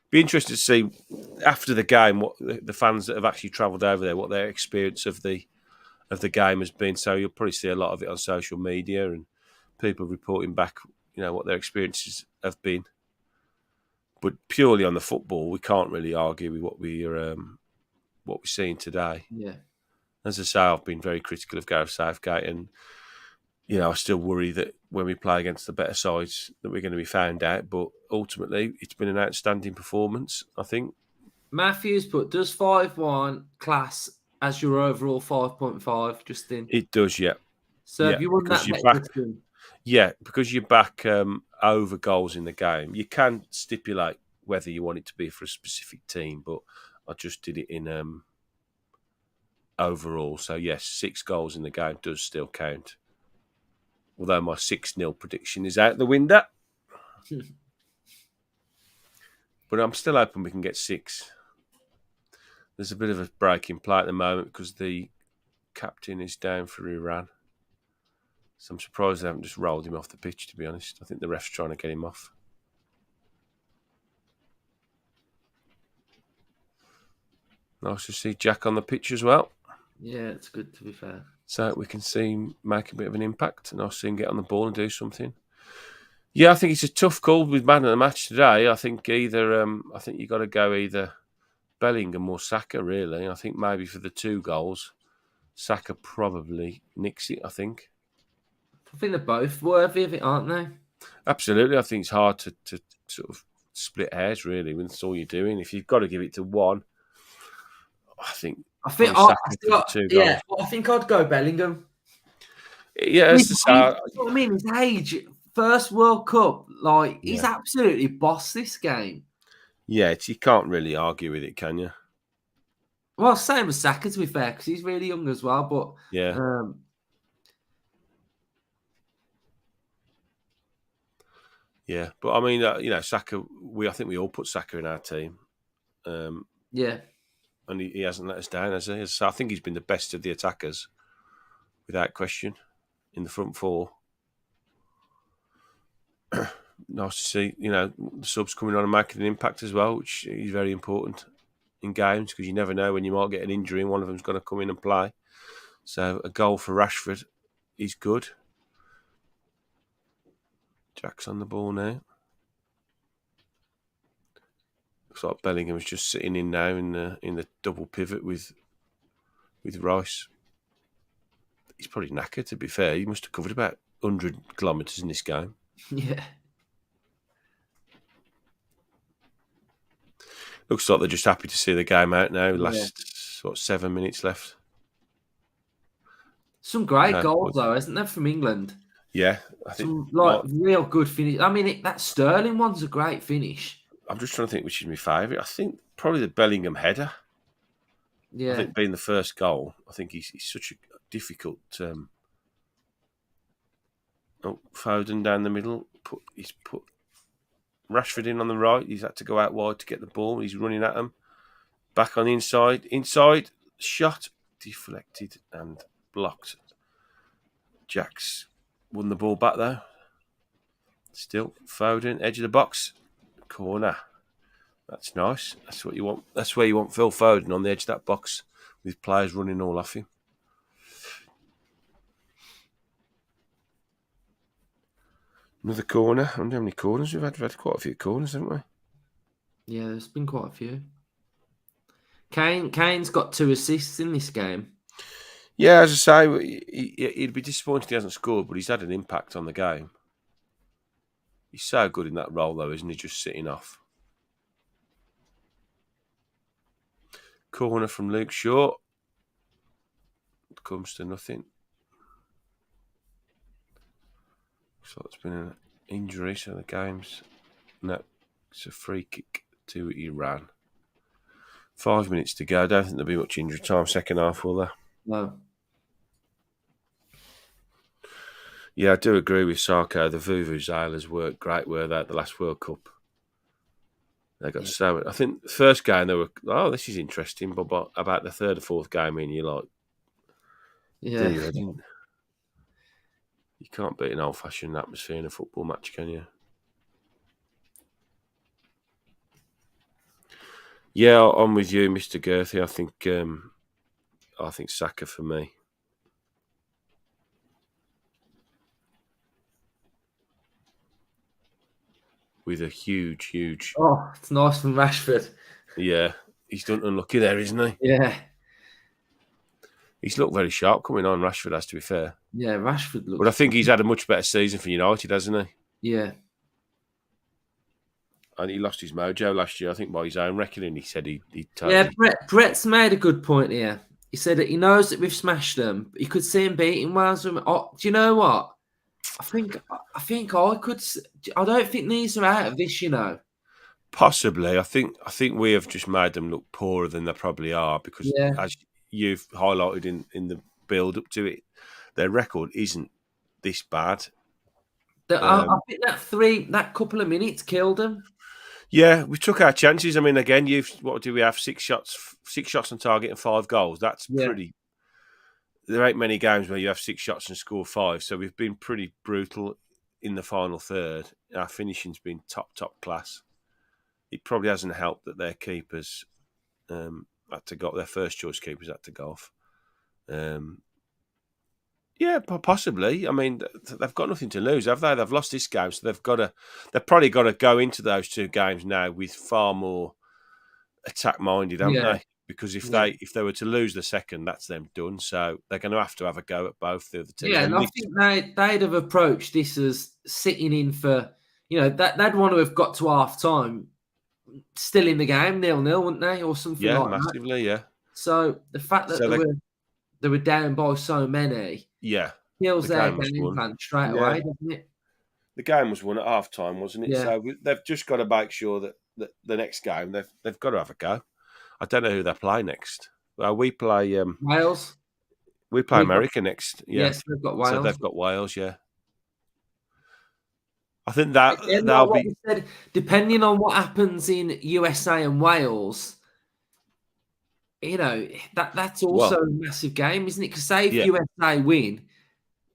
[SPEAKER 2] Be interested to see after the game what the fans that have actually travelled over there, what their experience of the game has been. So you'll probably see a lot of it on social media and people reporting back, what their experiences have been. But purely on the football, we can't really argue with what we're seeing today.
[SPEAKER 1] Yeah.
[SPEAKER 2] As I say, I've been very critical of Gareth Southgate, and I still worry that when we play against the better sides that we're going to be found out. But ultimately, it's been an outstanding performance, I think.
[SPEAKER 1] Matthews put, does 5-1 class as your overall 5.5, Justin?
[SPEAKER 2] It does, yeah.
[SPEAKER 1] So
[SPEAKER 2] Yeah,
[SPEAKER 1] have you won
[SPEAKER 2] because
[SPEAKER 1] that
[SPEAKER 2] you're
[SPEAKER 1] bet,
[SPEAKER 2] back.
[SPEAKER 1] Justin?
[SPEAKER 2] Yeah, because you're back over goals in the game. You can stipulate whether you want it to be for a specific team, but I just did it in overall. So yes, 6 goals in the game does still count. Although my 6-0 prediction is out the window. But I'm still hoping we can get 6. There's a bit of a break in play at the moment because the captain is down for Iran. So I'm surprised they haven't just rolled him off the pitch, to be honest. I think the ref's trying to get him off. Nice to see Jack on the pitch as well.
[SPEAKER 1] Yeah, it's good, to be fair.
[SPEAKER 2] So we can see him make a bit of an impact, and I'll see him get on the ball and do something. Yeah, I think it's a tough call with man of the match today. I think you got to go either Bellingham or Saka, really. I think maybe for the 2 goals, Saka probably nicks it, I think.
[SPEAKER 1] I think they're both worthy of it, aren't they?
[SPEAKER 2] Absolutely. I think it's hard to sort of split hairs, really, when that's all you're doing. If you've got to give it to one, I think
[SPEAKER 1] I think,
[SPEAKER 2] probably Saka for the 2 goals.
[SPEAKER 1] I think I'd go Bellingham.
[SPEAKER 2] Yeah, as to say,
[SPEAKER 1] What I mean, his age, first World Cup, he's
[SPEAKER 2] yeah.
[SPEAKER 1] absolutely bossed this game.
[SPEAKER 2] Yeah, you can't really argue with it, can you?
[SPEAKER 1] Well, same as Saka, to be fair, because he's really young as well. But
[SPEAKER 2] Yeah. Yeah, but I mean, Saka. I think we all put Saka in our team.
[SPEAKER 1] Yeah,
[SPEAKER 2] and he hasn't let us down, has he? So I think he's been the best of the attackers, without question, in the front 4. Nice to see, the subs coming on and making an impact as well, which is very important in games because you never know when you might get an injury and one of them's going to come in and play. So a goal for Rashford is good. Jack's on the ball now. Looks like Bellingham's just sitting in now in the double pivot with Rice. He's probably knackered, to be fair. He must have covered about 100 kilometres in this game.
[SPEAKER 1] yeah.
[SPEAKER 2] Looks like they're just happy to see the game out now. Last 7 minutes left.
[SPEAKER 1] Some great goals, though, isn't there, from England?
[SPEAKER 2] Yeah, I think
[SPEAKER 1] real good finish. I mean, that Sterling one's a great finish.
[SPEAKER 2] I'm just trying to think which is my favourite. I think probably the Bellingham header.
[SPEAKER 1] Yeah.
[SPEAKER 2] I think being the first goal, I think he's such a difficult. Foden down the middle. He's put Rashford in on the right. He's had to go out wide to get the ball. He's running at him. Back on the inside. Inside. Shot. Deflected and blocked. Jack's won the ball back though. Still Foden. Edge of the box. Corner. That's nice. That's what you want. That's where you want Phil Foden, on the edge of that box with players running all off him. Another corner. I wonder how many corners we've had. We've had quite a few corners, haven't we?
[SPEAKER 1] Yeah, there's been quite a few. Kane's got 2 assists in this game.
[SPEAKER 2] Yeah, as I say, he'd be disappointed he hasn't scored, but he's had an impact on the game. He's so good in that role, though, isn't he? Just sitting off. Corner from Luke Shaw. Comes to nothing. So it's been an injury, so the game's... No, it's a free kick to Iran. 5 minutes to go. I don't think there'll be much injury time second half, will there?
[SPEAKER 1] No.
[SPEAKER 2] Yeah, I do agree with Sarko. The Vuvuzelas worked great, were they, at the last World Cup? They got so... I think the first game they were, oh, this is interesting, but about the third or fourth game in, you're like,
[SPEAKER 1] Yeah.
[SPEAKER 2] you can't beat an old-fashioned atmosphere in a football match, can you? Yeah, I'm with you, Mr. Girthy. I think Saka for me. With a huge...
[SPEAKER 1] Oh, it's nice from Rashford.
[SPEAKER 2] Yeah, he's done unlucky there, isn't he?
[SPEAKER 1] Yeah.
[SPEAKER 2] He's looked very sharp coming on, Rashford has to be fair.
[SPEAKER 1] Yeah, Rashford looks...
[SPEAKER 2] But I think he's had a much better season for United, hasn't he?
[SPEAKER 1] Yeah.
[SPEAKER 2] And he lost his mojo last year, I think, by his own reckoning. He said he totally...
[SPEAKER 1] Yeah, Brett's made a good point here. He said that he knows that we've smashed them, but he could see him beating Wales. Oh, do you know what? I think I could... I don't think these are out of this, you know.
[SPEAKER 2] Possibly. I think we have just made them look poorer than they probably are because, as you've highlighted in the build-up to it, their record isn't this bad.
[SPEAKER 1] I think that couple of minutes killed them.
[SPEAKER 2] Yeah, we took our chances. I mean, again, what do we have? 6 shots on target and 5 goals. That's pretty. There ain't many games where you have 6 shots and score 5. So we've been pretty brutal in the final third. Our finishing's been top class. It probably hasn't helped that their keepers had to go. Their first choice keepers had to go off. Yeah, possibly. I mean, they've got nothing to lose, have they? They've lost this game, so they've probably got to go into those 2 games now with far more attack-minded, haven't they? Because if they were to lose the second, that's them done. So they're going to have a go at both the other teams.
[SPEAKER 1] Yeah, and I think they'd have approached this as sitting in for, they'd want to have got to half time, still in the game, 0-0, wouldn't they, or something like that? Yeah,
[SPEAKER 2] massively, yeah.
[SPEAKER 1] So the fact that they were down by so many, kills their game plan straight away, doesn't it?
[SPEAKER 2] The game was won at half time, wasn't it? Yeah. So they've just got to make sure that the next game they've got to have a go. I don't know who they play next. Well, we play
[SPEAKER 1] Wales.
[SPEAKER 2] We play America next. Yeah.
[SPEAKER 1] Yes, they've got Wales.
[SPEAKER 2] So they've got Wales. Yeah. I think that'll be
[SPEAKER 1] said, depending on what happens in USA and Wales. That's also a massive game, isn't it? Because say if USA win,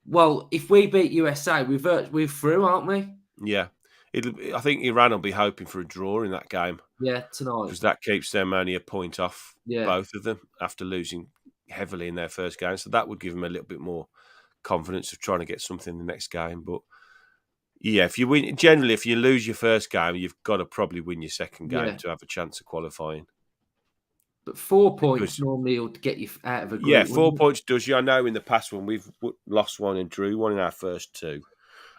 [SPEAKER 1] well, if we beat USA, we're through, aren't we?
[SPEAKER 2] Yeah. I think Iran will be hoping for a draw in that game.
[SPEAKER 1] Yeah, tonight.
[SPEAKER 2] Because that keeps them only a point off both of them after losing heavily in their first game. So that would give them a little bit more confidence of trying to get something in the next game. But yeah, if you lose your first game, you've got to probably win your second game to have a chance of qualifying.
[SPEAKER 1] But 4 points normally will get you out of a group.
[SPEAKER 2] Yeah, 4 points does you. I know in the past when we've lost one and drew one in our first 2,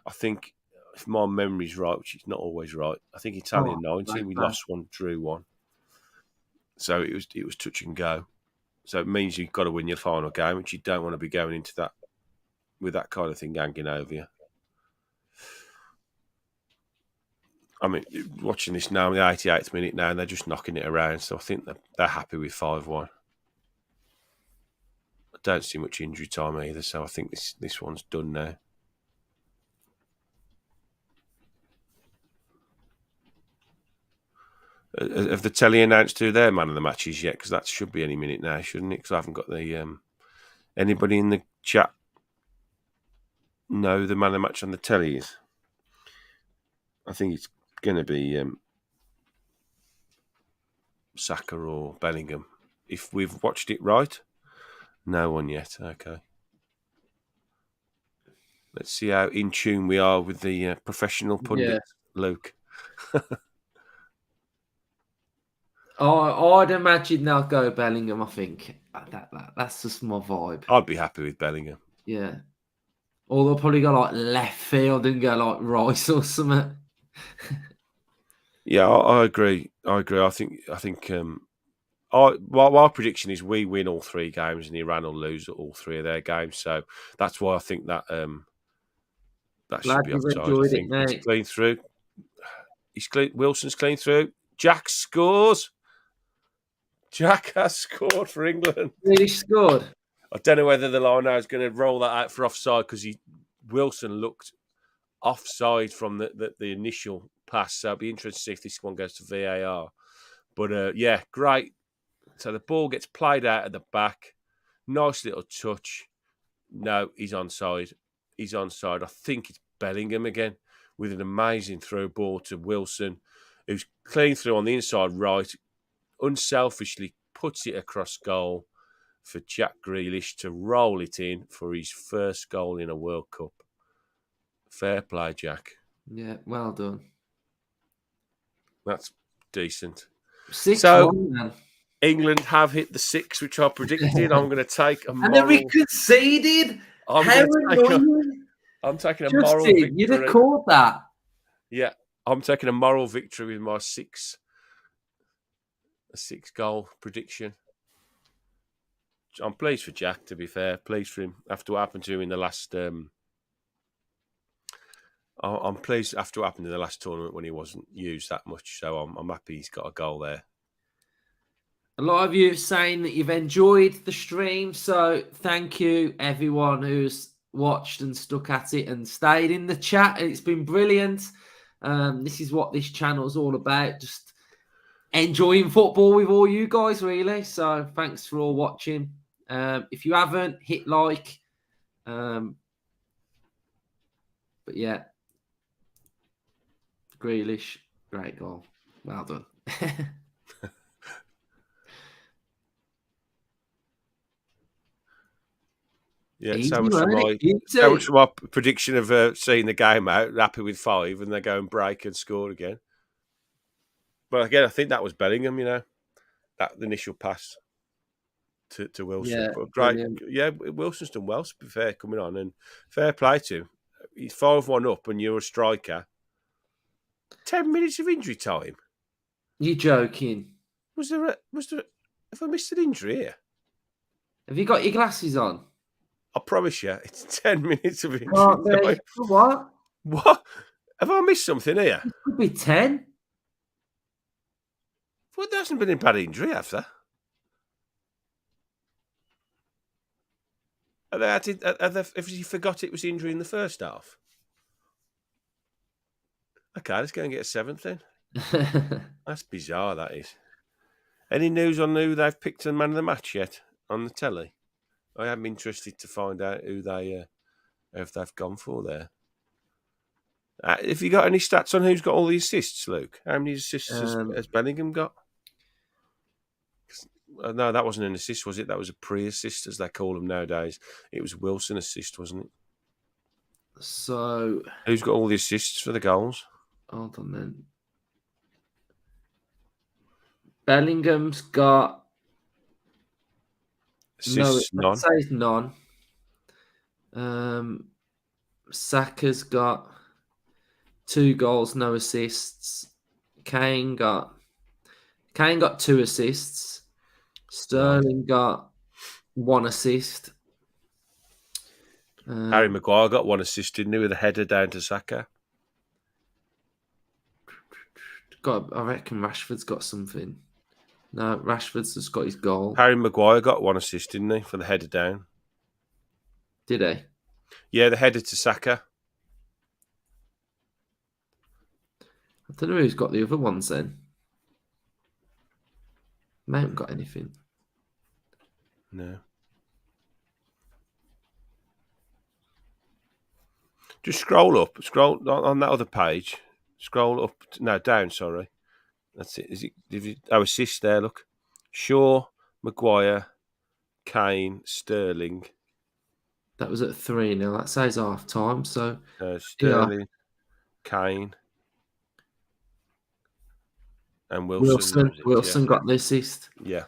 [SPEAKER 2] I think, if my memory's right, which is not always right, I think Italian 19, we lost one, drew one. So it was touch and go. So it means you've got to win your final game, which you don't want to be going into that with that kind of thing hanging over you. I mean, watching this now in the 88th minute now, and they're just knocking it around. So I think they're happy with 5-1. I don't see much injury time either, so I think this one's done now. Have the telly announced who their man of the match is yet? Because that should be any minute now, shouldn't it? Because I haven't got the anybody in the chat know the man of the match on the telly is. I think it's going to be Saka or Bellingham. If we've watched it right, no one yet. Okay. Let's see how in tune we are with the professional pundit, Luke.
[SPEAKER 1] I'd imagine they'll go Bellingham. I think that's just my vibe.
[SPEAKER 2] I'd be happy with Bellingham.
[SPEAKER 1] Yeah. Or they'll probably go like left field and go like Rice or something.
[SPEAKER 2] Yeah, I agree. I think. My prediction is we win all 3 games and Iran will lose all 3 of their games. So that's why I think that That
[SPEAKER 1] Glad
[SPEAKER 2] should be
[SPEAKER 1] you've
[SPEAKER 2] offside, I
[SPEAKER 1] enjoyed it,
[SPEAKER 2] think. It's
[SPEAKER 1] mate.
[SPEAKER 2] clean through. Wilson's clean through. Jack scores. Jack has scored for England.
[SPEAKER 1] Really scored.
[SPEAKER 2] I don't know whether the line now is going to roll that out for offside because Wilson looked offside from the initial pass. So it'll be interesting to see if this one goes to VAR. But yeah, great. So the ball gets played out at the back. Nice little touch. No, he's onside. He's onside. I think it's Bellingham again with an amazing throw ball to Wilson, who's clean through on the inside right, unselfishly puts it across goal for Jack Grealish to roll it in for his first goal in a World Cup. Fair play, Jack.
[SPEAKER 1] Yeah, well done.
[SPEAKER 2] That's decent.
[SPEAKER 1] 6-1, man.
[SPEAKER 2] England have hit the 6, which I predicted. I'm going to take a moral...
[SPEAKER 1] And then we conceded. I'm
[SPEAKER 2] taking a moral victory.
[SPEAKER 1] You'd have called that.
[SPEAKER 2] Yeah, I'm taking a moral victory with my 6-goal prediction. I'm pleased for Jack, to be fair. Pleased for him after what happened to him in the last... I'm pleased after what happened in the last tournament when he wasn't used that much. So I'm happy he's got a goal there.
[SPEAKER 1] A lot of you are saying that you've enjoyed the stream. So thank you, everyone who's watched and stuck at it and stayed in the chat. It's been brilliant. This is what this channel's all about. Just enjoying football with all you guys, really. So thanks for all watching. If you haven't, hit like. But yeah. Grealish, great goal. Well done.
[SPEAKER 2] Yeah, so much for my prediction of seeing the game out, happy with 5, and they go and break and score again. But again, I think that was Bellingham, that initial pass to Wilson.
[SPEAKER 1] Yeah,
[SPEAKER 2] but great.
[SPEAKER 1] brilliant.
[SPEAKER 2] Yeah, Wilson's done well, to be fair, coming on, and fair play to him. He's 5-1 up, and you're a striker. 10 minutes of injury time.
[SPEAKER 1] You're joking.
[SPEAKER 2] Was there? Have I missed an injury here?
[SPEAKER 1] Have you got your glasses on?
[SPEAKER 2] I promise you, it's 10 minutes of injury time.
[SPEAKER 1] What?
[SPEAKER 2] What? Have I missed something here?
[SPEAKER 1] It could be 10.
[SPEAKER 2] Well, there hasn't been a bad injury, have there? Have you forgot it was injury in the first half? Okay, let's go and get a 7th then. That's bizarre, that is. Any news on who they've picked the man of the match yet on the telly? I am interested to find out who they've gone for there. Have you got any stats on who's got all the assists, Luke? How many assists has Bellingham got? No, that wasn't an assist, was it? That was a pre-assist, as they call them nowadays. It was Wilson assist, wasn't it?
[SPEAKER 1] So...
[SPEAKER 2] who's got all the assists for the goals?
[SPEAKER 1] Hold on then. Bellingham's got...
[SPEAKER 2] Assists,
[SPEAKER 1] no,
[SPEAKER 2] none.
[SPEAKER 1] I'd say none. Saka's got 2 goals, no assists. Kane got 2 assists. Sterling got 1 assist.
[SPEAKER 2] Harry Maguire got 1 assist, didn't he, with a header down to Saka?
[SPEAKER 1] I reckon Rashford's got something. No, Rashford's just got his goal.
[SPEAKER 2] Harry Maguire got 1 assist, didn't he, for the header down?
[SPEAKER 1] Did he?
[SPEAKER 2] Yeah, the header to Saka.
[SPEAKER 1] I don't know who's got the other ones then. I haven't got anything.
[SPEAKER 2] No. Just scroll on that other page. Scroll up. No, down, sorry. That's it. Is it? Assist there, look. Shaw, Maguire, Kane, Sterling.
[SPEAKER 1] That was at 3 now. That says half time. So
[SPEAKER 2] Sterling, Kane, and Wilson.
[SPEAKER 1] Wilson got the assist.
[SPEAKER 2] Yeah.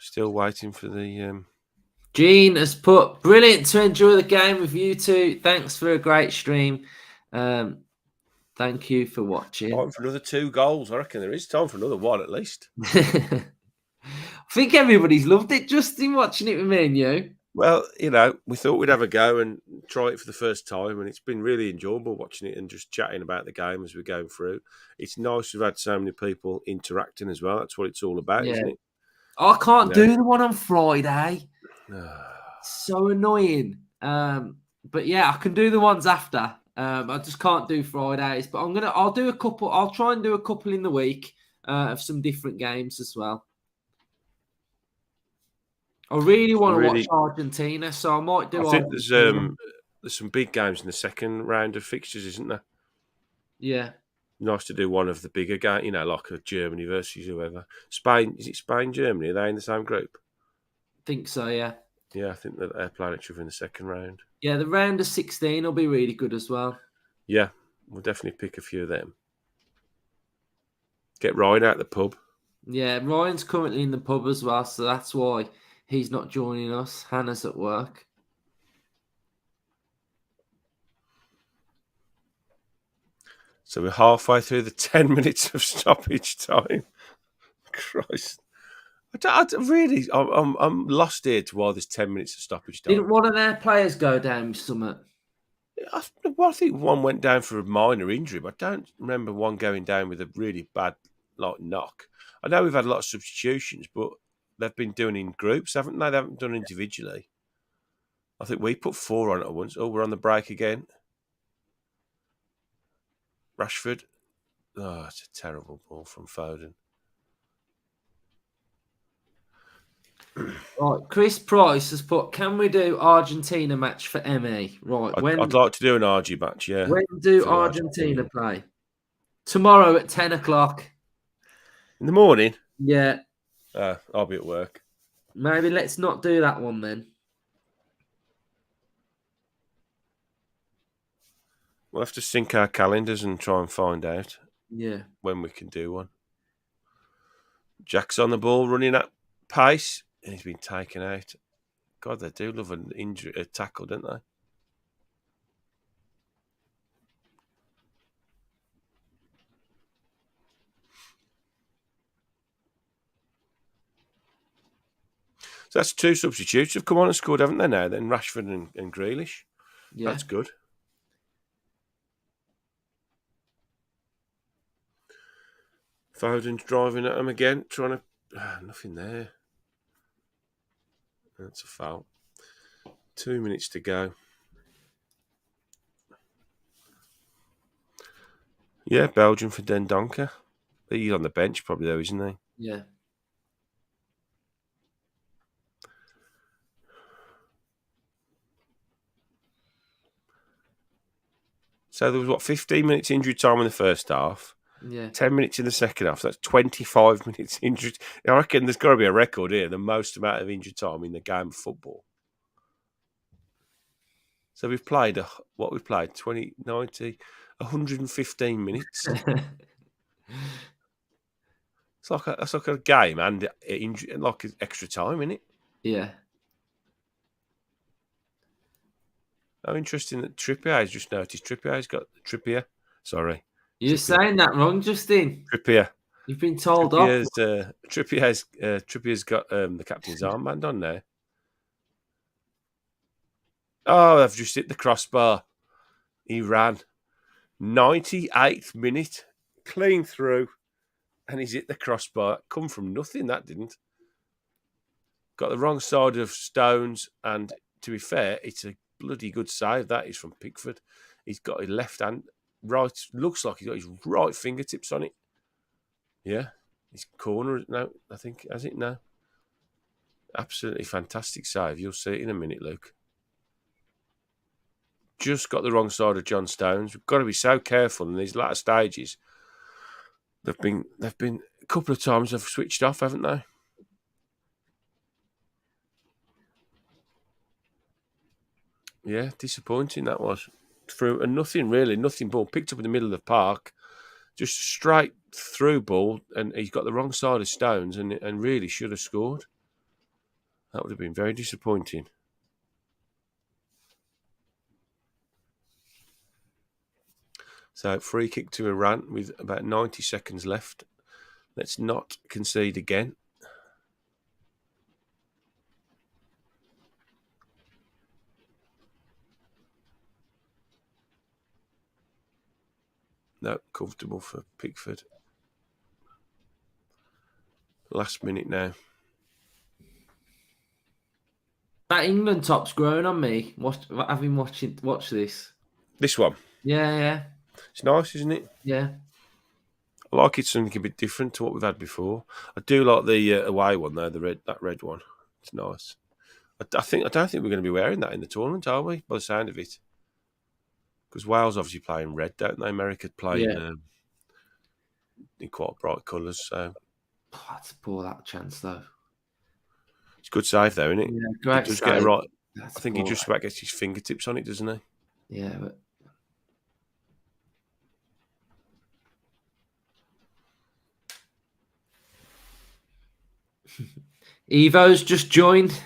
[SPEAKER 2] Still waiting for the...
[SPEAKER 1] Gene has put, brilliant to enjoy the game with you two. Thanks for a great stream. Thank you for watching.
[SPEAKER 2] Time for another 2 goals. I reckon there is time for another 1 at least.
[SPEAKER 1] I think everybody's loved it, Justin, watching it with me and you.
[SPEAKER 2] Well, we thought we'd have a go and try it for the first time, and it's been really enjoyable watching it and just chatting about the game as we're going through. It's nice we've had so many people interacting as well. That's what it's all about,
[SPEAKER 1] Yeah.
[SPEAKER 2] isn't it?
[SPEAKER 1] I can't do the one on Friday.
[SPEAKER 2] Ah.
[SPEAKER 1] So annoying. But yeah, I can do the ones after. I just can't do Fridays. But I'll do a couple. I'll try and do a couple in the week of some different games as well. I really want to watch Argentina, so I might do.
[SPEAKER 2] I think
[SPEAKER 1] Argentina.
[SPEAKER 2] there's some big games in the second round of fixtures, isn't there?
[SPEAKER 1] Yeah.
[SPEAKER 2] Nice to do one of the bigger games, like a Germany versus whoever. Spain, is it Spain, Germany? Are they in the same group?
[SPEAKER 1] Think so, yeah.
[SPEAKER 2] Yeah, I think that they're playing each other in the second round.
[SPEAKER 1] Yeah, the round of 16 will be really good as well.
[SPEAKER 2] Yeah, we'll definitely pick a few of them. Get Ryan out the pub.
[SPEAKER 1] Yeah, Ryan's currently in the pub as well, so that's why he's not joining us. Hannah's at work.
[SPEAKER 2] So we're halfway through the 10 minutes of stoppage time. Christ. I'm lost here to why there's 10 minutes of stoppage time.
[SPEAKER 1] Didn't one of their players go down with something?
[SPEAKER 2] I think one went down for a minor injury, but I don't remember one going down with a really bad knock. I know we've had a lot of substitutions, but they've been doing in groups, haven't they? They haven't done individually. I think we put 4 on at once. Oh, we're on the break again. Rashford. Oh, it's a terrible ball from Foden.
[SPEAKER 1] Right, Chris Price has put, can we do Argentina match for ME? Right,
[SPEAKER 2] I'd like to do an RG match, yeah.
[SPEAKER 1] When do Argentina play? Tomorrow at 10 o'clock.
[SPEAKER 2] In the morning?
[SPEAKER 1] Yeah.
[SPEAKER 2] I'll be at work.
[SPEAKER 1] Maybe let's not do that one then.
[SPEAKER 2] We'll have to sync our calendars and try and find out when we can do one. Jack's on the ball, running at pace, and he's been taken out. God, they do love a tackle, don't they? So that's 2 substitutes have come on and scored, haven't they now? Then Rashford and Grealish. Yeah. That's good. Foden's driving at him again, trying to... nothing there. That's a foul. 2 minutes to go. Yeah, Belgium for Dendoncker. He's on the bench probably though, isn't he?
[SPEAKER 1] Yeah.
[SPEAKER 2] So there was, 15 minutes injury time in the first half?
[SPEAKER 1] Yeah.
[SPEAKER 2] 10 minutes in the second half. So that's 25 minutes injury. I reckon there's got to be a record here, the most amount of injury time in the game of football. So we've played, 20, 90, 115 minutes. It's like a game and injury, like extra time, isn't it?
[SPEAKER 1] Yeah.
[SPEAKER 2] How interesting that Trippier has just noticed. Trippier. Sorry.
[SPEAKER 1] You're saying that wrong, Justin.
[SPEAKER 2] Trippier.
[SPEAKER 1] You've been told off.
[SPEAKER 2] Trippier's got the captain's armband on there. Oh, they've just hit the crossbar. He ran. 98th minute. Clean through. And he's hit the crossbar. Come from nothing, that didn't. Got the wrong side of Stones. And to be fair, it's a bloody good save. That is from Pickford. He's got his left hand. Right, looks like he's got his right fingertips on it. Yeah. His corner. No, I think. Has it? No. Absolutely fantastic save. You'll see it in a minute, Luke. Just got the wrong side of John Stones. We've got to be so careful in these latter stages. They've been a couple of times they've switched off, haven't they? Yeah, disappointing that was. Through and nothing ball picked up in the middle of the park, just straight through ball, and he's got the wrong side of Stones and really should have scored. That would have been very disappointing. So free kick to Iran with about 90 seconds left. Let's not concede again. No, comfortable for Pickford. Last minute now.
[SPEAKER 1] That England top's growing on me. Having watched this.
[SPEAKER 2] This one.
[SPEAKER 1] Yeah.
[SPEAKER 2] It's nice, isn't it?
[SPEAKER 1] Yeah.
[SPEAKER 2] I like it something a bit different to what we've had before. I do like the away one though, that red one. It's nice. I don't think we're going to be wearing that in the tournament, are we? By the sound of it, because Wales obviously playing red, don't they? America playing in quite bright colours. So
[SPEAKER 1] Oh, that's a poor that chance though.
[SPEAKER 2] it's a good save though, isn't it?
[SPEAKER 1] Yeah,
[SPEAKER 2] He
[SPEAKER 1] great
[SPEAKER 2] does
[SPEAKER 1] save.
[SPEAKER 2] get it right.
[SPEAKER 1] That's
[SPEAKER 2] I think he just about gets his fingertips on it, doesn't he?
[SPEAKER 1] Yeah, but Evo's just joined.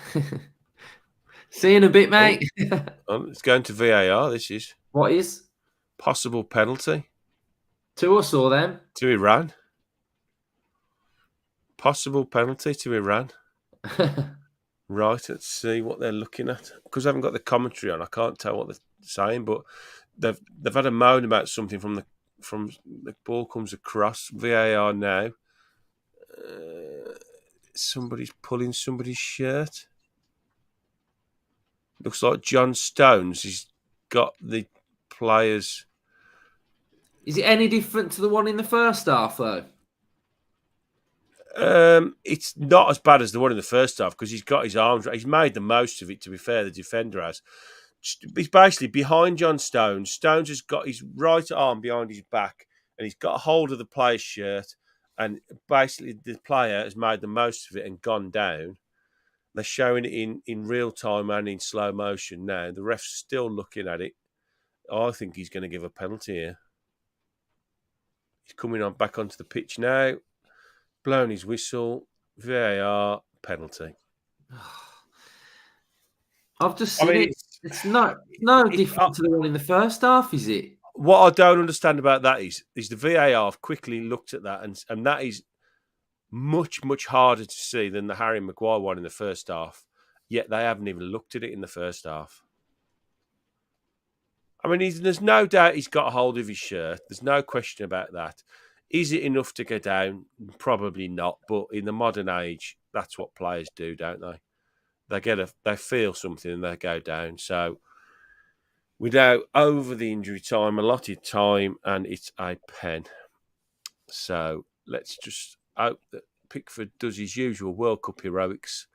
[SPEAKER 1] See you in a bit, mate.
[SPEAKER 2] It's going to VAR. This is
[SPEAKER 1] What is?
[SPEAKER 2] possible penalty
[SPEAKER 1] To us or them?
[SPEAKER 2] to Iran. Possible penalty to Iran. Right, let's see what they're looking at. Because I haven't got the commentary on, I can't tell what they're saying. But they've had a moan about something from the ball comes across VAR now. Somebody's pulling somebody's shirt. Looks like John Stones. He's got the players.
[SPEAKER 1] Is it any different to the one in the first half though?
[SPEAKER 2] It's not as bad as the one in the first half because he's got his arms. He's made the most of it. To be fair, the defender has. He's basically behind John Stones. Stones has got his right arm behind his back, and he's got a hold of the player's shirt. And basically, the player has made the most of it and gone down. They're showing it in real time and in slow motion now. The ref's still looking at it. I think he's going to give a penalty here. He's coming on back onto the pitch now. Blown his whistle. VAR penalty.
[SPEAKER 1] I've just seen it. It's no different to the one in the first half, is it?
[SPEAKER 2] What I don't understand about that is the VAR have quickly looked at that, and that is much, much harder to see than the Harry Maguire one in the first half. Yet they haven't even looked at it in the first half. I mean, there's no doubt he's got a hold of his shirt. There's no question about that. Is it enough to go down? Probably not. But in the modern age, that's what players do, don't they? They feel something and they go down. So we're now over the injury time, allotted time, and it's a pen. So let's just hope that Pickford does his usual World Cup heroics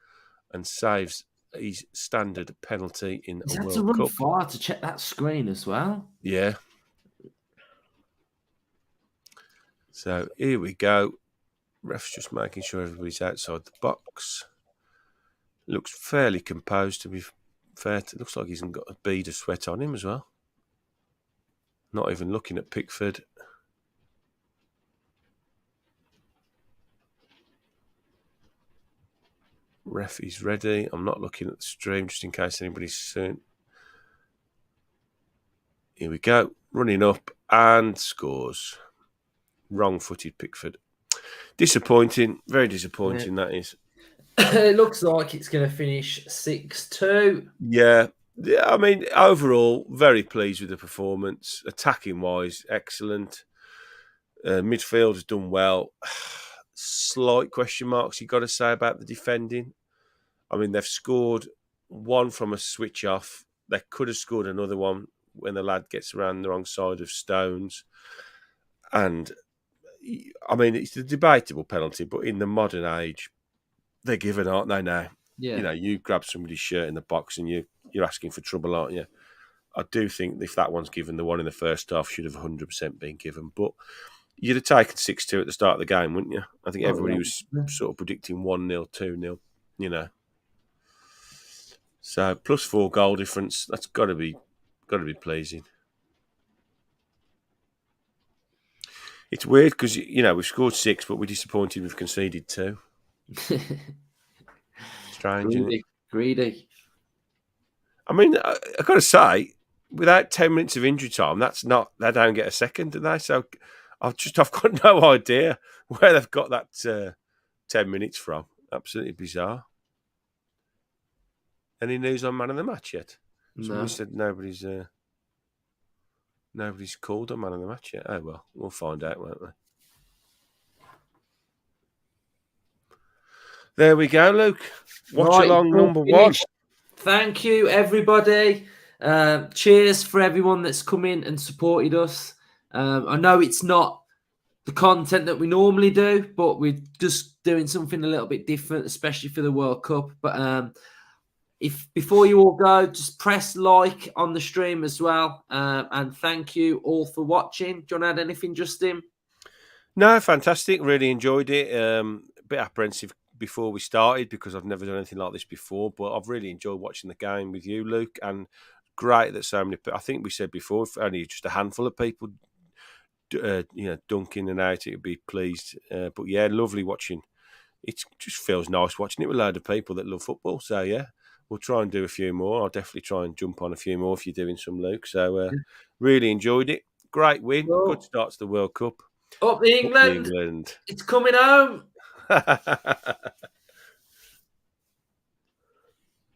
[SPEAKER 2] and saves his standard penalty in a World Cup.
[SPEAKER 1] He's had to run far to check that screen as well.
[SPEAKER 2] Yeah. So here we go. Ref's just making sure everybody's outside the box. Looks fairly composed, to be fair. It looks like he's got a bead of sweat on him as well. Not even looking at Pickford. Ref is ready. I'm not looking at the stream just in case anybody's seen. Here we go. Running up and scores. Wrong-footed Pickford. Disappointing. Very disappointing, that is.
[SPEAKER 1] It looks like it's going to finish 6-2.
[SPEAKER 2] Yeah. I mean, overall, very pleased with the performance. Attacking-wise, excellent. Midfield has done well. Slight question marks you've got to say about the defending. I mean, they've scored one from a switch off. They could have scored another one when the lad gets around the wrong side of Stones. And, I mean, it's a debatable penalty, but in the modern age, they're given, aren't they, now?
[SPEAKER 1] Yeah.
[SPEAKER 2] You know, you grab somebody's shirt in the box and you're asking for trouble, aren't you? I do think if that one's given, the one in the first half should have 100% been given. But you'd have taken 6-2 at the start of the game, wouldn't you? I think everybody was sort of predicting 1-0, 2-0, you know. So +4 goal difference, that's got to be pleasing. It's weird because, you know, we've scored 6, but we're disappointed we've conceded 2. Strange, isn't it?
[SPEAKER 1] Greedy.
[SPEAKER 2] I mean, I've got to say, without 10 minutes of injury time, they don't get a second, do they? So I've got no idea where they've got that 10 minutes from. Absolutely bizarre. Any news on man of the match yet? Somebody said nobody's. Nobody's called a man of the match yet. Oh, well, we'll find out, won't we? There we go, Luke. Watch
[SPEAKER 1] Right,
[SPEAKER 2] along number one.
[SPEAKER 1] Thank you, everybody. Cheers for everyone that's come in and supported us. I know it's not the content that we normally do, but we're just doing something a little bit different, especially for the World Cup. But if before you all go, just press like on the stream as well. And thank you all for watching. Do you want to add anything, Justin?
[SPEAKER 2] No, fantastic. Really enjoyed it. A bit apprehensive before we started because I've never done anything like this before, but I've really enjoyed watching the game with you, Luke, and great that so many. I think we said before, if only just a handful of people, dunk in and out, it'd be pleased. But yeah, lovely watching. It just feels nice watching it with a load of people that love football. So yeah, we'll try and do a few more. I'll definitely try and jump on a few more if you're doing some, Luke. So really enjoyed it. Great win.
[SPEAKER 1] Cool.
[SPEAKER 2] Good start to the World Cup.
[SPEAKER 1] Up England.
[SPEAKER 2] England.
[SPEAKER 1] It's coming home.